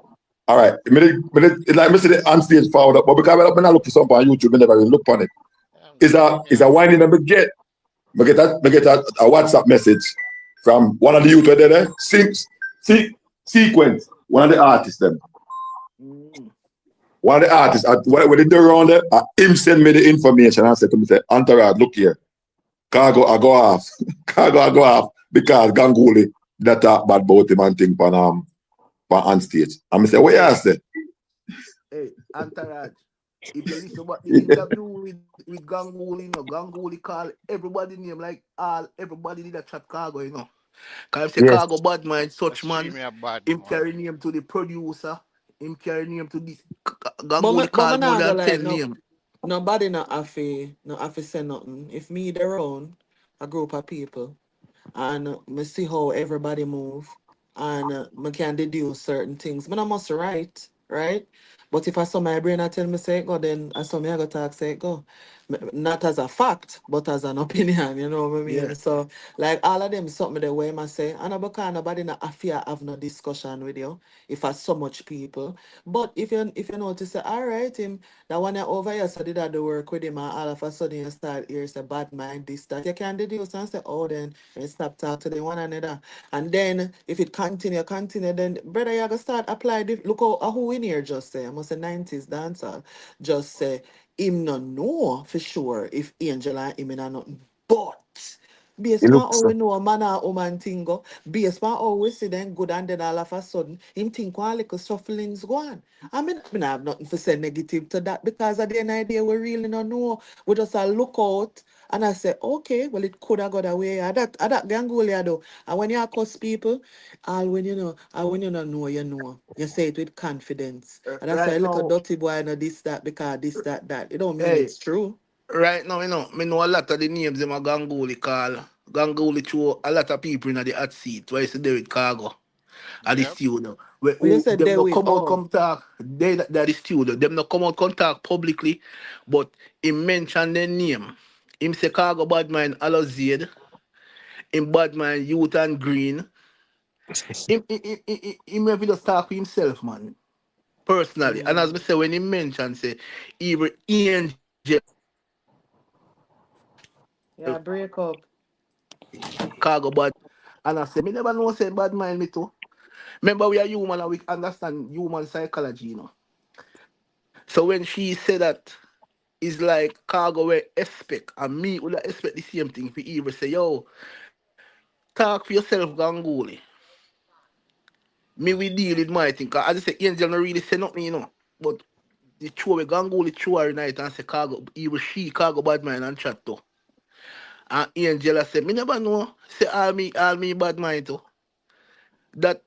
[SPEAKER 1] All right, it's like Mr. The on stage forward up, but because when I look for something on YouTube, I never even look on it. It's a whining and me get a WhatsApp message from one of the youth there, sequence. one of the artists them.
[SPEAKER 6] Mm.
[SPEAKER 1] One of the artists, when they do around there, him send me the information and said to me, say, Entourage, look here. Khago, I go off. Khago, I go off because Ganguly that talk bad about him and thing on stage. And I say, what you say?
[SPEAKER 6] Hey, Entourage. If you listen about the interview with Ganguly, Ganguly call everybody name like everybody did a chat Khago, Cause say
[SPEAKER 1] Yes.
[SPEAKER 6] Khago bad man, such man,
[SPEAKER 8] Extremely bad
[SPEAKER 6] him
[SPEAKER 8] man.
[SPEAKER 6] carry name to the producer, him carry name to this.
[SPEAKER 4] But
[SPEAKER 6] Ganguly
[SPEAKER 4] me
[SPEAKER 6] call more
[SPEAKER 4] nah go
[SPEAKER 6] than
[SPEAKER 4] like
[SPEAKER 6] 10 name.
[SPEAKER 4] nobody no have to say nothing. If me there own a group of people and me see how everybody move and me can deduce certain things. Me I must write, right? But if I saw my brain I tell me say it go, then I saw me I go talk say it go. Not as a fact, but as an opinion, you know what I
[SPEAKER 6] Yeah.
[SPEAKER 4] mean? So like all of them something the way I say, and I because nobody not fear have no discussion with you if I so much people. But if you notice say, all right, him that one over here so did I do work with him and all of a sudden you start here say bad mind this that you can deduce and say, oh then and stop talk to them one another. And then if it continue, then brother you gotta start apply this. Look how who in here just say I must say 90s dancer just say him no know for sure if Angel and him in a nothing. But based
[SPEAKER 1] It
[SPEAKER 4] on
[SPEAKER 1] looks
[SPEAKER 4] how we know a man or woman thing go, based on how we see them good and then all of a sudden him think one little shufflings go on. I have nothing to say negative to that because at the end of the day we really don't know. We just look out and I say, okay, well it could have got away. That Gangulia though. And when you accuse people, all when you know, and when you don't know, you know. You say it with confidence. And that's why
[SPEAKER 6] Right
[SPEAKER 4] look a
[SPEAKER 6] now,
[SPEAKER 4] dirty boy know this, that, because this, that. It don't mean
[SPEAKER 6] hey,
[SPEAKER 4] it's true.
[SPEAKER 6] right now, me know a lot of the names them a Ganguly call. Ganguly throw a lot of people in the hot seat. Why is there with Khago at the
[SPEAKER 8] Yep.
[SPEAKER 6] studio? Where
[SPEAKER 4] When you
[SPEAKER 6] who
[SPEAKER 4] said
[SPEAKER 6] them
[SPEAKER 4] they
[SPEAKER 6] no
[SPEAKER 4] with
[SPEAKER 6] come out
[SPEAKER 4] oh,
[SPEAKER 6] come talk. They that the studio. Them no come out come talk publicly, but he mention their name. Him say Khago Badman Alozid, him Badman Youth and Green. Him have just talk with himself, man. Personally. And
[SPEAKER 4] yeah.
[SPEAKER 6] as me say, when he mention say even Angel
[SPEAKER 4] Yeah, break up.
[SPEAKER 6] Cargo bad. And I say, me never know say bad mind me too. Remember we are human and we understand human psychology. So when she said that it's like cargo we expect and me would expect the same thing if you even say, yo, talk for yourself, Ganguly. Me we deal with my thing. 'Cause as I say, Angel not really say nothing. But the true we Ganguly true her night and say cargo even she cargo bad mind and chat too. And Angela said, me never know. Say all me bad mind too. That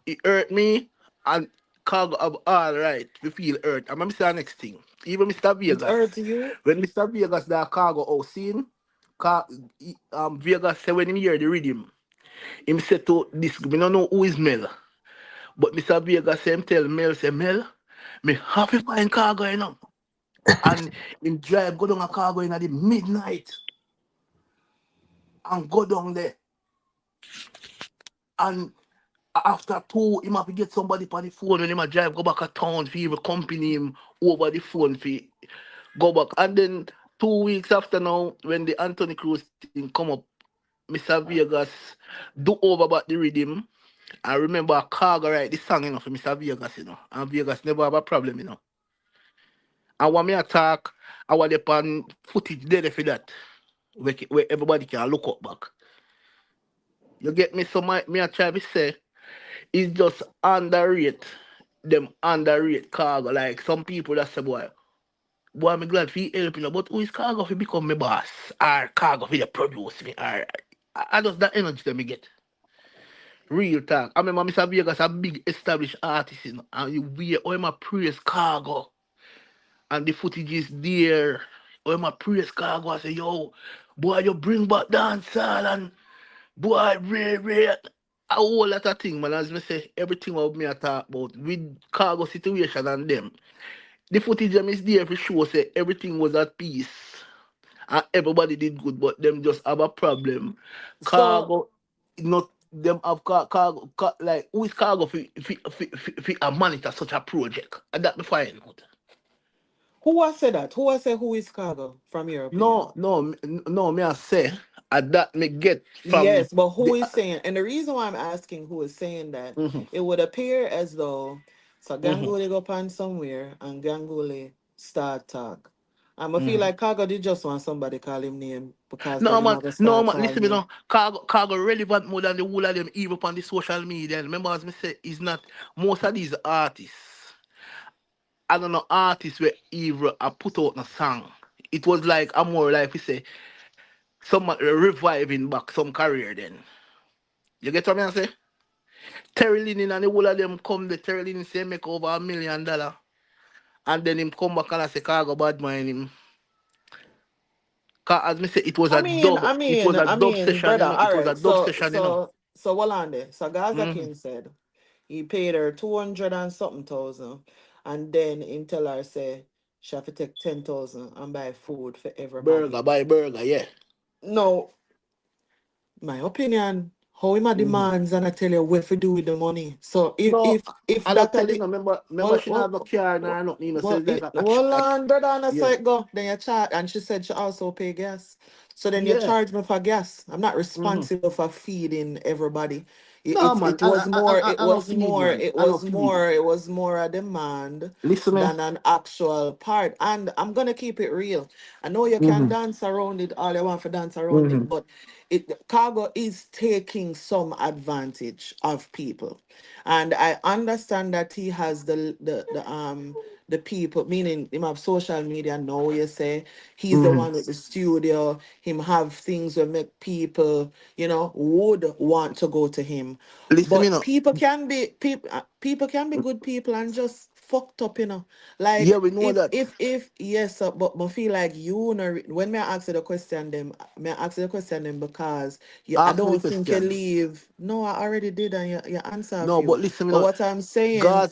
[SPEAKER 6] it hurt me and cargo of all right. We feel hurt. I'm gonna say the next thing. Even Mr.
[SPEAKER 4] It
[SPEAKER 6] Vegas.
[SPEAKER 4] hurt you?
[SPEAKER 6] When Mr. Vegas that cargo out seen, Vegas said when him hear the rhythm, him said to this we don't know who is Mel. But Mr. Vegas say him tell Mel say Mel, me happy find cargo. And him drive go down a cargo in at the midnight and go down there. And after two, he might get somebody on the phone when he might drive go back a town for him company him over the phone for go back. And then 2 weeks after now, when the Anthony Cruz thing come up, Mr. Vegas do over about the rhythm. I remember a Cargo write the song, for Mr. Vegas. And Vegas never have a problem. And when me attack, I want the pan footage there for that. Where everybody can look up back. You get me? So me I try to say it's just underrate them underrate Cargo. Like some people that say, boy, I'm glad for you helping, but who is Cargo for become my boss? Or Cargo for the produce me? Or I just that energy that me get. Real talk. I remember Mr. Vegas a big established artist, and you wear all my praise Cargo. And the footage is there. All my praise Cargo. I say, yo, boy, you bring back dancehall and boy, rare. A whole lot of things, man. As me say, everything what me I talk about with Cargo situation and them. The footage them is there for sure. Say everything was at peace and everybody did good, but them just have a problem.
[SPEAKER 4] So
[SPEAKER 6] Cargo, not them have like who is Cargo for a monitor such a project, and that me find out.
[SPEAKER 4] Who I say that? Who I say who is Khago, from your opinion?
[SPEAKER 6] No, me I say, that me get from
[SPEAKER 4] Yes, but who
[SPEAKER 6] the.
[SPEAKER 4] is saying? And the reason why I'm asking who is saying that,
[SPEAKER 6] Mhm,
[SPEAKER 4] it would appear as though so
[SPEAKER 6] mhm,
[SPEAKER 4] Ganguly go pan somewhere and Ganguly start talk. I feel
[SPEAKER 6] mhm.
[SPEAKER 4] like Kaga did just want somebody call him name because then
[SPEAKER 6] No
[SPEAKER 4] him
[SPEAKER 6] man,
[SPEAKER 4] have to
[SPEAKER 6] no
[SPEAKER 4] start
[SPEAKER 6] man.
[SPEAKER 4] call
[SPEAKER 6] Listen me
[SPEAKER 4] name.
[SPEAKER 6] now. Cargo relevant more than the whole of them even on the social media. Remember as me say, is not most of these artists. I don't know artists where even I put out a song. It was like I'm more like we say some reviving back some career then. You get what I say? Terry Linen and the whole of them come the Terry Linen say make over $1 million. And then him come back and I say Cargo bad mind him. Cause as me say, it was a
[SPEAKER 4] I
[SPEAKER 6] dub
[SPEAKER 4] mean,
[SPEAKER 6] session,
[SPEAKER 4] brother. All
[SPEAKER 6] It was a
[SPEAKER 4] right,
[SPEAKER 6] dub session.
[SPEAKER 4] so what on there? So Gaza
[SPEAKER 6] Mm-hmm.
[SPEAKER 4] King said he paid her 200 and something thousand, and then him tell her say she have to take 10,000 and buy food for everybody.
[SPEAKER 6] Burger by burger, yeah.
[SPEAKER 4] No, my opinion, how him a
[SPEAKER 6] Mm-hmm.
[SPEAKER 4] demands and I tell you what to do with the money. So
[SPEAKER 6] No,
[SPEAKER 4] if
[SPEAKER 6] I don't
[SPEAKER 4] that a
[SPEAKER 6] tell you
[SPEAKER 4] the
[SPEAKER 6] no, remember
[SPEAKER 4] well
[SPEAKER 6] she not have
[SPEAKER 4] well
[SPEAKER 6] no car
[SPEAKER 4] well,
[SPEAKER 6] nor nothing, so it's like
[SPEAKER 4] hold on, brother, and I saw
[SPEAKER 6] yeah.
[SPEAKER 4] it go. Then you charge, and she said she also pay gas. So then you
[SPEAKER 6] Yeah.
[SPEAKER 4] charge me for gas. I'm not
[SPEAKER 6] Mm-hmm.
[SPEAKER 4] responsible for feeding everybody.
[SPEAKER 6] No man, I don't feed man. I don't feed.
[SPEAKER 4] It was more a demand
[SPEAKER 6] Listen me.
[SPEAKER 4] than an actual part. And I'm gonna keep it real. I know you can
[SPEAKER 6] Mm-hmm.
[SPEAKER 4] dance around it, all you want to dance around it,
[SPEAKER 6] Mm-hmm.
[SPEAKER 4] but Cargo is taking some advantage of people. And I understand that he has the people, meaning him have social media now, you say he's the
[SPEAKER 6] Mm-hmm.
[SPEAKER 4] one with the studio, him have things that make people, would want to go to him.
[SPEAKER 6] Listen me
[SPEAKER 4] But
[SPEAKER 6] now.
[SPEAKER 4] people can be good people and just fucked up,
[SPEAKER 6] Yeah,
[SPEAKER 4] like
[SPEAKER 6] we know that.
[SPEAKER 4] if yes, but I feel like you know, when me ask you the question them, me ask you the question them because I
[SPEAKER 6] Ask me the
[SPEAKER 4] don't think you
[SPEAKER 6] question.
[SPEAKER 4] leave. No, I already did, and you answer a
[SPEAKER 6] No, but
[SPEAKER 4] few.
[SPEAKER 6] listen me
[SPEAKER 4] But
[SPEAKER 6] now.
[SPEAKER 4] what I'm saying,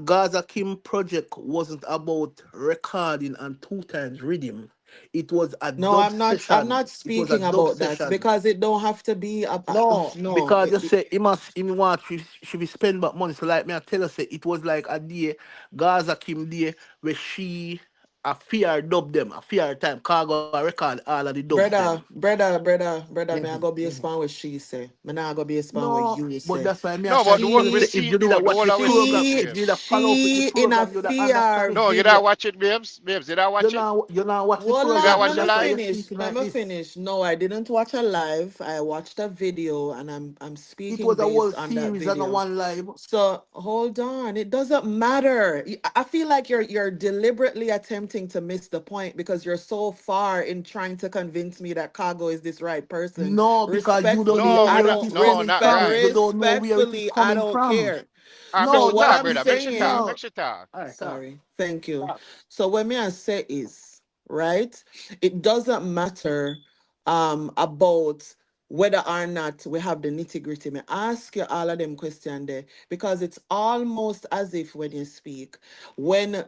[SPEAKER 6] Gaza King project wasn't about recording and two times rhythm. It was a
[SPEAKER 4] no,
[SPEAKER 6] dub
[SPEAKER 4] I'm
[SPEAKER 6] session.
[SPEAKER 4] not
[SPEAKER 6] It was a
[SPEAKER 4] speaking
[SPEAKER 6] dub
[SPEAKER 4] about that
[SPEAKER 6] session.
[SPEAKER 4] because it don't have to be
[SPEAKER 6] No,
[SPEAKER 4] no.
[SPEAKER 6] because you say he want she be spend back money. So like me, I tell her say it was like a day, Gaza Kim day where she a fear dub them, a fear time. Cargo record all of the dubs them.
[SPEAKER 4] brother, may I
[SPEAKER 6] Mhm,
[SPEAKER 4] go based
[SPEAKER 6] mhm.
[SPEAKER 4] on what she say. Me not go based on what
[SPEAKER 6] No,
[SPEAKER 4] you
[SPEAKER 6] but
[SPEAKER 4] say.
[SPEAKER 6] that's why me I
[SPEAKER 8] No,
[SPEAKER 6] say
[SPEAKER 8] but
[SPEAKER 6] at
[SPEAKER 8] the
[SPEAKER 6] the
[SPEAKER 8] one
[SPEAKER 6] end
[SPEAKER 8] we
[SPEAKER 6] say
[SPEAKER 4] She
[SPEAKER 6] if
[SPEAKER 8] see,
[SPEAKER 6] you did
[SPEAKER 8] no,
[SPEAKER 6] not
[SPEAKER 8] the
[SPEAKER 6] watch
[SPEAKER 8] one
[SPEAKER 6] the
[SPEAKER 8] that we see,
[SPEAKER 6] program,
[SPEAKER 4] she
[SPEAKER 6] if you
[SPEAKER 8] babes.
[SPEAKER 6] did not follow up with the
[SPEAKER 4] she in a
[SPEAKER 6] program, you'd understand
[SPEAKER 4] fear.
[SPEAKER 6] the
[SPEAKER 8] No, you don't
[SPEAKER 6] video.
[SPEAKER 8] watch it, babes. Babes, did I watch it?
[SPEAKER 6] You not watch the
[SPEAKER 4] Well,
[SPEAKER 8] You don't
[SPEAKER 6] program,
[SPEAKER 8] watch
[SPEAKER 6] and
[SPEAKER 4] let
[SPEAKER 8] the
[SPEAKER 4] me
[SPEAKER 6] that's why
[SPEAKER 8] live?
[SPEAKER 6] you're
[SPEAKER 4] finish.
[SPEAKER 6] speaking
[SPEAKER 4] Let
[SPEAKER 6] like
[SPEAKER 4] me
[SPEAKER 6] this.
[SPEAKER 4] finish. No, I didn't watch a live. I watched a video, and I'm
[SPEAKER 6] It
[SPEAKER 4] speaking
[SPEAKER 6] was a whole
[SPEAKER 4] based on that
[SPEAKER 6] series and a
[SPEAKER 4] video.
[SPEAKER 6] one live.
[SPEAKER 4] So hold on. It doesn't matter. I feel like you're deliberately attempting to miss the point because you're so far in trying to convince me that Cargo is this right person.
[SPEAKER 6] No, because you don't
[SPEAKER 4] Respectfully,
[SPEAKER 6] know
[SPEAKER 8] No,
[SPEAKER 4] I
[SPEAKER 6] where it
[SPEAKER 4] don't
[SPEAKER 6] is
[SPEAKER 8] no,
[SPEAKER 6] coming
[SPEAKER 8] not
[SPEAKER 6] from.
[SPEAKER 8] right.
[SPEAKER 6] You don't know where it is
[SPEAKER 4] respectfully, I
[SPEAKER 6] coming
[SPEAKER 4] don't
[SPEAKER 6] from.
[SPEAKER 4] care.
[SPEAKER 8] Make
[SPEAKER 4] So
[SPEAKER 8] she
[SPEAKER 6] No,
[SPEAKER 4] what
[SPEAKER 8] talk,
[SPEAKER 6] that
[SPEAKER 4] I'm
[SPEAKER 8] brother. Make she talk.
[SPEAKER 4] saying,
[SPEAKER 8] Make
[SPEAKER 6] no.
[SPEAKER 8] she talk.
[SPEAKER 6] All right, talk.
[SPEAKER 4] sorry, thank you.
[SPEAKER 6] Talk.
[SPEAKER 4] So what me I say is, right, it doesn't matter about whether or not we have the nitty-gritty. Me ask you all of them question there because it's almost as if when you speak, when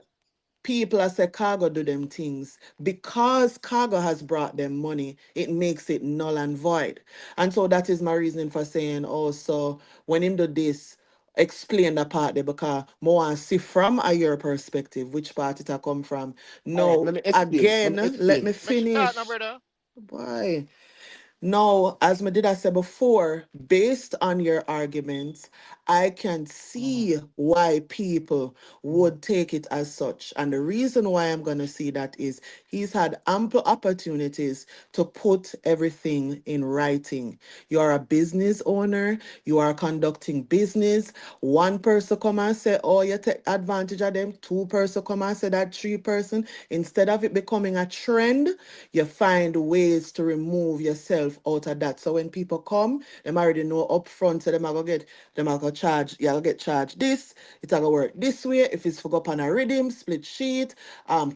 [SPEAKER 4] people as a Cargo do them things because Cargo has brought them money, it makes it null and void. And so that is my reasoning for saying also when him do this, explain the part there because more and see from a your perspective which part it a come from.
[SPEAKER 6] All right,
[SPEAKER 4] No,
[SPEAKER 6] let me explain. Let me
[SPEAKER 4] again, let me
[SPEAKER 6] explain.
[SPEAKER 8] Make she talk now,
[SPEAKER 4] finish.
[SPEAKER 8] brother.
[SPEAKER 4] Why? No, as me did I say before, based on your arguments, I can
[SPEAKER 6] Mhm,
[SPEAKER 4] see why people
[SPEAKER 6] mhm,
[SPEAKER 4] would take it as such. And the reason why I'm going to see that is he's had ample opportunities to put everything in writing. You're a business owner, you are conducting business. One person come and say, oh, you take advantage of them. Two-person come and say that three-person. Instead of it becoming a trend, you find ways to remove yourself out of that. So when people come, them already know upfront, so them are gonna charge, you'll get charged this, it's gonna work this way. If it's for go on a rhythm, split sheet,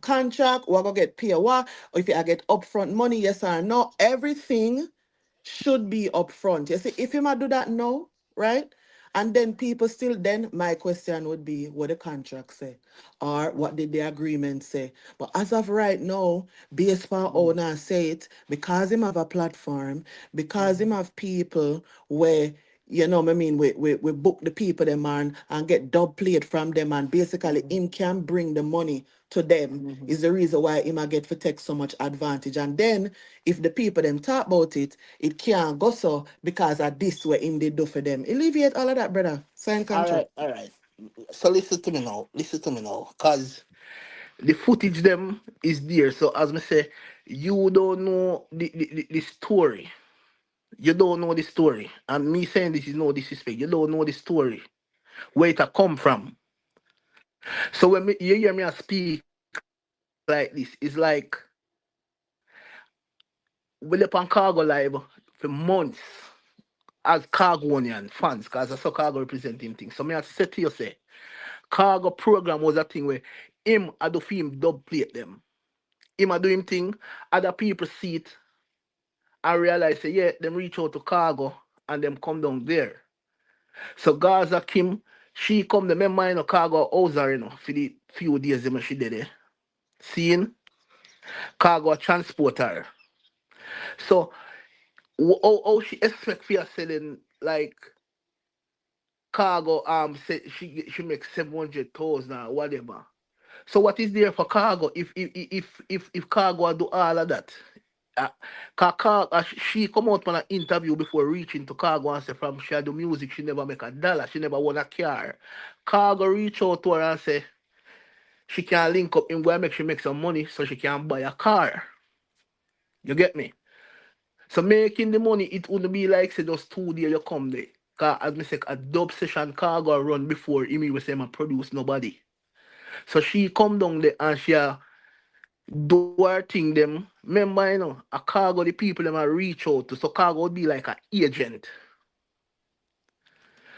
[SPEAKER 4] contract, we're gonna get pay what, or if you get upfront money, yes or no, everything should be upfront. You see, if you might do that now, right? And then people still, then my question would be what the contract say or what did the agreement say. But as of right now, baseball
[SPEAKER 6] mhm,
[SPEAKER 4] owner say it because him have a platform, because him
[SPEAKER 6] mhm,
[SPEAKER 4] have people where you know what I mean, we book the people them and get dub plate from them, and basically him can bring the money to them is the reason why him a get for take so much advantage. And then if the people them talk about it, it can't go so because of this what him did do for them. Alleviate all of that, brother. Sign
[SPEAKER 6] All
[SPEAKER 4] contract.
[SPEAKER 6] right, all right. So listen to me now. Listen to me now. Cause the footage them is there. So as me say, you don't know the story. You don't know the story. And me saying this is no disrespect. You don't know the story. Where it a come from. So when you hear me speak like this, it's like we live on Cargo Live for months as Cargonian fans, because I saw Cargo representing things. So me have to say to you, say, Cargo program was a thing where him I do film dub plate them. Him I do him thing, other people see it and realize say, yeah, them reach out to Cargo and them come down there. So Gaza Kim, she come the remember you know Cargo house her, for the few days them she did there. Seeing Cargo transport her. So how she expect for selling like Cargo say she makes 700,000 or whatever. So what is there for Cargo if Cargo do all of that? Uh, she come out on an interview before reaching to Cargo and say from she do music she never make a dollar, she never won a car. Cargo reach out to her and say she can link up in where make she make some money so she can buy a car. You get me? So making the money, it wouldn't be like say just 2 days you come there. Cause as me say, a dub session Cargo run before Imi was say produce nobody. So she come down there and she do her thing them. Remember, a Cargo the people them a reach out to. So Cargo would be like an agent.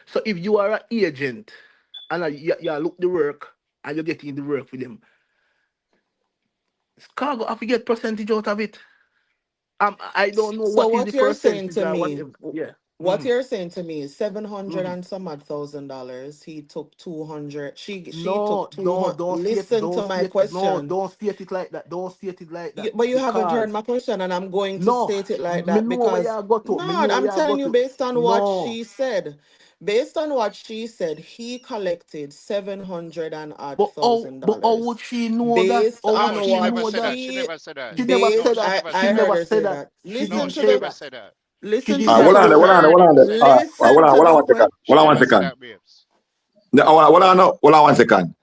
[SPEAKER 6] So if you are an agent and you look the work and you get in the work with them, Cargo have to get percentage out of it. I don't know
[SPEAKER 4] So
[SPEAKER 6] what is the
[SPEAKER 4] what you're saying
[SPEAKER 6] percentage
[SPEAKER 4] to
[SPEAKER 6] or
[SPEAKER 4] me,
[SPEAKER 6] whatever. Yeah.
[SPEAKER 4] what you're saying to me is 700
[SPEAKER 6] Mhm.
[SPEAKER 4] and some odd $1,000. He took 200. She took
[SPEAKER 6] No, no,
[SPEAKER 4] 200. Listen to my question.
[SPEAKER 6] don't state it like that. Don't state it like that.
[SPEAKER 4] But you haven't heard
[SPEAKER 6] Because
[SPEAKER 4] my question, and I'm going to
[SPEAKER 6] no,
[SPEAKER 4] state it like
[SPEAKER 6] me
[SPEAKER 4] that
[SPEAKER 6] know where
[SPEAKER 4] because
[SPEAKER 6] you go to. Me
[SPEAKER 4] no,
[SPEAKER 6] know where
[SPEAKER 4] I'm
[SPEAKER 6] you go
[SPEAKER 4] telling you
[SPEAKER 6] to.
[SPEAKER 4] based on what
[SPEAKER 6] No.
[SPEAKER 4] she said. Based on what she said, he collected 700 and odd
[SPEAKER 6] But
[SPEAKER 4] thousand
[SPEAKER 6] how
[SPEAKER 4] dollars.
[SPEAKER 6] would she know that?
[SPEAKER 4] Based
[SPEAKER 6] How would
[SPEAKER 4] on
[SPEAKER 8] No, she
[SPEAKER 6] she
[SPEAKER 4] what
[SPEAKER 8] never
[SPEAKER 6] know
[SPEAKER 8] said
[SPEAKER 6] that?
[SPEAKER 8] that. She
[SPEAKER 4] she
[SPEAKER 8] never said that.
[SPEAKER 6] She never
[SPEAKER 4] based
[SPEAKER 8] No,
[SPEAKER 6] said
[SPEAKER 8] she
[SPEAKER 6] that.
[SPEAKER 4] I
[SPEAKER 8] never
[SPEAKER 6] She
[SPEAKER 8] said
[SPEAKER 4] I
[SPEAKER 8] that.
[SPEAKER 4] heard
[SPEAKER 6] never
[SPEAKER 4] her
[SPEAKER 6] said
[SPEAKER 4] say
[SPEAKER 6] that.
[SPEAKER 4] that.
[SPEAKER 6] She
[SPEAKER 8] No,
[SPEAKER 4] Listen
[SPEAKER 6] didn't
[SPEAKER 8] she
[SPEAKER 4] to
[SPEAKER 6] say
[SPEAKER 4] the
[SPEAKER 8] never
[SPEAKER 6] that.
[SPEAKER 8] said that.
[SPEAKER 6] She
[SPEAKER 4] listen to
[SPEAKER 6] didn't
[SPEAKER 4] the
[SPEAKER 1] Hold
[SPEAKER 6] say
[SPEAKER 1] on, hold
[SPEAKER 6] that.
[SPEAKER 1] on,
[SPEAKER 4] question.
[SPEAKER 1] hold on. Hold
[SPEAKER 4] Listen
[SPEAKER 1] on,
[SPEAKER 4] to the
[SPEAKER 1] one second.
[SPEAKER 4] question.
[SPEAKER 1] Hold
[SPEAKER 8] She
[SPEAKER 1] on one
[SPEAKER 8] never said
[SPEAKER 1] second.
[SPEAKER 8] that, babes.
[SPEAKER 1] Hold on one second.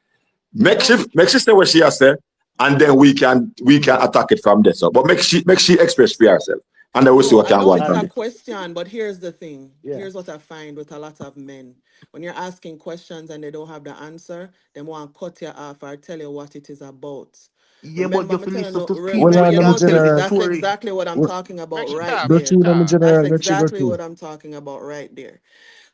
[SPEAKER 4] No,
[SPEAKER 1] Make she say what she has said, and then we can attack it from there. So, but make she express for herself, and then we'll see
[SPEAKER 4] no,
[SPEAKER 1] what
[SPEAKER 4] I
[SPEAKER 1] can
[SPEAKER 4] know
[SPEAKER 1] go on
[SPEAKER 6] All
[SPEAKER 4] it's
[SPEAKER 1] from
[SPEAKER 4] a
[SPEAKER 6] right.
[SPEAKER 1] there.
[SPEAKER 4] question, but here's the thing.
[SPEAKER 6] Yeah.
[SPEAKER 4] Here's what I find with a lot of men. When you're asking questions and they don't have the answer, they want to cut you off or tell you what it is about.
[SPEAKER 6] Yeah, but
[SPEAKER 4] Remember,
[SPEAKER 6] you
[SPEAKER 4] I'm
[SPEAKER 6] have to
[SPEAKER 4] telling
[SPEAKER 6] listen
[SPEAKER 4] you,
[SPEAKER 6] to
[SPEAKER 5] Well,
[SPEAKER 6] people where
[SPEAKER 4] you
[SPEAKER 5] I'm a
[SPEAKER 6] can tell
[SPEAKER 4] notice
[SPEAKER 6] the
[SPEAKER 5] general.
[SPEAKER 4] that's
[SPEAKER 6] story.
[SPEAKER 4] exactly what I'm
[SPEAKER 5] Well,
[SPEAKER 4] talking about
[SPEAKER 8] Make she
[SPEAKER 4] right
[SPEAKER 8] talk,
[SPEAKER 5] go
[SPEAKER 8] make
[SPEAKER 4] there.
[SPEAKER 8] she
[SPEAKER 5] through them,
[SPEAKER 8] talk.
[SPEAKER 4] That's
[SPEAKER 5] general. Let you go
[SPEAKER 4] exactly
[SPEAKER 5] through.
[SPEAKER 4] what I'm talking about right there.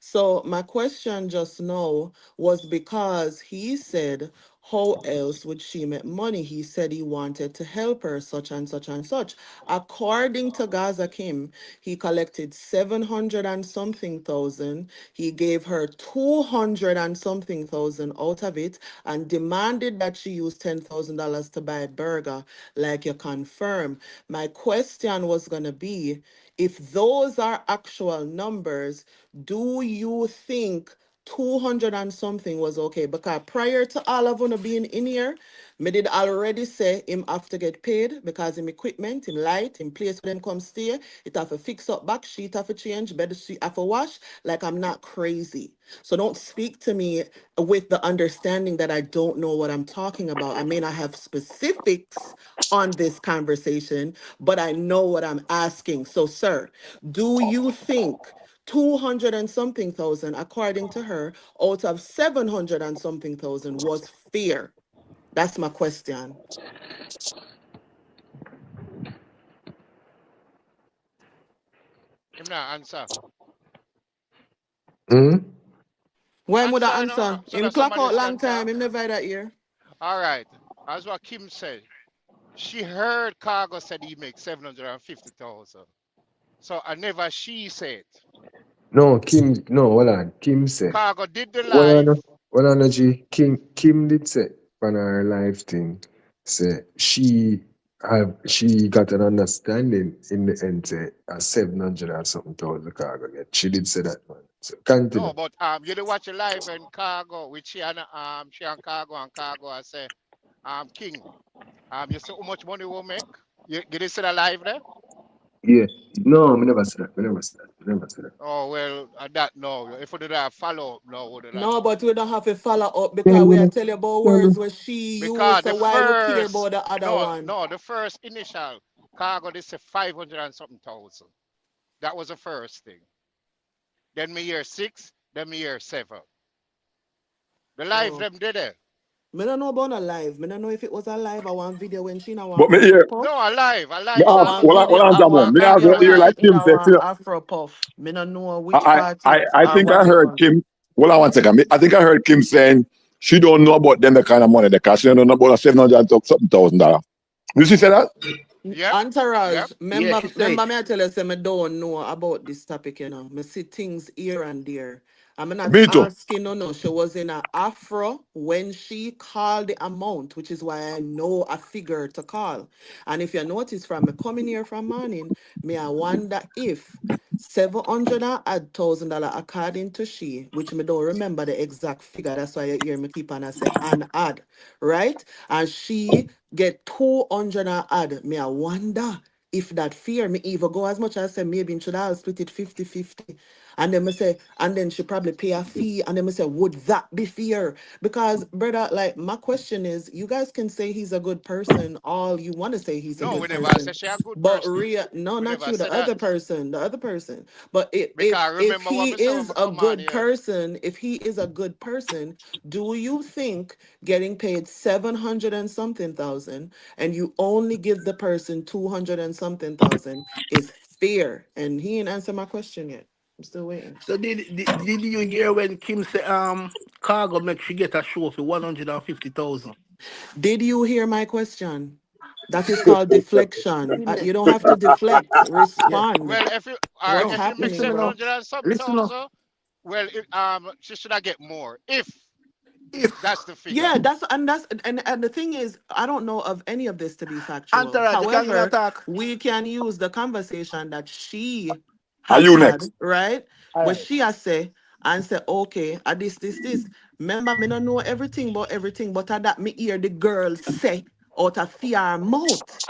[SPEAKER 4] So my question just now was because he said, how else would she make money? He said he wanted to help her, such and such and such. According to Gaza Kim, he collected 700 and something thousand. He gave her 200 and something thousand out of it and demanded that she use $10,000 to buy a burger, like you confirm. My question was going to be, if those are actual numbers, do you think 200 and something was okay? Because prior to all of you being in here, me did already say him have to get paid because him equipment, him light, him place where them come stay, it have to fix up back, sheet have to change, bed sheet have to wash. Like I'm not crazy. So don't speak to me with the understanding that I don't know what I'm talking about. I may not have specifics on this conversation, but I know what I'm asking. So, sir, do you think 200 and something thousand, according to her, out of 700 and something thousand was fair? That's my question.
[SPEAKER 8] Him not answer.
[SPEAKER 5] Hmm?
[SPEAKER 4] When would I
[SPEAKER 8] Answer,
[SPEAKER 4] answer?
[SPEAKER 8] so
[SPEAKER 4] Him
[SPEAKER 8] that
[SPEAKER 4] clock
[SPEAKER 8] somebody
[SPEAKER 4] out
[SPEAKER 8] else
[SPEAKER 4] long
[SPEAKER 8] can
[SPEAKER 4] time,
[SPEAKER 8] talk.
[SPEAKER 4] him never that year.
[SPEAKER 8] All right. As what Kim said, she heard Cargo said he makes 750,000. So I never she said.
[SPEAKER 5] No, Kim. No, hold on. Kim said.
[SPEAKER 8] Cargo did the
[SPEAKER 5] Hold
[SPEAKER 8] live.
[SPEAKER 5] on. Hold on, G. Kim did say on her live thing. Say she got an understanding in the end. Say a 700 or something thousand cargo get. She did say that, man. So continue.
[SPEAKER 8] No, but you did watch a live in Cargo with she and Cargo I say King. You see how much money we'll make? You did see the live there?
[SPEAKER 5] Yeah. No, I never said that. I never said that. I never said that.
[SPEAKER 8] Oh well, that no. If we do that follow up, no, we do that
[SPEAKER 4] No,
[SPEAKER 8] no.
[SPEAKER 4] but we don't have to follow up
[SPEAKER 5] Tell
[SPEAKER 4] because we are
[SPEAKER 5] me,
[SPEAKER 4] tell you about
[SPEAKER 5] tell me.
[SPEAKER 4] words where she
[SPEAKER 8] Because
[SPEAKER 4] used. So
[SPEAKER 8] the
[SPEAKER 4] why we care
[SPEAKER 8] first
[SPEAKER 4] about the other
[SPEAKER 8] no
[SPEAKER 4] one?
[SPEAKER 8] no the first initial Cargo they say 500 and something thousand. That was the first thing. Then me year 6, then me year 7. The live
[SPEAKER 4] So
[SPEAKER 8] them did it.
[SPEAKER 4] me don't know about a live. Me don't know if it was a live or one video when she now
[SPEAKER 1] But
[SPEAKER 4] want
[SPEAKER 1] me
[SPEAKER 4] Afro
[SPEAKER 1] here,
[SPEAKER 4] Puff.
[SPEAKER 8] No, alive,
[SPEAKER 1] me
[SPEAKER 8] alive.
[SPEAKER 4] I
[SPEAKER 1] ask,
[SPEAKER 8] Cargo
[SPEAKER 4] want
[SPEAKER 8] do
[SPEAKER 1] hold
[SPEAKER 8] it.
[SPEAKER 4] video.
[SPEAKER 1] on,
[SPEAKER 4] I
[SPEAKER 1] Jamo.
[SPEAKER 4] want
[SPEAKER 1] Me ask,
[SPEAKER 4] video when
[SPEAKER 1] hear like
[SPEAKER 4] she
[SPEAKER 1] Kim
[SPEAKER 4] now
[SPEAKER 1] said,
[SPEAKER 4] want Afro Puff. Me don't know which
[SPEAKER 1] I,
[SPEAKER 4] part
[SPEAKER 1] I,
[SPEAKER 4] it
[SPEAKER 1] I
[SPEAKER 4] or
[SPEAKER 1] think I
[SPEAKER 4] what it
[SPEAKER 1] heard
[SPEAKER 4] was.
[SPEAKER 1] Kim. Hold on one second. I think I heard Kim saying she don't know about them the kind of money they cash. She don't know about $700 something $1,000. Did she say that?
[SPEAKER 8] Yep, yep.
[SPEAKER 4] Entourage,
[SPEAKER 6] Yeah,
[SPEAKER 4] remember,
[SPEAKER 6] she say.
[SPEAKER 4] remember me I tell you, say me don't know about this topic, you know. Me see things here and there. I'm not
[SPEAKER 1] Me too.
[SPEAKER 4] asking, no. She was in a afro when she called the amount, which is why I know a figure to call. And if you notice from me coming here from morning, me I wonder if 700 and odd $1,000 according to she, which me don't remember the exact figure. That's why you hear me keep on I say an add, right? And she get 200 and odd. Me I wonder if that fear me even go as much as say maybe in should I split it 50-50. And then me say, and then she probably pay a fee. And then me say, would that be fair? Because brother, like my question is, you guys can say he's a good person, all you want to say he's a
[SPEAKER 8] No, we
[SPEAKER 4] good
[SPEAKER 8] never
[SPEAKER 4] person.
[SPEAKER 8] say she a good
[SPEAKER 4] But
[SPEAKER 8] person.
[SPEAKER 4] real no,
[SPEAKER 8] We
[SPEAKER 4] not
[SPEAKER 8] never
[SPEAKER 4] you,
[SPEAKER 8] say that.
[SPEAKER 4] the other person. But
[SPEAKER 8] Because
[SPEAKER 4] if
[SPEAKER 8] remember what
[SPEAKER 4] he
[SPEAKER 8] me say when
[SPEAKER 4] is
[SPEAKER 8] me
[SPEAKER 4] a
[SPEAKER 8] come on
[SPEAKER 4] good
[SPEAKER 8] here.
[SPEAKER 4] person, if he is a good person, do you think getting paid 700 and something thousand and you only give the person 200 and something thousand is fair? And he ain't answer my question yet. I'm still waiting.
[SPEAKER 6] So did you hear when Kim say Cargo make she get a show for 150,000?
[SPEAKER 4] Did you hear my question? That is called deflection. You don't have to deflect.
[SPEAKER 6] Yeah.
[SPEAKER 4] Respond.
[SPEAKER 8] Well, if you all right,
[SPEAKER 4] What's
[SPEAKER 6] No,
[SPEAKER 8] if you make
[SPEAKER 4] happening,
[SPEAKER 6] listen me
[SPEAKER 8] seven
[SPEAKER 6] now.
[SPEAKER 4] bro?
[SPEAKER 8] hundred and something
[SPEAKER 6] Listen now.
[SPEAKER 8] thousand, well, she should have get more. If
[SPEAKER 6] If
[SPEAKER 8] that's the figure.
[SPEAKER 4] Yeah, and the thing is, I don't know of any of this to be factual.
[SPEAKER 6] Entourage, you can give me a
[SPEAKER 4] However,
[SPEAKER 6] talk.
[SPEAKER 4] we can use the conversation that she
[SPEAKER 1] Are
[SPEAKER 4] has
[SPEAKER 1] you
[SPEAKER 4] had,
[SPEAKER 1] next?
[SPEAKER 4] right?
[SPEAKER 6] All
[SPEAKER 4] Where
[SPEAKER 6] right.
[SPEAKER 4] she has say and say, okay, this. Remember, me don't know everything, but I that me hear the girl say out of fear mouth.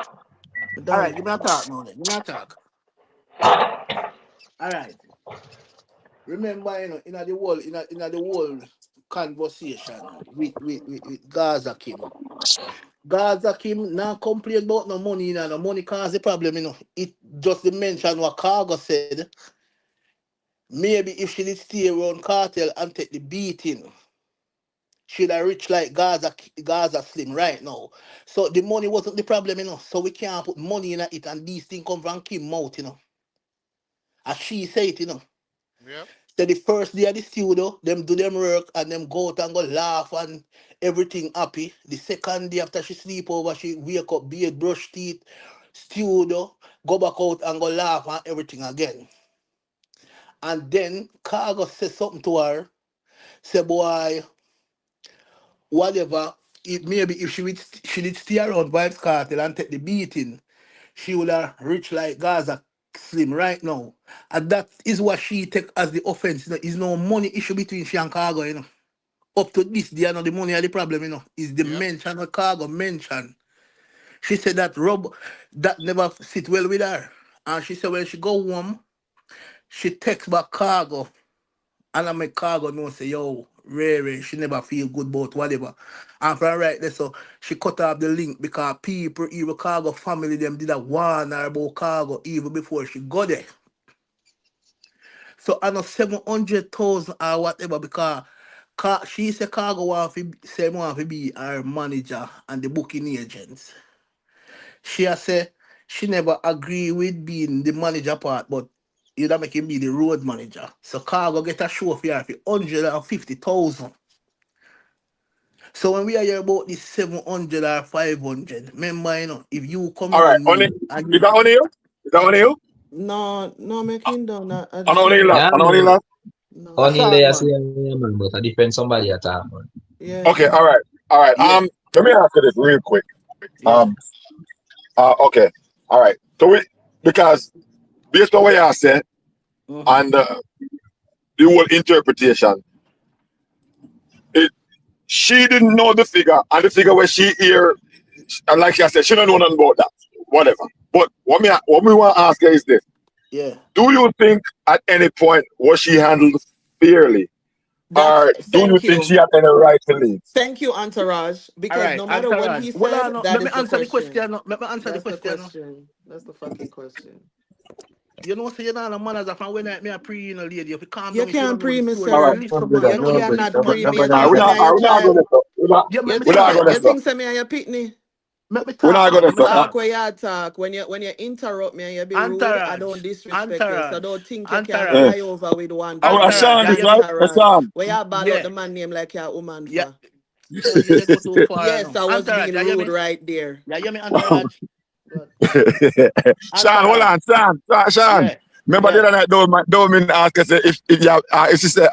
[SPEAKER 6] All right,
[SPEAKER 4] Done.
[SPEAKER 6] give me a talk now then. Give me a talk. All right. Remember, in the whole conversation with Gaza Kim. Gaza Kim now complain about no money, no money cause the problem, It just the mention what Cargo said. Maybe if she did stay around Cartel and take the beating, she'd have rich like Gaza Slim right now. So the money wasn't the problem, So we can't put money in it and these things come from Kim mouth, As she say it.
[SPEAKER 8] Yep.
[SPEAKER 6] So the first day of the studio, them do them work and them go out and go laugh and everything happy. The second day after she sleep over, she wake up, beard, brush teeth, studio, go back out and go laugh and everything again. And then Cargo says something to her, say, boy, whatever, maybe if she did stay around Vibes Cartel and take the beating, she would have rich like Gaza Slim right now. And that is what she take as the offense. Is no money issue between she and Cargo, Up to this day, the money are the problem, Is the
[SPEAKER 8] Yep.
[SPEAKER 6] mention of Cargo mention. She said that Rob that never sit well with her. And she said when she go home, she text back Cargo. And I make Cargo know say, yo, Ray, she never feel good about whatever. And from right there, so she cut off the link because people, even Cargo family, them did a warn her about Cargo even before she got there. So I know 700,000 or whatever because she said Cargo want to be her manager and the booking agents. She has said she never agree with being the manager part, but you don't make him be the road manager. So Cargo get a show for her for 150,000. So when we are here about this 700 or 500, remember, if you come
[SPEAKER 1] All right,
[SPEAKER 6] around
[SPEAKER 1] only
[SPEAKER 6] me and
[SPEAKER 1] is
[SPEAKER 6] you
[SPEAKER 1] that only you? Is that only you?
[SPEAKER 4] No, making down. I
[SPEAKER 1] And
[SPEAKER 4] just
[SPEAKER 1] only
[SPEAKER 4] hear
[SPEAKER 1] last,
[SPEAKER 3] Yeah,
[SPEAKER 1] and only
[SPEAKER 3] man.
[SPEAKER 1] last.
[SPEAKER 4] no.
[SPEAKER 6] that's
[SPEAKER 3] Only
[SPEAKER 6] all,
[SPEAKER 3] layer say,
[SPEAKER 6] man.
[SPEAKER 3] man, but a different somebody at time, man.
[SPEAKER 4] Yeah.
[SPEAKER 1] Okay, all right, all right.
[SPEAKER 6] Yeah.
[SPEAKER 1] Let me answer this real quick.
[SPEAKER 6] Yeah.
[SPEAKER 1] Okay, all right. So we because based on what you said
[SPEAKER 6] Mm-hmm.
[SPEAKER 1] and the whole interpretation. It, she didn't know the figure, and the figure where she hear, and like I said, she don't know nothing about that. Whatever. But what we want to ask her is this:
[SPEAKER 6] Yeah.
[SPEAKER 1] do you think at any point was she handled fairly, or do you
[SPEAKER 4] Thank
[SPEAKER 1] think
[SPEAKER 4] you.
[SPEAKER 1] she had any right to leave?
[SPEAKER 4] Thank you, Entourage.
[SPEAKER 6] All
[SPEAKER 4] Because
[SPEAKER 6] right,
[SPEAKER 4] no matter what
[SPEAKER 6] Entourage.
[SPEAKER 4] he
[SPEAKER 6] Well,
[SPEAKER 4] said,
[SPEAKER 6] no,
[SPEAKER 4] that
[SPEAKER 6] let me
[SPEAKER 4] is the
[SPEAKER 6] answer the
[SPEAKER 4] question.
[SPEAKER 6] question. Let me answer the
[SPEAKER 4] That's the
[SPEAKER 6] question.
[SPEAKER 4] question. That's the fucking question.
[SPEAKER 6] You know, say you're not a manners from when me a pre in a lady. If you calm
[SPEAKER 4] You
[SPEAKER 6] down, if you
[SPEAKER 4] can't
[SPEAKER 6] don't know the
[SPEAKER 4] pre me,
[SPEAKER 6] story,
[SPEAKER 1] All
[SPEAKER 6] you
[SPEAKER 1] right,
[SPEAKER 4] sir.
[SPEAKER 6] listen, man.
[SPEAKER 4] You
[SPEAKER 6] You know,
[SPEAKER 4] cannot
[SPEAKER 6] listen, man.
[SPEAKER 4] pre
[SPEAKER 6] Let
[SPEAKER 4] me.
[SPEAKER 6] me
[SPEAKER 4] You
[SPEAKER 1] all right,
[SPEAKER 4] think
[SPEAKER 6] talk,
[SPEAKER 1] we're
[SPEAKER 4] some
[SPEAKER 1] not,
[SPEAKER 6] man.
[SPEAKER 4] are
[SPEAKER 1] all
[SPEAKER 4] your
[SPEAKER 1] right, we're not
[SPEAKER 4] child?
[SPEAKER 1] going to
[SPEAKER 6] Yeah, let me
[SPEAKER 1] we're not
[SPEAKER 6] talk,
[SPEAKER 1] going to
[SPEAKER 4] You
[SPEAKER 6] man.
[SPEAKER 1] stop.
[SPEAKER 4] think some are your pitney?
[SPEAKER 6] Let me
[SPEAKER 1] We're
[SPEAKER 6] talk,
[SPEAKER 1] not
[SPEAKER 6] man.
[SPEAKER 1] going to
[SPEAKER 4] You
[SPEAKER 6] Let me
[SPEAKER 1] stop now.
[SPEAKER 4] talk
[SPEAKER 6] talk.
[SPEAKER 4] where you talk. When you interrupt me and you be rude, I don't
[SPEAKER 6] Entourage.
[SPEAKER 4] disrespect you. So
[SPEAKER 6] Entourage.
[SPEAKER 4] don't think you can
[SPEAKER 1] Eh.
[SPEAKER 6] Entourage.
[SPEAKER 4] fly over with one
[SPEAKER 1] All right,
[SPEAKER 4] foot.
[SPEAKER 6] Entourage.
[SPEAKER 1] Sean,
[SPEAKER 6] Yeah,
[SPEAKER 1] this
[SPEAKER 6] yeah,
[SPEAKER 1] right?
[SPEAKER 4] Entourage.
[SPEAKER 1] Sean.
[SPEAKER 4] Where you ball out
[SPEAKER 6] yeah,
[SPEAKER 4] the man name like you're a woman
[SPEAKER 6] yeah.
[SPEAKER 4] for?
[SPEAKER 6] Sean, you go too far
[SPEAKER 4] Yes,
[SPEAKER 6] now.
[SPEAKER 4] I was
[SPEAKER 6] Entourage,
[SPEAKER 4] being
[SPEAKER 6] you hear
[SPEAKER 4] rude
[SPEAKER 6] me?
[SPEAKER 4] right there.
[SPEAKER 6] Yeah, you hear me, Entourage? Good.
[SPEAKER 1] Sean, hold
[SPEAKER 6] Entourage.
[SPEAKER 1] on, Sean.
[SPEAKER 6] Yeah,
[SPEAKER 1] Remember the
[SPEAKER 6] yeah.
[SPEAKER 1] other night, don't mean ask us if you have, if she said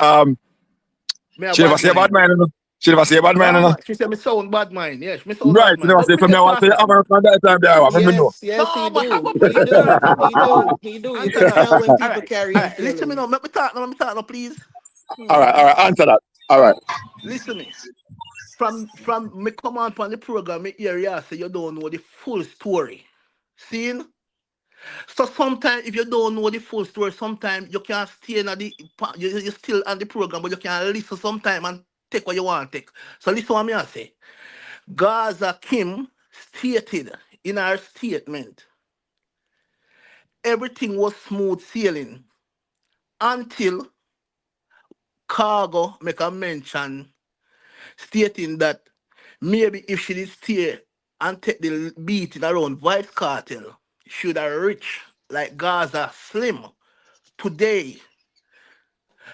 [SPEAKER 6] Me a
[SPEAKER 1] she never
[SPEAKER 6] bad
[SPEAKER 1] say bad
[SPEAKER 6] mind.
[SPEAKER 1] mind, you know? She never say bad mind, you
[SPEAKER 6] Bad
[SPEAKER 1] know?
[SPEAKER 6] mind. She said me sound bad mind. Yes, me sound
[SPEAKER 1] Right,
[SPEAKER 6] bad
[SPEAKER 1] she
[SPEAKER 6] mind.
[SPEAKER 1] never
[SPEAKER 6] But
[SPEAKER 1] say
[SPEAKER 6] we
[SPEAKER 1] from me. I
[SPEAKER 6] get
[SPEAKER 1] want to
[SPEAKER 6] past
[SPEAKER 1] say
[SPEAKER 6] it.
[SPEAKER 1] I'm from that time there. Let me know.
[SPEAKER 4] Yes, yes,
[SPEAKER 6] No,
[SPEAKER 4] he
[SPEAKER 6] but
[SPEAKER 4] do.
[SPEAKER 6] Khago
[SPEAKER 4] He
[SPEAKER 6] please,
[SPEAKER 4] do.
[SPEAKER 6] Khago,
[SPEAKER 4] He
[SPEAKER 6] Khago.
[SPEAKER 4] do. He do. You can
[SPEAKER 6] Entourage.
[SPEAKER 4] tell when
[SPEAKER 6] All
[SPEAKER 4] people
[SPEAKER 6] right,
[SPEAKER 4] carry
[SPEAKER 6] all
[SPEAKER 4] in
[SPEAKER 6] right. Listen me now.
[SPEAKER 4] feelings.
[SPEAKER 6] Let me talk now, please.
[SPEAKER 1] All right,
[SPEAKER 4] Hmm.
[SPEAKER 1] answer that. All right.
[SPEAKER 6] Listen me. From me come on the program, me hear you say you don't know the full story. Seen? So sometimes if you don't know the full story, sometimes you can stay in you still on the program, but you can listen sometime and take what you want to take. So listen what me I say. Gaza Kim stated in her statement, everything was smooth sailing until Cargo make a mention stating that maybe if she did stay and take the beating around Vice Cartel, should have reached like Gaza Slim today.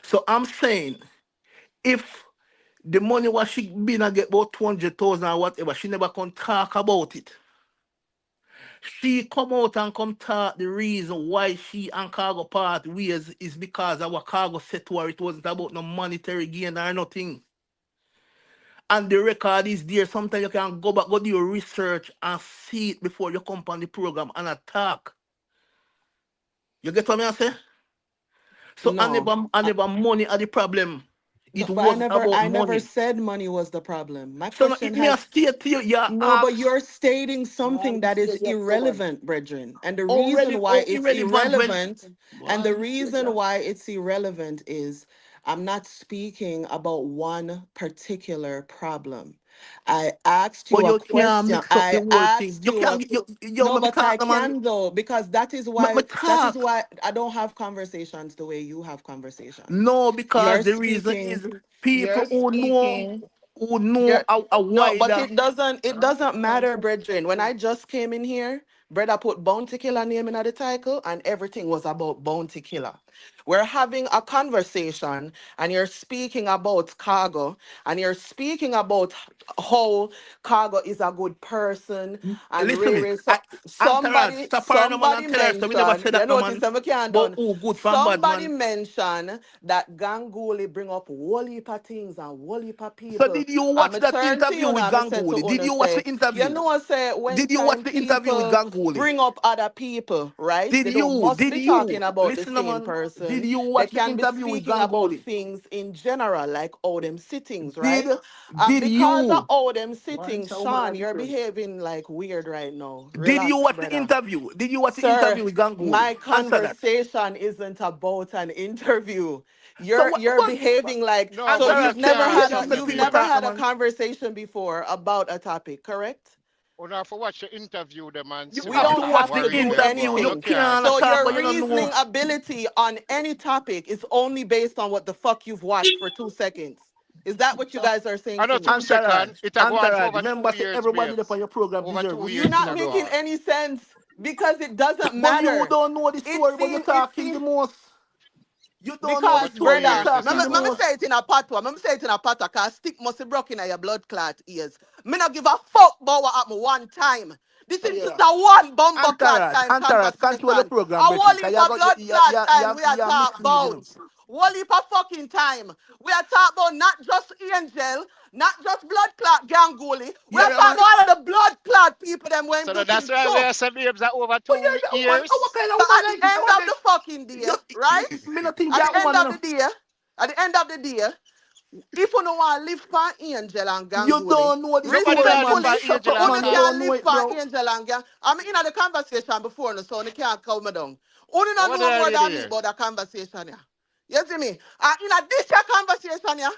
[SPEAKER 6] So I'm saying if the money was she been a get about 200,000 or whatever, she never can talk about it. She come out and come talk the reason why she and Cargo part ways is because our Cargo said to her it wasn't about no monetary gain or nothing. And the record is there. Sometimes you can go back, go do your research and see it before you come on the program and attack. You get what I say? So
[SPEAKER 4] No.
[SPEAKER 6] I never money are the problem.
[SPEAKER 4] No,
[SPEAKER 6] It
[SPEAKER 4] but I
[SPEAKER 6] was
[SPEAKER 4] never
[SPEAKER 6] about
[SPEAKER 4] I never
[SPEAKER 6] money.
[SPEAKER 4] said money was the problem. My
[SPEAKER 6] So now,
[SPEAKER 4] question
[SPEAKER 6] me a
[SPEAKER 4] has
[SPEAKER 6] state to you, you
[SPEAKER 4] no, but
[SPEAKER 6] ask,
[SPEAKER 4] you're stating something that is irrelevant, brethren. And the reason why
[SPEAKER 6] how
[SPEAKER 4] it's
[SPEAKER 6] irrelevant when
[SPEAKER 4] irrelevant, and the reason why it's irrelevant is I'm not speaking about one particular problem. I asked you
[SPEAKER 6] but
[SPEAKER 4] a
[SPEAKER 6] you can't
[SPEAKER 4] question.
[SPEAKER 6] mix up the
[SPEAKER 4] I
[SPEAKER 6] whole thing.
[SPEAKER 4] asked
[SPEAKER 6] You
[SPEAKER 4] you a
[SPEAKER 6] can't you
[SPEAKER 4] no,
[SPEAKER 6] let me
[SPEAKER 4] but I
[SPEAKER 6] talk, man.
[SPEAKER 4] can though, because
[SPEAKER 6] Let me
[SPEAKER 4] that is
[SPEAKER 6] talk.
[SPEAKER 4] why I don't have conversations the way you have conversations.
[SPEAKER 6] No, because
[SPEAKER 4] You're
[SPEAKER 6] the reason
[SPEAKER 4] speaking,
[SPEAKER 6] is people
[SPEAKER 4] you're speaking.
[SPEAKER 6] who
[SPEAKER 4] Yeah,
[SPEAKER 6] know a
[SPEAKER 4] no, but
[SPEAKER 6] wider.
[SPEAKER 4] it doesn't matter, brethren. When I just came in here, brother put Bounty Killer name in the title, and everything was about Bounty Killer. We're having a conversation, and you're speaking about Cargo, and you're speaking about how Cargo is a good person, and
[SPEAKER 6] Listen me.
[SPEAKER 4] Ray. So
[SPEAKER 6] Entourage, stop her no man and
[SPEAKER 4] somebody
[SPEAKER 6] tell her so we never
[SPEAKER 4] mentioned.
[SPEAKER 6] say
[SPEAKER 4] You
[SPEAKER 6] that no
[SPEAKER 4] notice
[SPEAKER 6] man.
[SPEAKER 4] that we can't
[SPEAKER 6] But
[SPEAKER 4] done.
[SPEAKER 6] who good from bad
[SPEAKER 4] Somebody
[SPEAKER 6] man.
[SPEAKER 4] mentioned that Ganguly bring up whole heap of things and whole heap of
[SPEAKER 6] So
[SPEAKER 4] people.
[SPEAKER 6] did you
[SPEAKER 4] I'm
[SPEAKER 6] watch
[SPEAKER 4] a
[SPEAKER 6] that
[SPEAKER 4] turn to
[SPEAKER 6] interview
[SPEAKER 4] you
[SPEAKER 6] with
[SPEAKER 4] now. I said to
[SPEAKER 6] Ganguly? Did
[SPEAKER 4] Una
[SPEAKER 6] you watch
[SPEAKER 4] say,
[SPEAKER 6] the
[SPEAKER 4] you
[SPEAKER 6] interview?
[SPEAKER 4] know, I say when
[SPEAKER 6] Did you watch
[SPEAKER 4] time
[SPEAKER 6] the interview with
[SPEAKER 4] people
[SPEAKER 6] Ganguly?
[SPEAKER 4] bring up other people, right? They don't must
[SPEAKER 6] Did
[SPEAKER 4] be
[SPEAKER 6] you
[SPEAKER 4] talking about the
[SPEAKER 6] listen
[SPEAKER 4] same
[SPEAKER 6] man? Did
[SPEAKER 4] person.
[SPEAKER 6] you
[SPEAKER 4] They
[SPEAKER 6] watch the
[SPEAKER 4] can be
[SPEAKER 6] interview with
[SPEAKER 4] speaking about
[SPEAKER 6] Ganguly?
[SPEAKER 4] things in general, like all them sittings,
[SPEAKER 6] Did
[SPEAKER 4] right? And
[SPEAKER 6] did
[SPEAKER 4] because of
[SPEAKER 6] you
[SPEAKER 4] all them sittings, Sean, you're behaving like weird right now.
[SPEAKER 6] did you
[SPEAKER 4] Relax,
[SPEAKER 6] watch the
[SPEAKER 4] brother.
[SPEAKER 6] interview? Did you watch the
[SPEAKER 4] Sir,
[SPEAKER 6] interview with Ganguly?
[SPEAKER 4] my
[SPEAKER 6] Answer that.
[SPEAKER 4] conversation isn't about an interview.
[SPEAKER 6] So
[SPEAKER 4] You're
[SPEAKER 6] what
[SPEAKER 4] behaving like
[SPEAKER 8] No,
[SPEAKER 4] so
[SPEAKER 8] but you
[SPEAKER 6] Entourage,
[SPEAKER 8] can't
[SPEAKER 6] let the
[SPEAKER 4] you've
[SPEAKER 6] people
[SPEAKER 8] interview.
[SPEAKER 4] never
[SPEAKER 6] talk no
[SPEAKER 4] had a
[SPEAKER 6] man.
[SPEAKER 4] conversation before about a topic, correct?
[SPEAKER 8] Or not for watch the interview them and
[SPEAKER 6] You
[SPEAKER 8] see
[SPEAKER 4] We
[SPEAKER 8] what
[SPEAKER 6] have
[SPEAKER 8] the
[SPEAKER 6] to
[SPEAKER 4] don't
[SPEAKER 6] watch
[SPEAKER 4] have
[SPEAKER 6] the
[SPEAKER 4] to
[SPEAKER 8] worry
[SPEAKER 4] do
[SPEAKER 8] them
[SPEAKER 6] interview.
[SPEAKER 8] go.
[SPEAKER 6] You
[SPEAKER 8] You
[SPEAKER 4] anything.
[SPEAKER 8] can't
[SPEAKER 6] can't
[SPEAKER 4] So
[SPEAKER 8] see
[SPEAKER 6] talk,
[SPEAKER 4] your
[SPEAKER 6] but you
[SPEAKER 8] man.
[SPEAKER 6] don't know.
[SPEAKER 4] reasoning ability on any topic is only based on what the fuck you've watched for 2 seconds. Is that what you guys are saying to
[SPEAKER 8] Another
[SPEAKER 4] me?
[SPEAKER 8] 2 seconds,
[SPEAKER 6] Entourage,
[SPEAKER 8] it a go on for
[SPEAKER 6] Entourage.
[SPEAKER 8] over
[SPEAKER 6] Remember,
[SPEAKER 8] two
[SPEAKER 6] say
[SPEAKER 8] years,
[SPEAKER 6] everybody there
[SPEAKER 8] babes.
[SPEAKER 6] on your program
[SPEAKER 8] Over
[SPEAKER 6] deserve
[SPEAKER 8] 2
[SPEAKER 6] what
[SPEAKER 4] You're
[SPEAKER 8] years it
[SPEAKER 4] not
[SPEAKER 8] a
[SPEAKER 6] listen.
[SPEAKER 8] go
[SPEAKER 4] making
[SPEAKER 8] on.
[SPEAKER 4] any sense because it doesn't
[SPEAKER 6] But you
[SPEAKER 4] matter.
[SPEAKER 6] don't know the
[SPEAKER 4] It
[SPEAKER 6] story, but you're
[SPEAKER 4] seems it
[SPEAKER 6] talking the
[SPEAKER 4] seems
[SPEAKER 6] most. You don't know
[SPEAKER 8] Over
[SPEAKER 6] the
[SPEAKER 4] because,
[SPEAKER 8] 2
[SPEAKER 6] story, but you're
[SPEAKER 4] brother,
[SPEAKER 8] years it
[SPEAKER 6] talking
[SPEAKER 8] a
[SPEAKER 6] the
[SPEAKER 4] let
[SPEAKER 8] go
[SPEAKER 4] me
[SPEAKER 8] on.
[SPEAKER 6] most.
[SPEAKER 4] say it in a patwa. Let me say it in a patwa, because stick must be broken in your blood clot ears. Me not give a fuck about what happened one time. This
[SPEAKER 6] So
[SPEAKER 4] is just
[SPEAKER 6] yeah.
[SPEAKER 4] a one bumper clot time
[SPEAKER 6] Entourage, control the
[SPEAKER 4] conversation. A
[SPEAKER 6] program,
[SPEAKER 4] whole
[SPEAKER 6] Brethren.
[SPEAKER 4] heap
[SPEAKER 6] Cause
[SPEAKER 4] of blood clot time we are
[SPEAKER 6] you
[SPEAKER 4] talk
[SPEAKER 6] mixed feed, you know.
[SPEAKER 4] about. Whole heap of fucking time. We are talking about not just Angel, not just blood clot Ganguly. We are
[SPEAKER 6] Yeah,
[SPEAKER 4] talking
[SPEAKER 6] man.
[SPEAKER 4] about all of the blood clot people them when
[SPEAKER 8] So
[SPEAKER 4] do
[SPEAKER 8] that's
[SPEAKER 4] things
[SPEAKER 8] why we
[SPEAKER 4] too.
[SPEAKER 8] are some babes that over
[SPEAKER 6] But
[SPEAKER 8] two
[SPEAKER 6] yeah, that woman, what
[SPEAKER 8] years.
[SPEAKER 6] kind of
[SPEAKER 4] So
[SPEAKER 6] woman
[SPEAKER 4] at the
[SPEAKER 6] like this?
[SPEAKER 4] end
[SPEAKER 6] What
[SPEAKER 4] of the fucking day, right?
[SPEAKER 6] me not think
[SPEAKER 4] At
[SPEAKER 6] that
[SPEAKER 4] the end
[SPEAKER 6] woman, you
[SPEAKER 4] of
[SPEAKER 6] know.
[SPEAKER 4] the day, At the end of the day, if you don't want to live for Angel and
[SPEAKER 6] You
[SPEAKER 4] Ganguly,
[SPEAKER 6] don't know the
[SPEAKER 8] Nobody
[SPEAKER 6] story,
[SPEAKER 8] there live
[SPEAKER 6] man.
[SPEAKER 8] for
[SPEAKER 4] respectfully,
[SPEAKER 6] Shut
[SPEAKER 8] Angel
[SPEAKER 6] up,
[SPEAKER 8] and
[SPEAKER 4] only
[SPEAKER 6] man. Don't
[SPEAKER 4] can
[SPEAKER 6] know
[SPEAKER 4] live
[SPEAKER 6] it,
[SPEAKER 4] for
[SPEAKER 6] bro.
[SPEAKER 4] Angel and Gang. I'm in the conversation before, so you can't calm me down. Only not
[SPEAKER 8] Nobody
[SPEAKER 4] know
[SPEAKER 8] there
[SPEAKER 4] more
[SPEAKER 8] live
[SPEAKER 4] than me
[SPEAKER 8] here.
[SPEAKER 4] about the conversation, yeah. You see me? And in a this here conversation, yeah,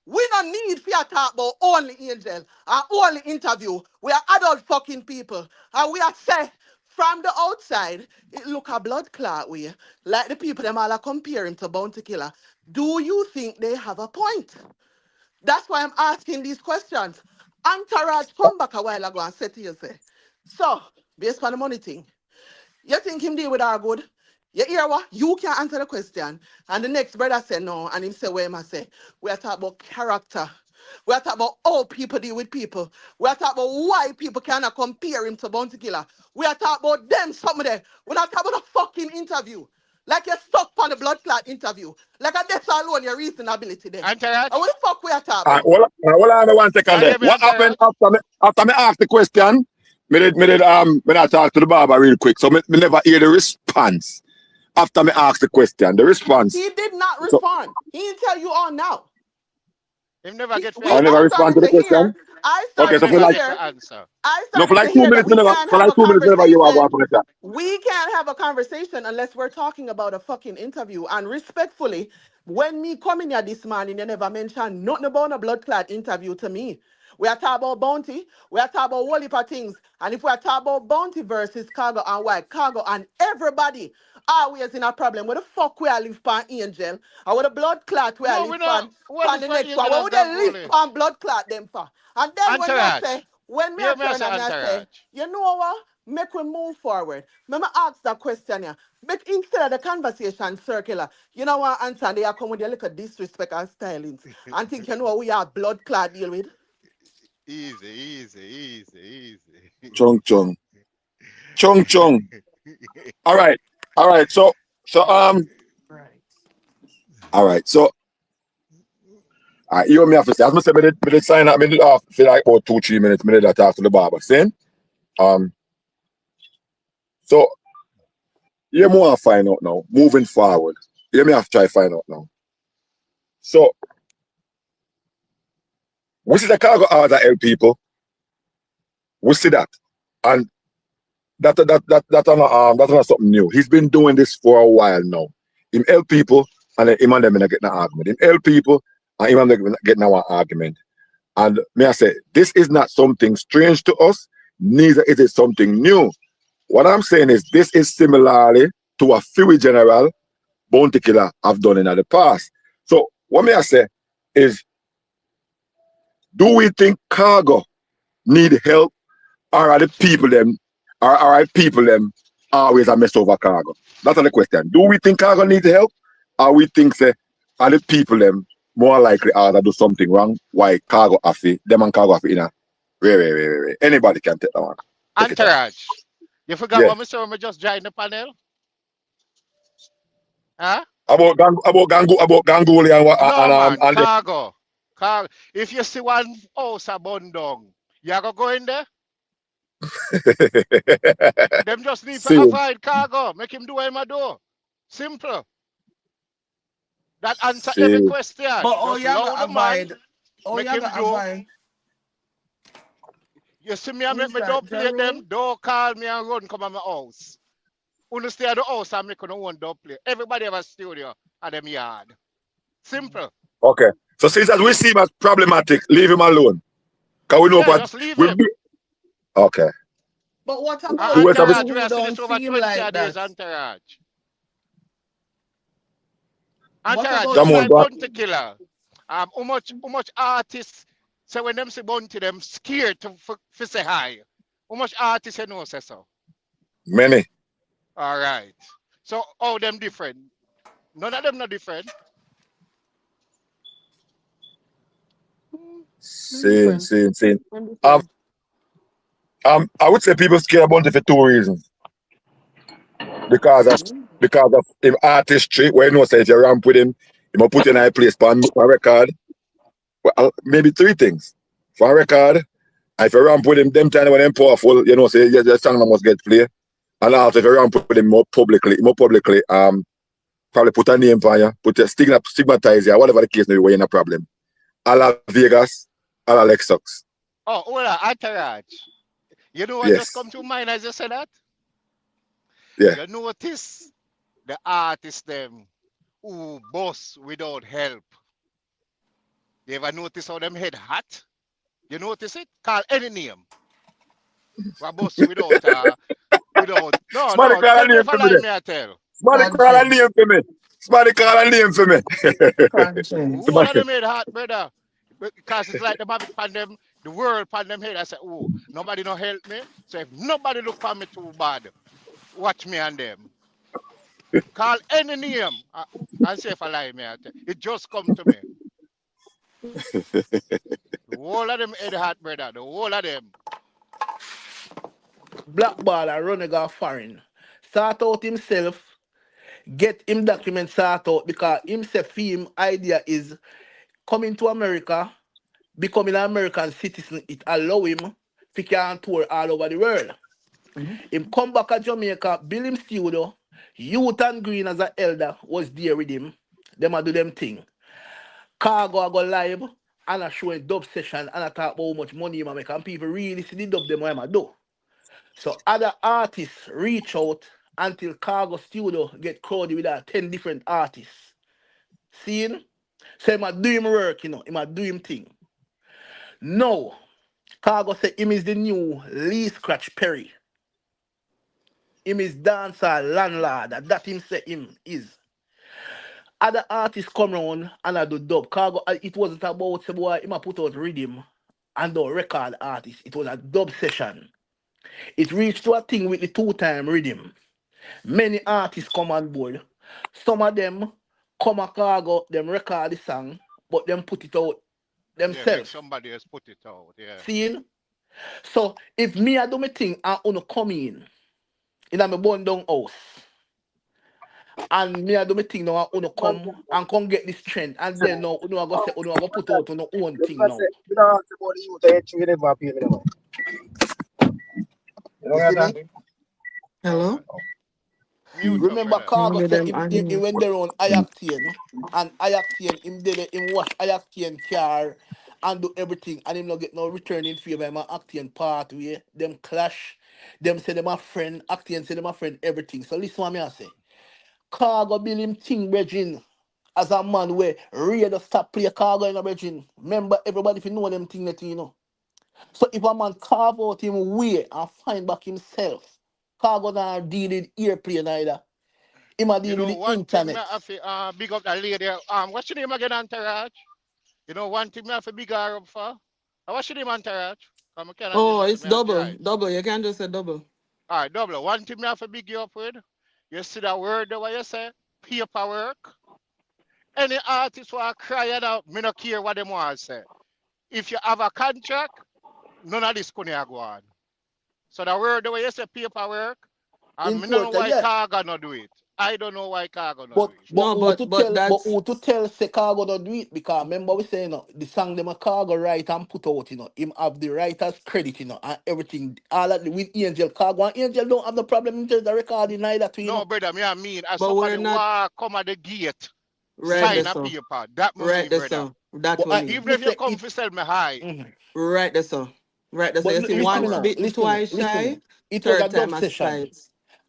[SPEAKER 4] we don't need to talk about only Angel or only interview. We are adult fucking people. And we are say from the outside, it look a blood clot way. Like the people them all are comparing to Bounty Killer. Do you think they have a point? That's why I'm asking these questions. Entourage come back a while ago and said to you, say, so, based on the money thing, you think him deal with her good? You hear what? You can't answer the question. And the next brother said no. And him say, where am I say? We are talking about character. We are talking about how people deal with people. We are talking about why people cannot compare him to Bounty Killer. We are talking about them something there. We're not talking about a fucking interview. Like you're stuck on the blood clot interview. Like a death alone, your reasonability there. And
[SPEAKER 8] Entourage?
[SPEAKER 4] what the fuck we are talking about?
[SPEAKER 1] Hold on 1 second
[SPEAKER 8] Can you
[SPEAKER 1] there.
[SPEAKER 8] hear me,
[SPEAKER 1] What happened
[SPEAKER 8] Entourage?
[SPEAKER 1] after me ask the question? Me I talk to the barber real quick. So me never hear the response after me ask the question. The response.
[SPEAKER 4] He did not
[SPEAKER 1] So
[SPEAKER 4] respond. He didn't tell you all now.
[SPEAKER 8] Him never get for
[SPEAKER 1] I never
[SPEAKER 4] I
[SPEAKER 8] answer.
[SPEAKER 1] respond
[SPEAKER 4] started
[SPEAKER 1] to the
[SPEAKER 4] to hear,
[SPEAKER 1] question.
[SPEAKER 4] I
[SPEAKER 1] Okay,
[SPEAKER 8] Him
[SPEAKER 4] started
[SPEAKER 1] so
[SPEAKER 4] to
[SPEAKER 1] for
[SPEAKER 8] never
[SPEAKER 1] like
[SPEAKER 8] get for
[SPEAKER 4] hear,
[SPEAKER 8] answer.
[SPEAKER 4] I
[SPEAKER 1] no for
[SPEAKER 4] started to
[SPEAKER 1] like two
[SPEAKER 4] hear that
[SPEAKER 1] minutes,
[SPEAKER 4] we
[SPEAKER 1] me never
[SPEAKER 4] can't
[SPEAKER 1] for
[SPEAKER 4] have
[SPEAKER 1] like
[SPEAKER 4] a
[SPEAKER 1] 2 minutes, never you are going
[SPEAKER 4] conversation.
[SPEAKER 1] for that.
[SPEAKER 4] We can't have a conversation unless we're talking about a fucking interview. And respectfully, when me coming here this morning, you never mentioned nothing about a blood clot interview to me. We are talking about bounty. We are talking about whole heap of things. And if we are talking about bounty versus cargo and white cargo and everybody always in a problem. Where the fuck we are live for Angel? Or where the blood clot we are
[SPEAKER 8] No,
[SPEAKER 4] live
[SPEAKER 8] we not. What
[SPEAKER 4] for
[SPEAKER 8] is
[SPEAKER 4] the
[SPEAKER 8] for
[SPEAKER 4] next one?
[SPEAKER 8] Angel
[SPEAKER 4] Where
[SPEAKER 8] and
[SPEAKER 4] would they live
[SPEAKER 8] Gangoli?
[SPEAKER 4] for blood clot them for? And then when you
[SPEAKER 8] Entourage.
[SPEAKER 4] say, when me
[SPEAKER 8] Hear
[SPEAKER 4] a
[SPEAKER 8] me as
[SPEAKER 4] turn
[SPEAKER 8] an
[SPEAKER 4] and me a say,
[SPEAKER 8] entourage.
[SPEAKER 4] you know what? Make we move forward. Me ask that question here. Make instead of the conversation circular, you know what answer they are come with a little disrespect and stylings. And think you know we have blood clot deal with.
[SPEAKER 8] Easy, easy, easy, easy.
[SPEAKER 1] Chung chung. Chung chung. All right. All right. So
[SPEAKER 4] Right.
[SPEAKER 1] all right. So you me have to say, as I said, me did sign up, me did off for like about 2-3 minutes, me did talk to the barber. Saying, so you want to find out now, moving forward. You may have to try find out now. So we see the cargo order help people. We see that. And that's not something new. He's been doing this for a while now. Him help people and then him and them not getting an argument. Him help people and him and them getting an argument. And may I say, this is not something strange to us, neither is it something new. What I'm saying is this is similarly to a Fury General Bounty Killer have done in the past. So what may I say is, do we think cargo need help, or are the people them, are people them always a mess over cargo? That's the question. Do we think cargo needs help, or we think say are the people them more likely to do something wrong? Why cargo afi them and cargo afi in a wait. Anybody can take that one. Take it on.
[SPEAKER 8] Entourage. You forgot
[SPEAKER 1] Yeah.
[SPEAKER 8] what me say when me just joined the panel? Huh?
[SPEAKER 1] About Ganguli
[SPEAKER 8] No, man.
[SPEAKER 1] and them.
[SPEAKER 8] Cargo. Cargo. If you see one house a bun down, you go in there? Them just need to
[SPEAKER 1] See,
[SPEAKER 8] avoid cargo. Make him do what him do. Simple. That answer every
[SPEAKER 1] see.
[SPEAKER 8] question.
[SPEAKER 6] But oh,
[SPEAKER 8] Just
[SPEAKER 6] you
[SPEAKER 8] load
[SPEAKER 6] gotta
[SPEAKER 8] the man.
[SPEAKER 6] avoid. Oh, you
[SPEAKER 8] Make him
[SPEAKER 6] gotta
[SPEAKER 8] do.
[SPEAKER 6] avoid.
[SPEAKER 8] You see me, I make
[SPEAKER 6] Who's
[SPEAKER 8] me
[SPEAKER 6] that?
[SPEAKER 8] don't play them.
[SPEAKER 6] Jerome?
[SPEAKER 8] Don't call me and run come at my house. When you stay at the house and make no one don't play. Everybody have a studio at them yard. Simple.
[SPEAKER 1] Okay. So since as we see him as problematic, leave him alone. Can we know
[SPEAKER 8] Yeah,
[SPEAKER 1] what
[SPEAKER 8] just leave
[SPEAKER 1] we
[SPEAKER 8] him.
[SPEAKER 1] do? Okay.
[SPEAKER 4] But what about
[SPEAKER 1] The West
[SPEAKER 4] people
[SPEAKER 1] Office.
[SPEAKER 8] Entourage, we
[SPEAKER 4] who
[SPEAKER 8] have seen
[SPEAKER 4] don't
[SPEAKER 8] this over
[SPEAKER 4] seem
[SPEAKER 8] 20
[SPEAKER 4] like
[SPEAKER 8] days,
[SPEAKER 4] that?
[SPEAKER 8] Entourage.
[SPEAKER 4] What
[SPEAKER 8] Entourage,
[SPEAKER 4] about
[SPEAKER 8] just
[SPEAKER 1] Jamon,
[SPEAKER 8] like
[SPEAKER 1] go on.
[SPEAKER 8] Bounty Killer. How much artists say when them see Bounty, them scared to say hi. How much artists you know say so?
[SPEAKER 1] Many.
[SPEAKER 8] All right. So all them different. None of them not different.
[SPEAKER 1] Same.
[SPEAKER 4] I'm
[SPEAKER 1] Um,
[SPEAKER 4] different.
[SPEAKER 1] I would say people scared about it for 2 reasons. Because of him artistry, where you know say if you ramp with him, he will put you in a place for a record. Well, maybe 3 things. For a record, and if you ramp with him, them time when them powerful, you know, say your song must get played. And also if you ramp with him more publicly, probably put a name on you, put a stigmatize you, whatever the case may be, where you're in a problem. A la Vegas, a la Lexus.
[SPEAKER 8] Oh, hold on, Entourage. You know what just
[SPEAKER 1] Yes.
[SPEAKER 8] come to mind as you said that?
[SPEAKER 1] Yeah.
[SPEAKER 8] You notice the artists them who boss without help. You ever notice how them head hot? You notice it? Call any name. What boss without
[SPEAKER 1] Somebody call a
[SPEAKER 8] tell me
[SPEAKER 1] name
[SPEAKER 8] if I
[SPEAKER 1] for me
[SPEAKER 8] lie
[SPEAKER 1] then.
[SPEAKER 8] me I tell.
[SPEAKER 1] Somebody call a name for me. Somebody call a name for me.
[SPEAKER 8] Who all of them head hot, brother? Because it's like the Mavic pandem, the world pandem head. I said, oh, nobody no help me. So if nobody look for me too bad, watch me and them. Call any name and say if I lie me I tell. It just come to me. The whole of them head hot, brother. The whole of them.
[SPEAKER 6] Blackball and run go foreign. Start out himself, get him document start out because himself him idea is coming to America, becoming an American citizen, it allow him to can tour all over the world. Him come back to Jamaica, build him studio, Youth and Green as an elder was there with him. Them a do them thing. Khago a go live and a show a dub session and I talk about how much money him a make and people really see the dub them what him a do. So other artists reach out until Khago studio get crowded with 10 different artists. Seeing? So him a do him work, him a do him thing. No. Khago say him is the new Lee Scratch Perry. Him is dancer landlord. That him say him is. Other artists come around and I do dub. Khago, it wasn't about say boy, him a put out rhythm and do record artist. It was a dub session. It reached to a thing with the 2-time rhythm. Many artists come on board. Some of them come a Khago, them record the song, but them put it out
[SPEAKER 8] Yeah, make
[SPEAKER 6] themselves.
[SPEAKER 8] somebody else put it out. Yeah.
[SPEAKER 6] Seeing? So if me I do my thing and wanna come in a my burn down house, and me I do my thing now, I wanna come and come get this trend, and then now I go say, I go put out on your own thing now. You see me?
[SPEAKER 4] Hello?
[SPEAKER 8] Mute up,
[SPEAKER 6] Remember
[SPEAKER 8] brother.
[SPEAKER 6] Khago
[SPEAKER 4] Maybe
[SPEAKER 6] said
[SPEAKER 4] them on
[SPEAKER 6] he
[SPEAKER 4] here.
[SPEAKER 6] went there on Ayactian, and Ayactian him did it, him wash Ayactian car and do everything, and him not get no return in favor of my Actian pathway. Them clash, them say them a friend, Actian say them a friend, everything. So listen what me I say. Khago build him thing, Regin, as a man where ready to stop play Khago in a Regin. Remember everybody if you know them thing that. So if a man carve out him way and find back himself, Khago not deal with airplane either. Him a
[SPEAKER 8] You
[SPEAKER 6] deal with
[SPEAKER 8] know,
[SPEAKER 6] the
[SPEAKER 8] one thing me
[SPEAKER 6] internet.
[SPEAKER 8] have to big up that lady. What's your name again, Entourage? You know, one thing me have to big her up for. What's your name, Entourage? I cannot
[SPEAKER 4] Oh,
[SPEAKER 8] just
[SPEAKER 4] it's
[SPEAKER 8] me a
[SPEAKER 4] double.
[SPEAKER 8] choice.
[SPEAKER 4] Double. You can't just say double.
[SPEAKER 8] All right, double. One thing me have to big you up with. You see that word the way you say? Paperwork. Any artist who are crying out, me not care what them want to say. If you have a contract, none of this couldn't go on. So the word the way you say paperwork, and me don't know
[SPEAKER 6] Importer,
[SPEAKER 8] why
[SPEAKER 6] yeah.
[SPEAKER 8] Khago not do it. I don't know why Khago not do
[SPEAKER 6] But
[SPEAKER 8] it.
[SPEAKER 6] but
[SPEAKER 4] No,
[SPEAKER 6] who
[SPEAKER 4] but
[SPEAKER 6] to
[SPEAKER 4] but
[SPEAKER 6] tell
[SPEAKER 4] that's
[SPEAKER 6] say Khago don't do it because remember we say the song them a Khago write and put out, him have the writer's credit, and everything. All that with Angel Khago and Angel don't have no problem in the recording neither
[SPEAKER 8] No, brother, me I mean, as
[SPEAKER 4] but we're
[SPEAKER 8] somebody
[SPEAKER 4] not
[SPEAKER 8] walk come at the gate,
[SPEAKER 4] right
[SPEAKER 6] Mhm.
[SPEAKER 4] there,
[SPEAKER 8] sign a
[SPEAKER 4] so
[SPEAKER 8] paper. That me
[SPEAKER 4] right
[SPEAKER 8] mean,
[SPEAKER 4] there,
[SPEAKER 8] brother.
[SPEAKER 4] so that
[SPEAKER 6] But
[SPEAKER 4] we mean.
[SPEAKER 8] Even
[SPEAKER 6] me
[SPEAKER 8] if you
[SPEAKER 6] say
[SPEAKER 8] come
[SPEAKER 6] it
[SPEAKER 8] for sell me high,
[SPEAKER 6] mhm.
[SPEAKER 4] Right there, so right there. So
[SPEAKER 6] But
[SPEAKER 4] you see
[SPEAKER 6] listen to me
[SPEAKER 4] once
[SPEAKER 6] now,
[SPEAKER 8] paperwork.
[SPEAKER 4] bitten,
[SPEAKER 6] listen to me,
[SPEAKER 4] twice
[SPEAKER 6] listen to me.
[SPEAKER 4] shy,
[SPEAKER 6] It was a
[SPEAKER 4] third time
[SPEAKER 6] dub
[SPEAKER 4] a
[SPEAKER 6] session.
[SPEAKER 4] spite.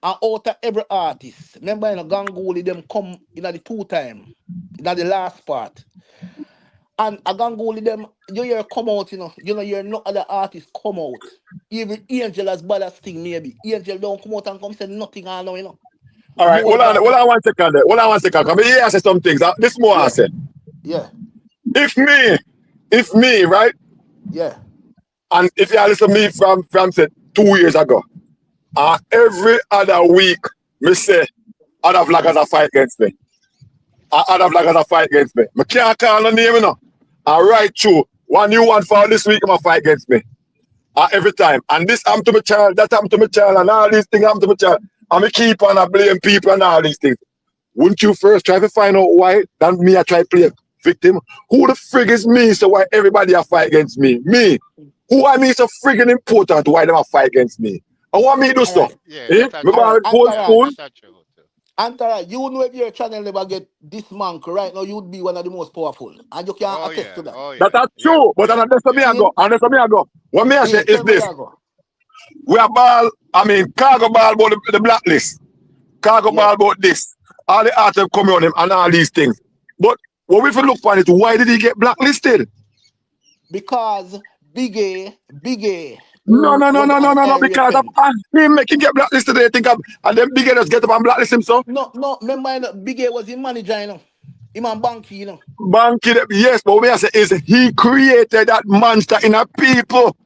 [SPEAKER 6] And out of every artist, remember Gangoli them come in the 2-time, in the last part. And a Gangoli them, you hear come out, you hear no other artists come out. Even Angel as bad as thing maybe. Angel don't come out and come say nothing I know.
[SPEAKER 1] All right,
[SPEAKER 6] Whole
[SPEAKER 1] hold
[SPEAKER 6] Ganga.
[SPEAKER 1] on 1 second there. Hold on 1 second. Come here, I say some things. This more I
[SPEAKER 6] Yeah,
[SPEAKER 1] said.
[SPEAKER 6] yeah,
[SPEAKER 1] If me, right?
[SPEAKER 6] yeah.
[SPEAKER 1] And if you listen to me from say 2 years ago, every other week, me say other vloggers are fight against me. Other vloggers are fight against me. I can't call no name, I write through. One new one for this week, I'm fight against me. Every time. And this happened to my child, that happened to my child, and all these things happened to my child. And I keep on I blame people and all these things. Wouldn't you first try to find out why? Then me, I try to play victim. Who the frig is me? So why everybody are fight against me? Me. Who I mean so friggin' important why them are fight against me? I want me to do
[SPEAKER 6] All
[SPEAKER 1] stuff.
[SPEAKER 6] right,
[SPEAKER 8] Yeah,
[SPEAKER 1] Eh?
[SPEAKER 8] that a
[SPEAKER 1] Me
[SPEAKER 6] all
[SPEAKER 8] true.
[SPEAKER 6] right.
[SPEAKER 1] borrow the whole
[SPEAKER 8] Yeah,
[SPEAKER 1] school.
[SPEAKER 6] Entourage.
[SPEAKER 8] that a true.
[SPEAKER 6] Antara, you know if your channel never get this mank right now, you'd be one of the most powerful. And you can
[SPEAKER 8] Oh
[SPEAKER 6] attest
[SPEAKER 8] yeah.
[SPEAKER 6] to that.
[SPEAKER 8] Oh
[SPEAKER 1] That
[SPEAKER 8] yeah.
[SPEAKER 1] are
[SPEAKER 8] Yeah.
[SPEAKER 1] true, but
[SPEAKER 8] Yeah.
[SPEAKER 1] that's what me
[SPEAKER 8] Yeah.
[SPEAKER 1] I
[SPEAKER 6] See?
[SPEAKER 1] go. And that's what me I go. What me I say
[SPEAKER 6] Yeah,
[SPEAKER 1] is
[SPEAKER 6] tell me
[SPEAKER 1] this.
[SPEAKER 6] that go.
[SPEAKER 1] We are ball, I mean, Cargo ball about the blacklist. Cargo
[SPEAKER 6] Yeah.
[SPEAKER 1] ball about this. All the artists come on him and all these things. But what we should look for is why did he get blacklisted?
[SPEAKER 6] Because Big A,
[SPEAKER 1] No,
[SPEAKER 6] who
[SPEAKER 1] no, no,
[SPEAKER 6] was
[SPEAKER 1] no, no,
[SPEAKER 6] on
[SPEAKER 1] no, no,
[SPEAKER 6] Area
[SPEAKER 1] because
[SPEAKER 6] FM.
[SPEAKER 1] him making get blacklisted, they think of, and then bigger just get up and blacklist him, so.
[SPEAKER 6] No, no, remember Big A was his manager, you know. Him and Banky, you know.
[SPEAKER 1] Banky, yes, but what I say is he created that monster in a people.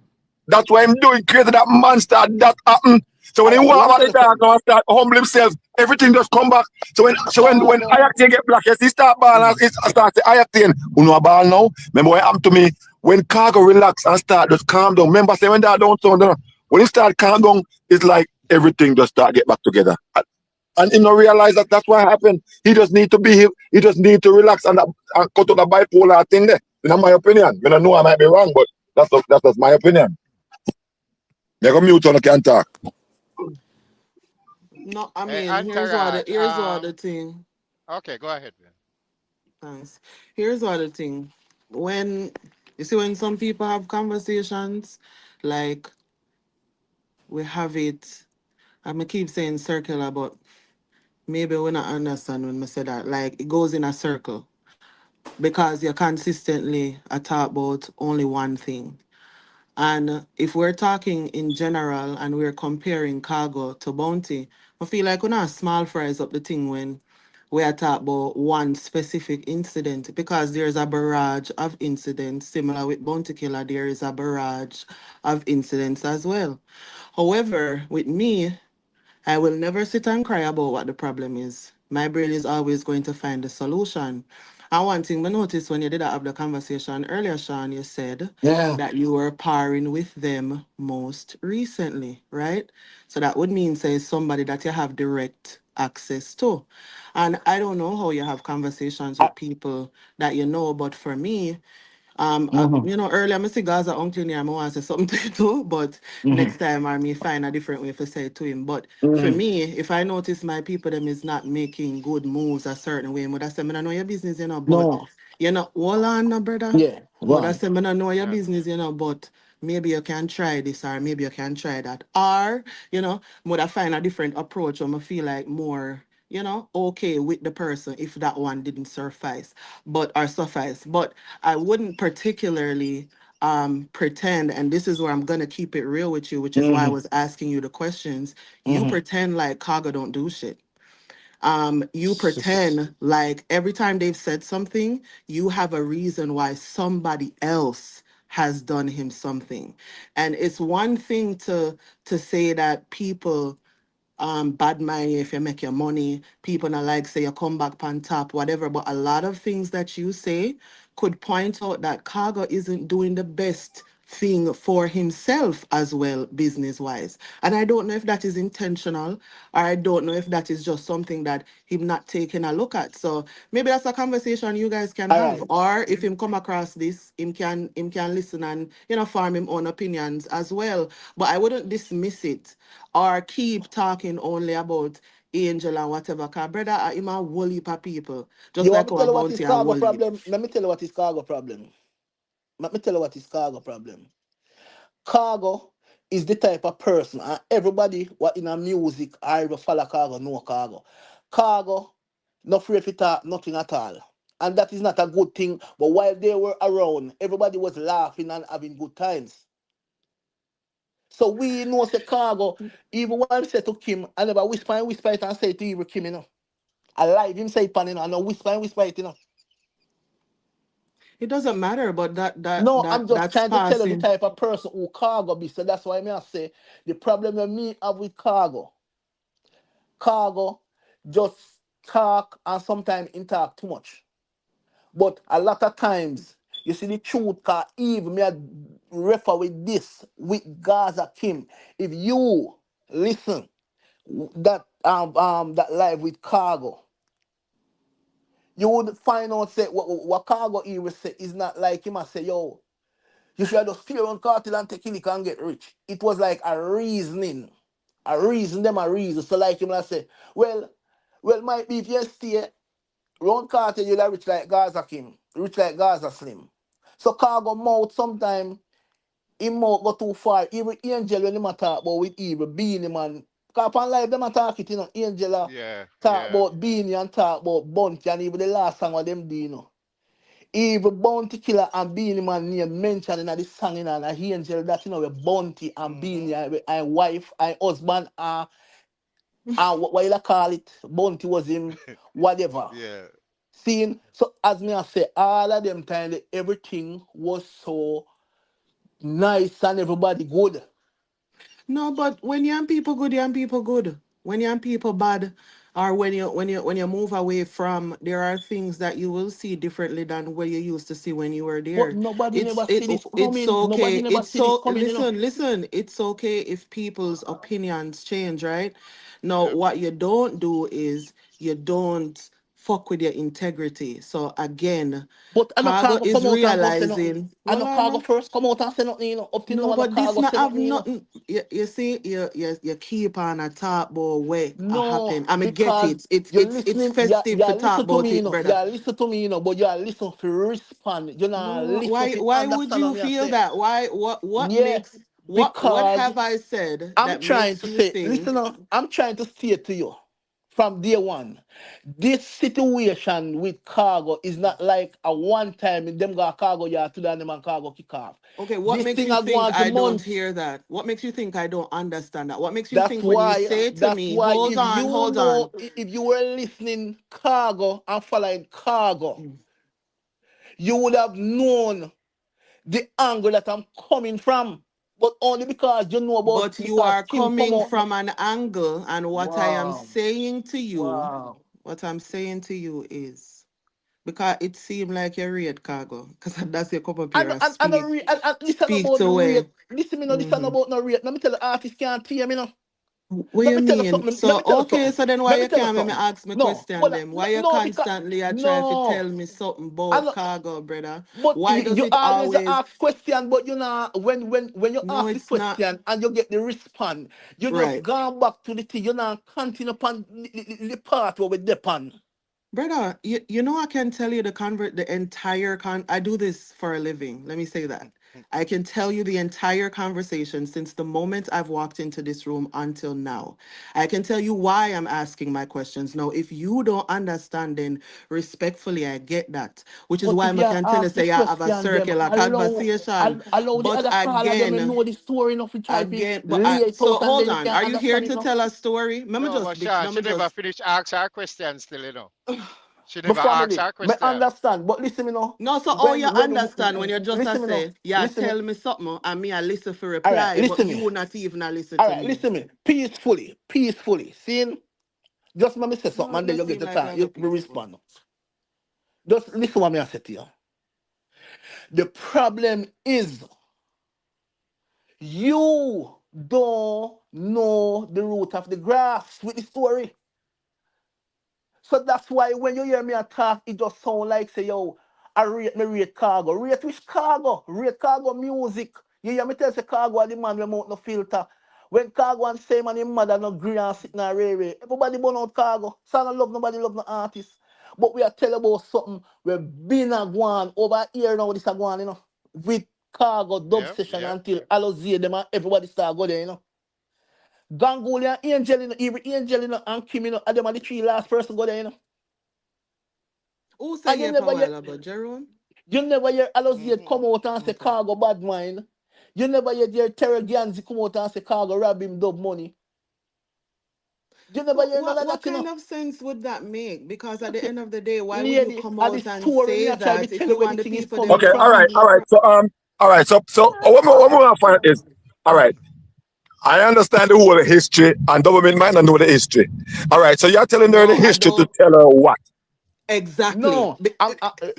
[SPEAKER 1] That's why I'm doing, created that monster that happened. So when
[SPEAKER 6] All
[SPEAKER 1] he
[SPEAKER 6] right,
[SPEAKER 1] walk
[SPEAKER 6] let me
[SPEAKER 1] about
[SPEAKER 6] tell
[SPEAKER 1] the
[SPEAKER 6] you
[SPEAKER 1] dark
[SPEAKER 6] something.
[SPEAKER 1] now and start humble himself, everything just come back. So when
[SPEAKER 6] Cargo.
[SPEAKER 1] Ayakti get black, yes, he start ball and he start to Ayakti, you know ball now. Remember what happened to me? When Cargo relax and start just calm down. Remember say when that don't sound when he start calm down, it's like everything just start get back together. And he don't realize that that's what happened. He just need to be, he just need to relax and cut out the bipolar thing there. In my opinion. I don't know I might be wrong, but that's just my opinion. They go mute on the can talk.
[SPEAKER 4] No, I
[SPEAKER 8] Hey,
[SPEAKER 4] mean,
[SPEAKER 8] Entourage.
[SPEAKER 4] here's what the thing.
[SPEAKER 8] Okay, go ahead, man.
[SPEAKER 4] Thanks. Here's what the thing. When you see when some people have conversations, like we have it, I keep saying circular, but maybe we not understand when I say that. Like it goes in a circle because you're consistently a talk about only one thing. And if we're talking in general and we're comparing cargo to bounty, I feel like we're not small fries up the thing when we are talking about one specific incident because there's a barrage of incidents. Similar with Bounty Killer, there is a barrage of incidents as well. However, with me, I will never sit and cry about what the problem is. My brain is always going to find the solution. And one thing I noticed when you did have the conversation earlier, Sean, you said
[SPEAKER 6] Yeah.
[SPEAKER 4] that you were parring with them most recently, right? So that would mean say somebody that you have direct access to. And I don't know how you have conversations
[SPEAKER 6] I,
[SPEAKER 4] with people that you know, but for me,
[SPEAKER 6] mm-hmm,
[SPEAKER 4] earlier I say Gaza uncle near I want to say something to you too, but
[SPEAKER 6] mm-hmm,
[SPEAKER 4] next time I may find a different way to say it to him. But for
[SPEAKER 6] mm-hmm.
[SPEAKER 4] me, if I notice my people them is not making good moves a certain way, would I say I know your business, but
[SPEAKER 6] No.
[SPEAKER 4] hold on, no, brother.
[SPEAKER 6] Yeah, go
[SPEAKER 4] Would I
[SPEAKER 6] on.
[SPEAKER 4] say I know your
[SPEAKER 8] Yeah.
[SPEAKER 4] business, but maybe you can try this or maybe you can try that. Or, would I find a different approach or I feel like more, okay with the person if that one didn't suffice. But I wouldn't particularly pretend, and this is where I'm gonna keep it real with you, which is why I
[SPEAKER 6] Mm-hmm,
[SPEAKER 4] was asking you the questions. You
[SPEAKER 6] mm-hmm.
[SPEAKER 4] pretend like Kaga don't do shit. You pretend like every time they've said something, you have a reason why somebody else has done him something. And it's one thing to say that people bad mind you if you make your money, people not like say you come back on top, whatever. But a lot of things that you say could point out that Cargo isn't doing the best thing for himself as well, business wise. And I don't know if that is intentional or I don't know if that is just something that him not taking a look at. So maybe that's a conversation you guys can
[SPEAKER 6] All
[SPEAKER 4] have.
[SPEAKER 6] right.
[SPEAKER 4] Or if him come across this, him can listen and form him own opinions as well. But I wouldn't dismiss it or keep talking only about Angel and whatever. Cause brother, I'm a whole heap of people. Just
[SPEAKER 6] You want
[SPEAKER 4] like
[SPEAKER 6] me to
[SPEAKER 4] our
[SPEAKER 6] tell you what is
[SPEAKER 4] bounty and
[SPEAKER 6] cargo
[SPEAKER 4] whole heap.
[SPEAKER 6] problem? Let me tell you what is cargo problem. Let me tell you what is cargo problem. Cargo is the type of person, and everybody what in a music or even follow cargo know cargo. Cargo, not free to talk nothing at all. And that is not a good thing. But while they were around, everybody was laughing and having good times. So we know say cargo, even when I say to Kim, I never whisper it and say to even Kim, I live him say it, pan, I know whisper it.
[SPEAKER 4] It doesn't matter, but
[SPEAKER 6] No, I'm just
[SPEAKER 4] that's
[SPEAKER 6] trying to tell you the
[SPEAKER 4] passing.
[SPEAKER 6] type of person who cargo be. So that's why I say the problem that me have with cargo. Cargo just talk and sometimes in talk too much. But a lot of times, you see the truth, cause even me a refer with this with Gaza Kim. If you listen that live with cargo, you would find out say what cargo even say is not like him. I say, yo, you should just fear on cartel and take it and get rich. It was like a reasoning. A reason them a reason. So like him I say, well, Well, might be if you stay round Cartel, you'll rich like Gaza King, rich like Gaza Slim. So Cargo mouth sometime him mouth go too far. Even Angel when him a talk about with evil, Beanie man. Cause upon live them a talk it, Angel a
[SPEAKER 8] Yeah,
[SPEAKER 6] talk
[SPEAKER 8] yeah.
[SPEAKER 6] about Beanie and talk about Bunty and even the last song of them do, Even Bounty Killer and Beanie Man name mentioned in the song and a Angel that with Bounty and
[SPEAKER 8] Mm-hmm.
[SPEAKER 6] Beanie and wife and husband and what you call it, Bounty was him, whatever.
[SPEAKER 8] Yeah.
[SPEAKER 6] Seeing so as me I say, all of them time everything was so nice and everybody good.
[SPEAKER 4] No, but when young people good, young people good. When young people bad, or when you move away from, there are things that you will see differently than what you used to see when you were
[SPEAKER 6] But
[SPEAKER 4] there.
[SPEAKER 6] nobody
[SPEAKER 4] It's
[SPEAKER 6] never see
[SPEAKER 4] it
[SPEAKER 6] this
[SPEAKER 4] it's
[SPEAKER 6] coming. Nobody
[SPEAKER 4] okay.
[SPEAKER 6] never
[SPEAKER 4] It's
[SPEAKER 6] see this
[SPEAKER 4] so
[SPEAKER 6] coming.
[SPEAKER 4] listen. It's okay if people's opinions change, right? Now,
[SPEAKER 8] Yep.
[SPEAKER 4] what you don't do is you don't fuck with your integrity. So again,
[SPEAKER 6] But I know
[SPEAKER 4] Cargo
[SPEAKER 6] Cargo
[SPEAKER 4] is
[SPEAKER 6] come out and go say nothing.
[SPEAKER 4] realizing.
[SPEAKER 6] I
[SPEAKER 4] Well,
[SPEAKER 6] know
[SPEAKER 4] I
[SPEAKER 6] Cargo
[SPEAKER 4] know.
[SPEAKER 6] first come out and say nothing. Up till now,
[SPEAKER 4] No,
[SPEAKER 6] I know
[SPEAKER 4] but this
[SPEAKER 6] Cargo
[SPEAKER 4] not
[SPEAKER 6] say
[SPEAKER 4] have
[SPEAKER 6] nothing.
[SPEAKER 4] nothing. You see, you keep on a talk about where a
[SPEAKER 6] No,
[SPEAKER 4] happen. I mean, get
[SPEAKER 6] because
[SPEAKER 4] it. It's
[SPEAKER 6] you're
[SPEAKER 4] it's it's
[SPEAKER 6] listening,
[SPEAKER 4] festive
[SPEAKER 6] you
[SPEAKER 4] to talk
[SPEAKER 6] listen to
[SPEAKER 4] about
[SPEAKER 6] me,
[SPEAKER 4] it, brother.
[SPEAKER 6] you listen to me, but you listen to respond. You not
[SPEAKER 4] No,
[SPEAKER 6] listen
[SPEAKER 4] why
[SPEAKER 6] to
[SPEAKER 4] why would
[SPEAKER 6] understand what
[SPEAKER 4] you
[SPEAKER 6] me I
[SPEAKER 4] feel
[SPEAKER 6] say.
[SPEAKER 4] that? Why what
[SPEAKER 6] Yeah,
[SPEAKER 4] makes what
[SPEAKER 6] because
[SPEAKER 4] have I said
[SPEAKER 6] I'm
[SPEAKER 4] that
[SPEAKER 6] trying
[SPEAKER 4] makes
[SPEAKER 6] to
[SPEAKER 4] you
[SPEAKER 6] say,
[SPEAKER 4] think?
[SPEAKER 6] listen, I'm trying to state to you from day one. This situation with Cargo is not like a one time in them got Cargo yard to them and Cargo kick off.
[SPEAKER 4] Okay, what
[SPEAKER 6] This
[SPEAKER 4] makes
[SPEAKER 6] thing
[SPEAKER 4] you
[SPEAKER 6] I go
[SPEAKER 4] think
[SPEAKER 6] on for
[SPEAKER 4] I don't
[SPEAKER 6] months.
[SPEAKER 4] hear that? What makes you think I don't understand that? What makes you think when you say to
[SPEAKER 6] That's
[SPEAKER 4] me,
[SPEAKER 6] why if you
[SPEAKER 4] hold
[SPEAKER 6] know,
[SPEAKER 4] on.
[SPEAKER 6] if you were listening Cargo and following Cargo, you would have known the angle that I'm coming from. But only because you know about
[SPEAKER 4] But you
[SPEAKER 6] because
[SPEAKER 4] are
[SPEAKER 6] King come
[SPEAKER 4] coming
[SPEAKER 6] out.
[SPEAKER 4] from an angle, and
[SPEAKER 6] Wow. Wow.
[SPEAKER 4] what I'm saying to you is because it seemed like you read Cargo, because that's your come up here and
[SPEAKER 6] And, this is
[SPEAKER 4] speak
[SPEAKER 6] about
[SPEAKER 4] to
[SPEAKER 6] the rate.
[SPEAKER 4] where.
[SPEAKER 6] Listen, me know this is
[SPEAKER 4] Mm-hmm.
[SPEAKER 6] about no rate. Let me tell the artist can't hear me now.
[SPEAKER 4] What
[SPEAKER 6] Let
[SPEAKER 4] you
[SPEAKER 6] me tell you
[SPEAKER 4] mean?
[SPEAKER 6] something. Let
[SPEAKER 4] So
[SPEAKER 6] me tell you
[SPEAKER 4] okay,
[SPEAKER 6] something.
[SPEAKER 4] so then why
[SPEAKER 6] Let me
[SPEAKER 4] you
[SPEAKER 6] tell you
[SPEAKER 4] can't make me
[SPEAKER 6] something.
[SPEAKER 4] ask me
[SPEAKER 6] No,
[SPEAKER 4] question
[SPEAKER 6] but
[SPEAKER 4] them? Why you
[SPEAKER 6] no, because
[SPEAKER 4] constantly are trying to
[SPEAKER 6] no.
[SPEAKER 4] tell me something
[SPEAKER 6] I
[SPEAKER 4] about
[SPEAKER 6] know,
[SPEAKER 4] Cargo, brother?
[SPEAKER 6] but
[SPEAKER 4] Why does
[SPEAKER 6] you
[SPEAKER 4] it
[SPEAKER 6] always
[SPEAKER 4] always?
[SPEAKER 6] ask question, but you know when you
[SPEAKER 4] No,
[SPEAKER 6] ask the
[SPEAKER 4] it's not.
[SPEAKER 6] question and you get the response, you just
[SPEAKER 4] Right.
[SPEAKER 6] gone back to the thing. You not continue upon the part where we depend.
[SPEAKER 4] Brother, you know I can tell you the entire I do this for a living. Let me say that. I can tell you the entire conversation since the moment I've walked into this room until now. I can tell you why I'm asking my questions. Now, if you don't understand, then respectfully, I get that. Which is
[SPEAKER 6] But
[SPEAKER 4] why
[SPEAKER 6] if
[SPEAKER 4] I
[SPEAKER 6] you
[SPEAKER 4] can tell you,
[SPEAKER 6] ask the
[SPEAKER 4] say, I have a
[SPEAKER 6] question, them
[SPEAKER 4] circular conversation.
[SPEAKER 6] allow the
[SPEAKER 4] But
[SPEAKER 6] other caller them to
[SPEAKER 4] again,
[SPEAKER 6] know the story enough to try to
[SPEAKER 4] but
[SPEAKER 6] lay it
[SPEAKER 4] so
[SPEAKER 6] out and
[SPEAKER 4] hold
[SPEAKER 6] then you
[SPEAKER 4] on.
[SPEAKER 6] can
[SPEAKER 4] Are you here
[SPEAKER 6] understand it
[SPEAKER 4] to
[SPEAKER 6] enough.
[SPEAKER 4] tell a story?
[SPEAKER 8] No, but Sean,
[SPEAKER 4] Let
[SPEAKER 8] she
[SPEAKER 4] me
[SPEAKER 8] never
[SPEAKER 4] just
[SPEAKER 8] finished ask her question still, She
[SPEAKER 6] My
[SPEAKER 8] never asked
[SPEAKER 6] family,
[SPEAKER 8] her
[SPEAKER 6] may
[SPEAKER 8] question.
[SPEAKER 6] understand, but listen me now.
[SPEAKER 4] No, so all you
[SPEAKER 6] When
[SPEAKER 4] understand when you just a
[SPEAKER 6] listen me now,
[SPEAKER 4] say, yeah,
[SPEAKER 6] listen me.
[SPEAKER 4] tell me something and me I listen for
[SPEAKER 6] All right,
[SPEAKER 4] reply, but
[SPEAKER 6] listen me.
[SPEAKER 4] you not even a listen
[SPEAKER 6] All
[SPEAKER 4] to
[SPEAKER 6] right,
[SPEAKER 4] me.
[SPEAKER 6] listen me. Peacefully. Seeing, just let me say something
[SPEAKER 4] No, it
[SPEAKER 6] and then
[SPEAKER 4] does
[SPEAKER 6] you get
[SPEAKER 4] seem
[SPEAKER 6] the
[SPEAKER 4] like
[SPEAKER 6] time.
[SPEAKER 4] you're
[SPEAKER 6] You
[SPEAKER 4] peaceful.
[SPEAKER 6] respond. Just listen what me I say to you. The problem is you don't know the root of the grass with the story. So that's why when you hear me talk, it just sound like say, yo, I rate me rate Cargo. Rate which Cargo? Rate Cargo music. You hear me tell say Cargo are the man we mount no filter. When Cargo and say man him mother no green and sitting on railway. Everybody burn out Cargo. So I don't love nobody love no artist. But we are tell about something we been a go on over here now this a go on, with Cargo dub
[SPEAKER 8] Yep,
[SPEAKER 6] session
[SPEAKER 8] yep.
[SPEAKER 6] until Alozie them and everybody start go there. Ganguly and Angel, even Angel, and Kim, and them are the three last person go there.
[SPEAKER 4] Who say
[SPEAKER 6] And
[SPEAKER 4] yep a while ago, Jerome?
[SPEAKER 6] you never hear Alozie
[SPEAKER 8] Mm-hmm.
[SPEAKER 6] come out and say
[SPEAKER 4] Okay.
[SPEAKER 6] Cargo bad mind. You never hear Terry Ganzi come out and say Cargo rob him dub money. You never
[SPEAKER 4] What
[SPEAKER 6] hear none
[SPEAKER 4] what
[SPEAKER 6] of
[SPEAKER 4] what
[SPEAKER 6] that,
[SPEAKER 4] kind of sense would that make? Because at
[SPEAKER 6] Look
[SPEAKER 4] the
[SPEAKER 6] it,
[SPEAKER 4] end of the day, why would you
[SPEAKER 6] lady,
[SPEAKER 4] come
[SPEAKER 6] at the
[SPEAKER 4] out and
[SPEAKER 6] story me
[SPEAKER 4] say
[SPEAKER 6] I try to
[SPEAKER 4] that if
[SPEAKER 6] tell you
[SPEAKER 4] you
[SPEAKER 6] where the
[SPEAKER 4] want the
[SPEAKER 6] thing is
[SPEAKER 4] people
[SPEAKER 6] coming
[SPEAKER 4] them
[SPEAKER 1] Okay,
[SPEAKER 4] to
[SPEAKER 6] from.
[SPEAKER 1] all right. So what we want to find is, all right. I understand the whole history, and government might not know the history. All right, so you're telling her the
[SPEAKER 4] No, I
[SPEAKER 1] history to
[SPEAKER 4] don't
[SPEAKER 1] tell her what?
[SPEAKER 4] exactly.
[SPEAKER 6] No,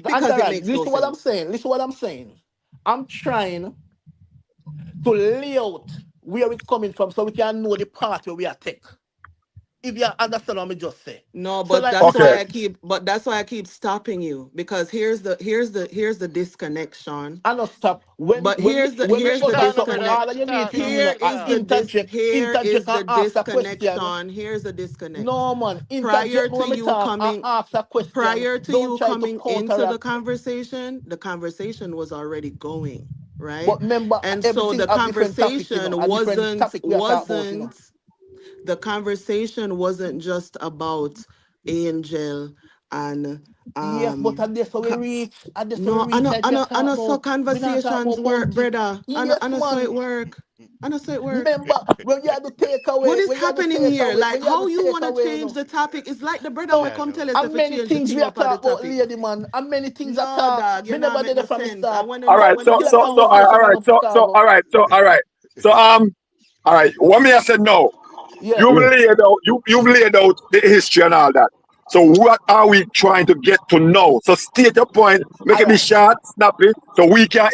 [SPEAKER 4] Because it
[SPEAKER 6] Antaran,
[SPEAKER 4] makes no
[SPEAKER 6] listen what I'm
[SPEAKER 4] sense.
[SPEAKER 6] saying. Listen what I'm saying. I'm trying to lay out where it's coming from so we can know the part where we are take. If you understand what I just say.
[SPEAKER 4] No,
[SPEAKER 6] So
[SPEAKER 4] but
[SPEAKER 6] like
[SPEAKER 4] that's
[SPEAKER 1] Okay.
[SPEAKER 4] why I keep stopping you, because here's the disconnection.
[SPEAKER 6] I not stop. When
[SPEAKER 4] But
[SPEAKER 6] when we
[SPEAKER 4] here's
[SPEAKER 6] when we
[SPEAKER 4] the
[SPEAKER 6] utter
[SPEAKER 8] Start no
[SPEAKER 6] something,
[SPEAKER 8] brother.
[SPEAKER 4] disconnect.
[SPEAKER 6] all you need
[SPEAKER 8] Start
[SPEAKER 6] to do,
[SPEAKER 8] no.
[SPEAKER 6] you know,
[SPEAKER 8] Start.
[SPEAKER 4] Here
[SPEAKER 6] interject
[SPEAKER 4] is the
[SPEAKER 6] and ask a question.
[SPEAKER 4] disconnection. Here's the disconnect.
[SPEAKER 6] No man,
[SPEAKER 4] Prior
[SPEAKER 6] interject me
[SPEAKER 4] to
[SPEAKER 6] when me
[SPEAKER 4] you
[SPEAKER 6] talk and
[SPEAKER 4] coming
[SPEAKER 6] ask a question.
[SPEAKER 4] prior to
[SPEAKER 6] Don't
[SPEAKER 4] you
[SPEAKER 6] try to
[SPEAKER 4] coming into
[SPEAKER 6] counteract.
[SPEAKER 4] the conversation was already going, right?
[SPEAKER 6] But remember,
[SPEAKER 4] And so
[SPEAKER 6] everything
[SPEAKER 4] the
[SPEAKER 6] have different topic, you know,
[SPEAKER 4] conversation
[SPEAKER 6] a different topic we are talking about, you know.
[SPEAKER 4] wasn't just about Angel and
[SPEAKER 6] Yes, but at this how we
[SPEAKER 4] Ka-
[SPEAKER 6] reach, at this how we
[SPEAKER 4] no,
[SPEAKER 6] reach, like we are
[SPEAKER 4] I
[SPEAKER 6] talking
[SPEAKER 4] know so
[SPEAKER 6] about. We not talk
[SPEAKER 4] conversations
[SPEAKER 6] about
[SPEAKER 4] work,
[SPEAKER 6] politics.
[SPEAKER 4] brother.
[SPEAKER 6] Yes,
[SPEAKER 4] I know so it
[SPEAKER 6] man.
[SPEAKER 4] work. I know so it work.
[SPEAKER 6] Remember when you had to take
[SPEAKER 4] What
[SPEAKER 6] away,
[SPEAKER 4] is
[SPEAKER 6] when you had to
[SPEAKER 4] happening
[SPEAKER 6] take
[SPEAKER 4] here?
[SPEAKER 6] away,
[SPEAKER 4] Like,
[SPEAKER 6] when you had
[SPEAKER 4] how
[SPEAKER 6] to
[SPEAKER 4] you
[SPEAKER 6] take
[SPEAKER 4] want to
[SPEAKER 6] away, you
[SPEAKER 4] change
[SPEAKER 6] know.
[SPEAKER 4] the topic? It's like the brother will
[SPEAKER 6] So,
[SPEAKER 8] Yeah,
[SPEAKER 4] come
[SPEAKER 8] no.
[SPEAKER 4] tell us
[SPEAKER 6] and
[SPEAKER 4] if we
[SPEAKER 6] many
[SPEAKER 4] change the
[SPEAKER 6] things we
[SPEAKER 4] thing
[SPEAKER 6] are
[SPEAKER 4] up of the
[SPEAKER 6] talk about,
[SPEAKER 4] topic.
[SPEAKER 6] lady man, and many things I
[SPEAKER 4] No,
[SPEAKER 6] talk.
[SPEAKER 4] dog,
[SPEAKER 6] Me
[SPEAKER 4] you know,
[SPEAKER 6] never
[SPEAKER 4] make
[SPEAKER 6] did it
[SPEAKER 4] no
[SPEAKER 6] from the
[SPEAKER 4] sense.
[SPEAKER 6] start.
[SPEAKER 4] And
[SPEAKER 1] All right.
[SPEAKER 6] But
[SPEAKER 4] when
[SPEAKER 1] So
[SPEAKER 4] them
[SPEAKER 6] killer
[SPEAKER 1] so so
[SPEAKER 4] sound,
[SPEAKER 6] conversation
[SPEAKER 1] all
[SPEAKER 6] on
[SPEAKER 1] right.
[SPEAKER 6] the
[SPEAKER 1] So
[SPEAKER 6] Chicago.
[SPEAKER 1] all right. So all right. What me I said no.
[SPEAKER 6] Yeah.
[SPEAKER 1] You've laid out you've laid out the history and all that. So what are we trying to get to know? So state your point, make
[SPEAKER 6] All
[SPEAKER 1] it be
[SPEAKER 6] right.
[SPEAKER 1] short, snappy, so we can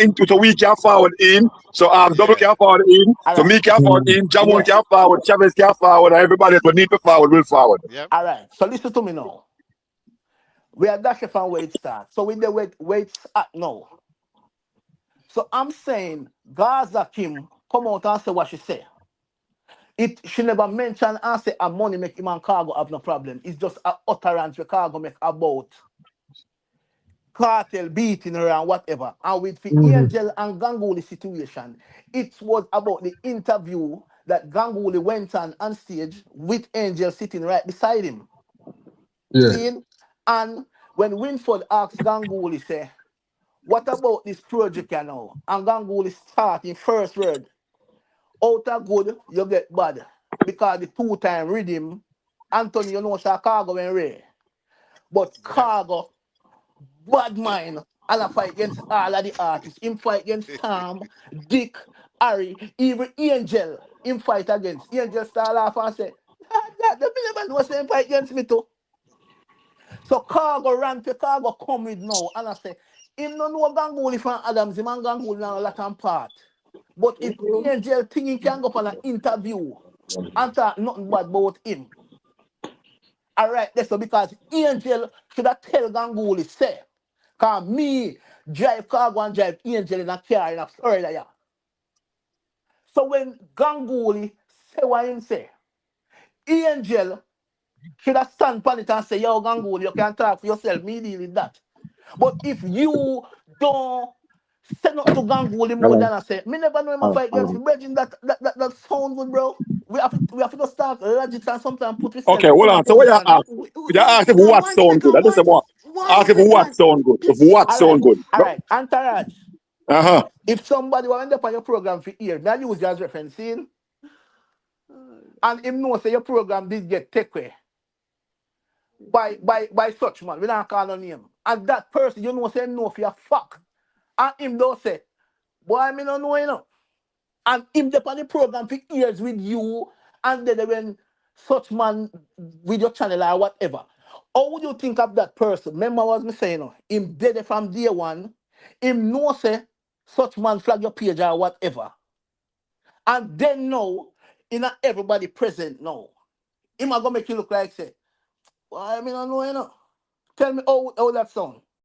[SPEAKER 1] forward in. So double
[SPEAKER 8] Yeah.
[SPEAKER 1] can forward in.
[SPEAKER 6] All
[SPEAKER 1] So
[SPEAKER 6] right.
[SPEAKER 1] me can forward in, Jamal
[SPEAKER 6] Yeah.
[SPEAKER 1] can forward, Chavez can forward, and everybody that need to forward will forward.
[SPEAKER 8] Yep.
[SPEAKER 6] All right. So listen to me now. We are dashing from where it starts. So with the where it's at now. So I'm saying Gaza Kim come out and say what she say. It she never mention and say a money make him and Cargo have no problem. It's just a utterance we Cargo make about Cartel beating her and whatever. And with the Angel and Ganguly situation, it was about the interview that Ganguly went on stage with Angel sitting right beside him. See? And when Winford asked Ganguly, say, what about this project you know? And Ganguly starting first word. Out of good, you get bad. Because the two-time rhythm, Anthony, you know, Chicago and Ray. But
[SPEAKER 8] Yep.
[SPEAKER 6] Cargo, bad mind, and I fight against all of the artists. Him fight against Tom, Dick, Harry, even Angel. Him fight against. Angel start laugh and say, the never know say him fight against me too. So Cargo ran to Cargo come with now. And I say, him no know Ganguly from Adams, him and Ganguly now lot and part. But if Angel thinking can go for an interview and talk nothing bad about him. All right, that's so because Angel should have tell Ganguly, say, cause me drive Cargo and drive Angel in a car in a Florida. Yeah. So when Ganguly say what him say, Angel should have stand on it and say, yo, Ganguly, you can talk for yourself, me deal with that. But if you don't say nothing to Ganguly more than I say, me never know him a fight against me. Brethren, that sound good, bro. We have to go start logic and sometimes put
[SPEAKER 1] Okay,
[SPEAKER 6] yourself
[SPEAKER 1] hold
[SPEAKER 6] in a
[SPEAKER 1] on. So what you
[SPEAKER 6] position.
[SPEAKER 1] ask? You ask if what
[SPEAKER 4] One
[SPEAKER 1] sound good.
[SPEAKER 4] second,
[SPEAKER 1] I just want
[SPEAKER 4] one
[SPEAKER 1] ask if what
[SPEAKER 4] second.
[SPEAKER 1] sound good. If what
[SPEAKER 6] All right,
[SPEAKER 1] sound good.
[SPEAKER 6] all right. Antaraj,
[SPEAKER 1] Uh-huh.
[SPEAKER 6] if somebody will end up on your program for years, may I use you as referencing, and him know say your program did get taken away by such man, we don't call no name. And that person, you know, say him know for your fuck. And him don't say, boy, me no know, you know. And him dey on the program for years with you, and then when such man with your channel or whatever. How would you think of that person? Remember what me saying, no? Him dead from day one, him know say such man flag your page or whatever. And then now, in a everybody present now, him a go make you look like say, well, I mean I know, you know. Tell me how that sound.